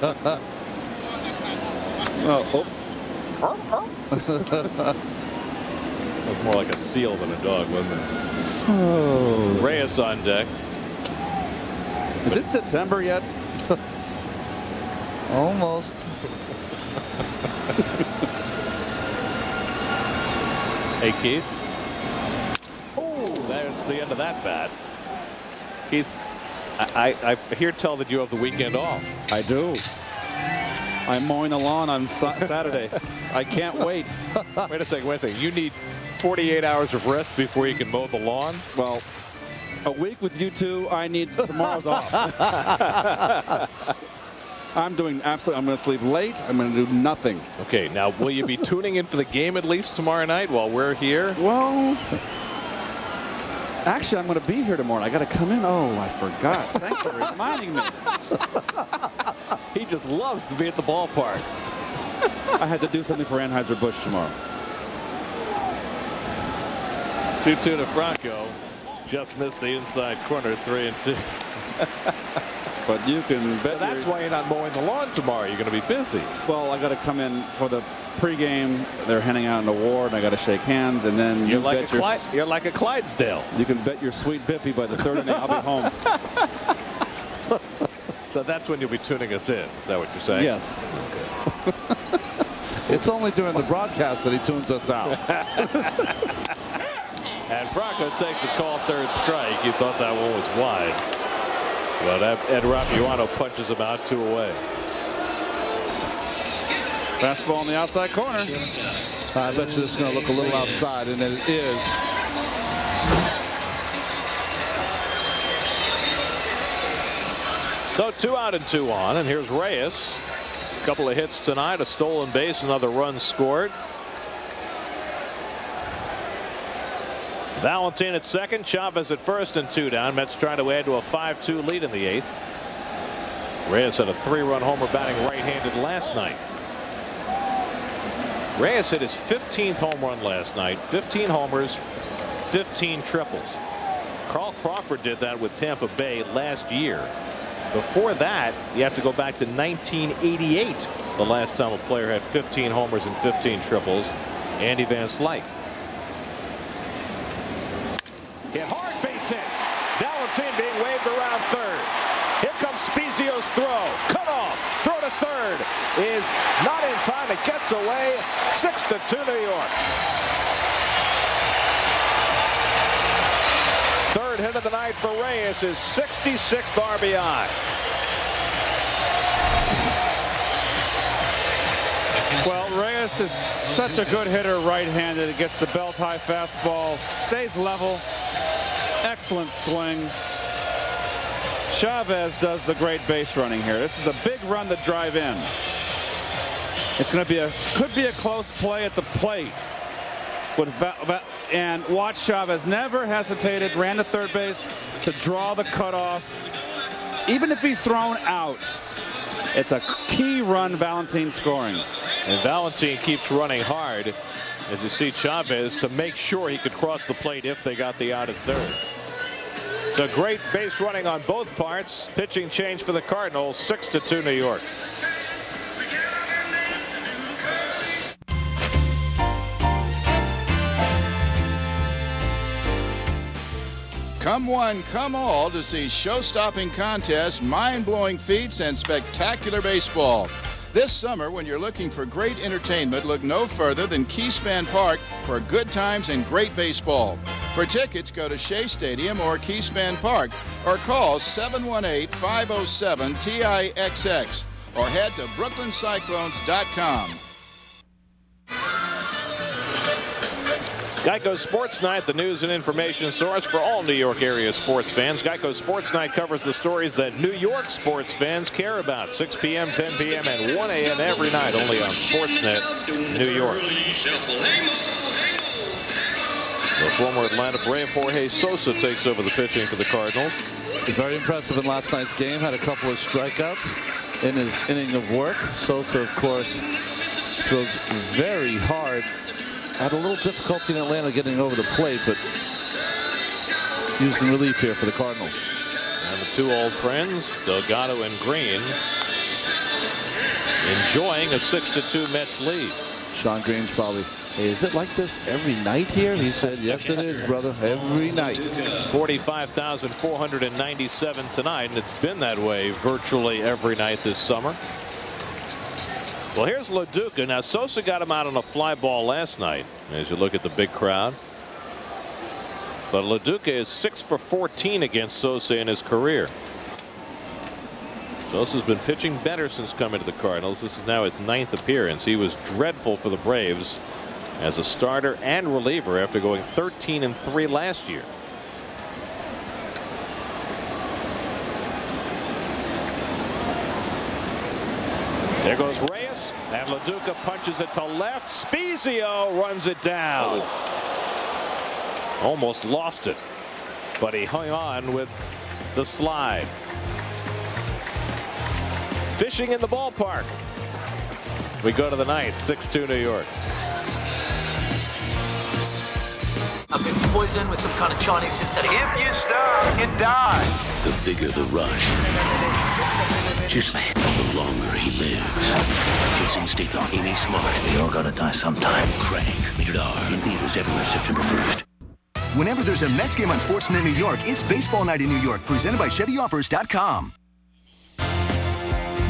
Speaker 18: was more like a seal than a dog, wasn't it?
Speaker 3: Oh.
Speaker 18: Reyes on deck.
Speaker 3: Is it September yet?
Speaker 4: Almost.
Speaker 18: Hey, Keith. Oh, that's the end of that bat. Keith, I hear tell that you have the weekend off.
Speaker 3: I do. I'm mowing the lawn on Saturday. I can't wait.
Speaker 18: Wait a second. You need 48 hours of rest before you can mow the lawn?
Speaker 3: Well, a week with you two, I need tomorrow's off. I'm doing absolutely. I'm going to sleep late. I'm going to do nothing.
Speaker 18: Okay. Now, will you be tuning in for the game at least tomorrow night while we're here?
Speaker 3: Well, actually, I'm going to be here tomorrow. I got to come in. Oh, I forgot. Thanks for reminding me.
Speaker 18: He just loves to be at the ballpark.
Speaker 3: I had to do something for Anheuser-Busch tomorrow.
Speaker 18: 2-2 to Franco. Just missed the inside corner, 3-2.
Speaker 3: But you can bet.
Speaker 18: So that's why you're not mowing the lawn tomorrow. You're going to be busy.
Speaker 3: Well, I got to come in for the pregame. They're handing out an award, and I got to shake hands, and then
Speaker 18: you're like a Clydesdale.
Speaker 3: You can bet your sweet Bippy by the third inning I'll be home.
Speaker 18: So that's when you'll be tuning us in. Is that what you're saying?
Speaker 3: Yes.
Speaker 4: It's only during the broadcast that he tunes us out.
Speaker 18: And Franco takes a call, third strike. You thought that one was wide. But Ed Rapuano punches him out, 2 away.
Speaker 3: Fastball in the outside corner.
Speaker 4: I bet you it's going to look a little outside, and it is.
Speaker 18: So 2 out and 2 on, and here's Reyes. A couple of hits tonight, a stolen base, another run scored. Valentin at second, Chavez at first, and 2 down. Mets trying to add to a 5-2 lead in the 8th. Reyes had a 3-run homer batting right-handed last night. Reyes hit his 15th home run last night. 15 homers, 15 triples. Carl Crawford did that with Tampa Bay last year. Before that, you have to go back to 1988, the last time a player had 15 homers and 15 triples. Andy Van Slyke.
Speaker 6: Hit hard, base hit. Valentin being waved around third. Here comes Spezio's throw. Cut off. Throw to third is not in time. It gets away. 6-2 New York. Third hit of the night for Reyes, his 66th RBI.
Speaker 3: Well, Reyes is such a good hitter right-handed. It gets the belt-high fastball, stays level, excellent swing. Chavez does the great base running here. This is a big run to drive in. It's going to be could be a close play at the plate. And watch Chavez never hesitated, ran to third base to draw the cutoff. Even if he's thrown out, it's a key run Valentin scoring.
Speaker 18: And Valentin keeps running hard, as you see Chavez, to make sure he could cross the plate if they got the out at third. So great base running on both parts. Pitching change for the Cardinals, 6-2 New York.
Speaker 1: Come one, come all to see show-stopping contests, mind-blowing feats, and spectacular baseball. This summer, when you're looking for great entertainment, look no further than Keyspan Park for good times and great baseball. For tickets, go to Shea Stadium or Keyspan Park or call 718-507-TIXX or head to brooklyncyclones.com.
Speaker 18: Geico Sports Night, the news and information source for all New York area sports fans. Geico Sports Night covers the stories that New York sports fans care about. 6 p.m., 10 p.m., and 1 a.m. every night, only on Sportsnet, New York. The former Atlanta Brave Jorge Sosa takes over the pitching for the Cardinals.
Speaker 4: Very impressive in last night's game. Had a couple of strikeouts in his inning of work. Sosa, of course, throws very hard. Had a little difficulty in Atlanta getting over the plate, but using relief here for the Cardinals.
Speaker 18: And the 2 old friends, Delgado and Green, enjoying a 6-2 Mets lead.
Speaker 4: Shawn Green's probably, hey, is it like this every night here? He said, yes, it is, brother, every night.
Speaker 18: 45,497 tonight, and it's been that way virtually every night this summer. Well, here's Lo Duca. Now, Sosa got him out on a fly ball last night, as you look at the big crowd. But Lo Duca is 6 for 14 against Sosa in his career. Sosa's been pitching better since coming to the Cardinals. This is now his 9th appearance. He was dreadful for the Braves as a starter and reliever after going 13-3 last year. There goes Reyes, and Lo Duca punches it to left. Spezio runs it down. Almost lost it, but he hung on with the slide. Fishing in the ballpark. We go to the 9th, 6-2 New York.
Speaker 5: I've been poisoned with some kind of Chinese synthetic. If you stir, you die.
Speaker 8: The bigger the rush, just the longer he lives. Jason Statham, Amy Smart.
Speaker 5: We all gotta die sometime.
Speaker 8: Crank, rated R. In theaters everywhere September 1st.
Speaker 7: Whenever there's a Mets game on Sportsnet New York, it's baseball night in New York, presented by ChevyOffers.com.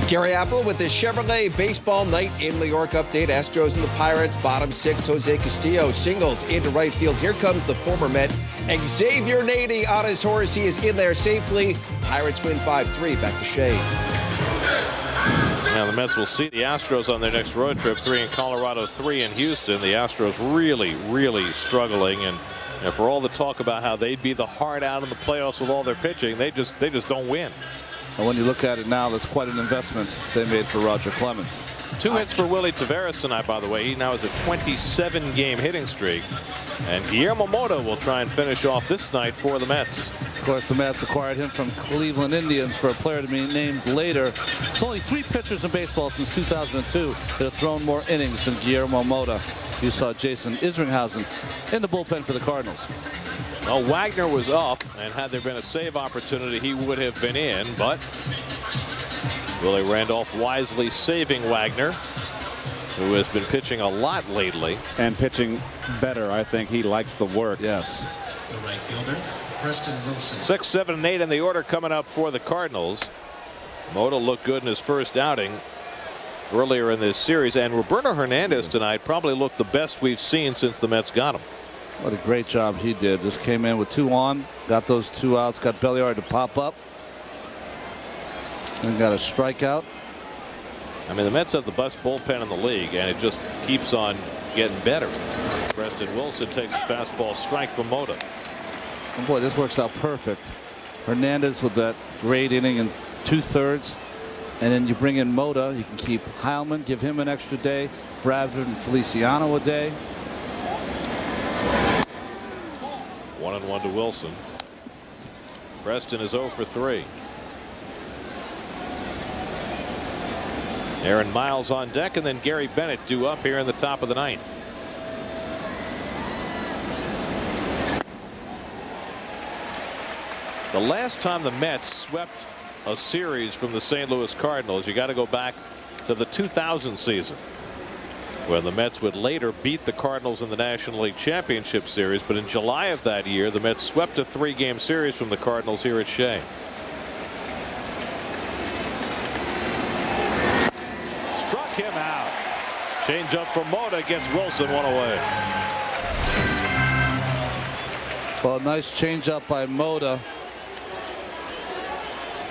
Speaker 17: Gary Apple with the Chevrolet Baseball Night in New York update. Astros and the Pirates, bottom 6. Jose Castillo singles into right field. Here comes the former Met, Xavier Nady on his horse. He is in there safely. Pirates win 5-3. Back to Shea.
Speaker 18: Now the Mets will see the Astros on their next road trip. 3 in Colorado, 3 in Houston. The Astros really struggling, and for all the talk about how they'd be the hard out in the playoffs with all their pitching, they just don't win.
Speaker 4: And when you look at it now, that's quite an investment they made for Roger Clemens.
Speaker 18: 2 hits for Willie Taveras tonight, by the way. He now has a 27-game hitting streak. And Guillermo Mota will try and finish off this night for the Mets.
Speaker 4: Of course, the Mets acquired him from Cleveland Indians for a player to be named later. There's only 3 pitchers in baseball since 2002 that have thrown more innings than Guillermo Mota. You saw Jason Isringhausen in the bullpen for the Cardinals.
Speaker 18: Well, Wagner was up, and had there been a save opportunity, he would have been in, but Willie Randolph wisely saving Wagner, who has been pitching a lot lately.
Speaker 3: And pitching better. I think he likes the work.
Speaker 4: Yes.
Speaker 9: The right fielder, Preston Wilson.
Speaker 18: 6, 7, and 8 in the order coming up for the Cardinals. Mota looked good in his first outing earlier in this series, and Roberto Hernandez tonight probably looked the best we've seen since the Mets got him.
Speaker 4: What a great job he did. Just came in with 2 on, got those 2 outs, got Belliard to pop up, and got a strikeout.
Speaker 18: I mean, the Mets have the best bullpen in the league, and it just keeps on getting better. Preston Wilson takes a fastball strike from Mota.
Speaker 4: And boy, this works out perfect. Hernandez with that great inning in 2/3, and then you bring in Mota. You can keep Heilman, give him an extra day, Bradford and Feliciano a day.
Speaker 18: 1-1 to Wilson. Preston is 0 for 3. Aaron Miles on deck, and then Gary Bennett due up here in the top of the 9th. The last time the Mets swept a series from the St. Louis Cardinals, you got to go back to the 2000 season, when the Mets would later beat the Cardinals in the National League Championship Series. But in July of that year, the Mets swept a 3-game series from the Cardinals here at Shea. Struck him out. Change up for Mota, gets Wilson 1 away.
Speaker 4: Well, a nice change up by Mota.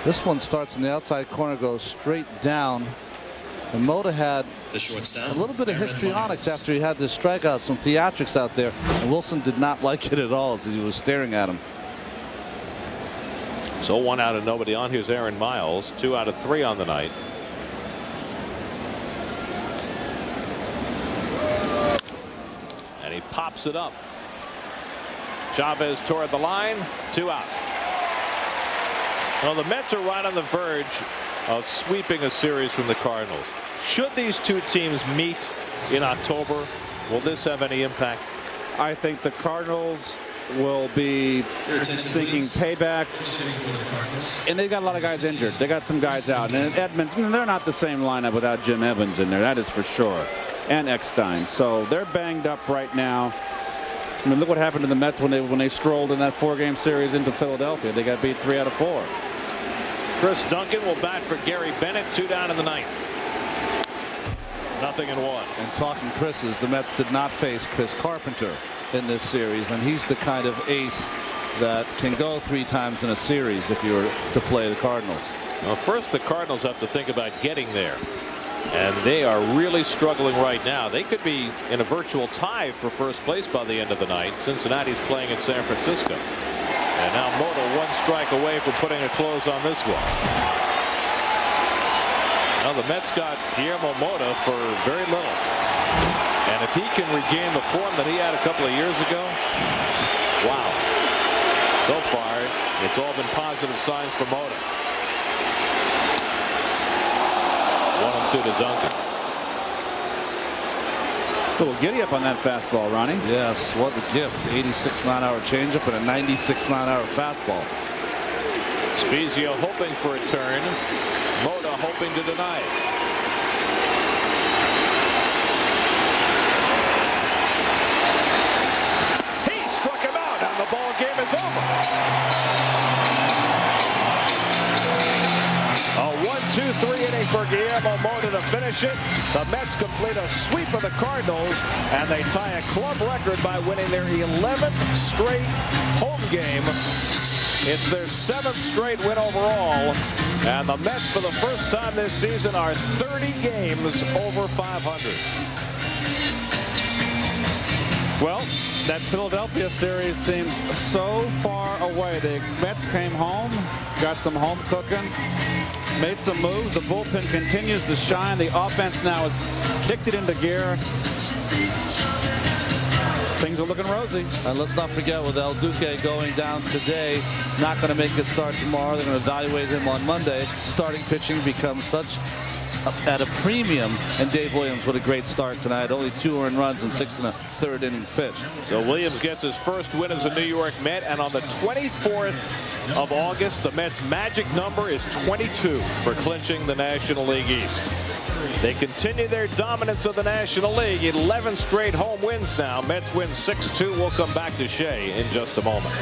Speaker 4: This one starts in the outside corner, goes straight down. And Mota had a little bit of histrionics after he had this strikeout, some theatrics out there, and Wilson did not like it at all as he was staring at him.
Speaker 18: So 1 out and nobody on. Here's Aaron Miles, 2 out of 3 on the night. And he pops it up. Chavez toward the line, 2 out. Well, the Mets are right on the verge of sweeping a series from the Cardinals. Should these 2 teams meet in October, will this have any impact?
Speaker 3: I think the Cardinals will be thinking payback, and they've got a lot of guys injured. They got some guys out, and Edmonds, they're not the same lineup without Jim Evans in there, that is for sure, and Eckstein. So they're banged up right now. I mean, look what happened to the Mets when they strolled in that 4-game series into Philadelphia. They got beat 3 out of 4.
Speaker 18: Chris Duncan will bat for Gary Bennett, 2 down in the 9th. 0-1.
Speaker 4: And talking Chris's, the Mets did not face Chris Carpenter in this series, and he's the kind of ace that can go 3 times in a series if you were to play the Cardinals.
Speaker 18: Well, first the Cardinals have to think about getting there. And they are really struggling right now. They could be in a virtual tie for first place by the end of the night. Cincinnati's playing in San Francisco. And now Mota 1 strike away from putting a close on this one. Now the Mets got Guillermo Mota for very little. And if he can regain the form that he had a couple of years ago, wow. So far, it's all been positive signs for Mota. 1-2 to Duncan.
Speaker 3: A little giddy up on that fastball, Ronnie.
Speaker 4: Yes, what a gift. 86-mile-an-hour changeup and a 96-mile-an-hour fastball.
Speaker 18: Spezio hoping for a turn. Mota hoping to deny it.
Speaker 6: He struck him out, and the ball game is over. A 1-2-3 inning for Guillermo Mota to finish it. The Mets complete a sweep of the Cardinals, and they tie a club record by winning their 11th straight home game. It's their 7th straight win overall, and the Mets for the first time this season are 30 games over 500.
Speaker 3: Well, that Philadelphia series seems so far away. The Mets came home, got some home cooking, made some moves. The bullpen continues to shine. The offense now has kicked it into gear. Things are looking rosy.
Speaker 4: And let's not forget, with El Duque going down today, not going to make his start tomorrow. They're going to evaluate him on Monday. Starting pitching becomes such at a premium, and Dave Williams with a great start tonight. Only 2 earned runs and 6 1/3 innings pitched.
Speaker 18: So Williams gets his first win as a New York Met, and on the 24th of August, the Mets' magic number is 22 for clinching the National League East. They continue their dominance of the National League. 11 straight home wins now. Mets win 6-2. We'll come back to Shea in just a moment.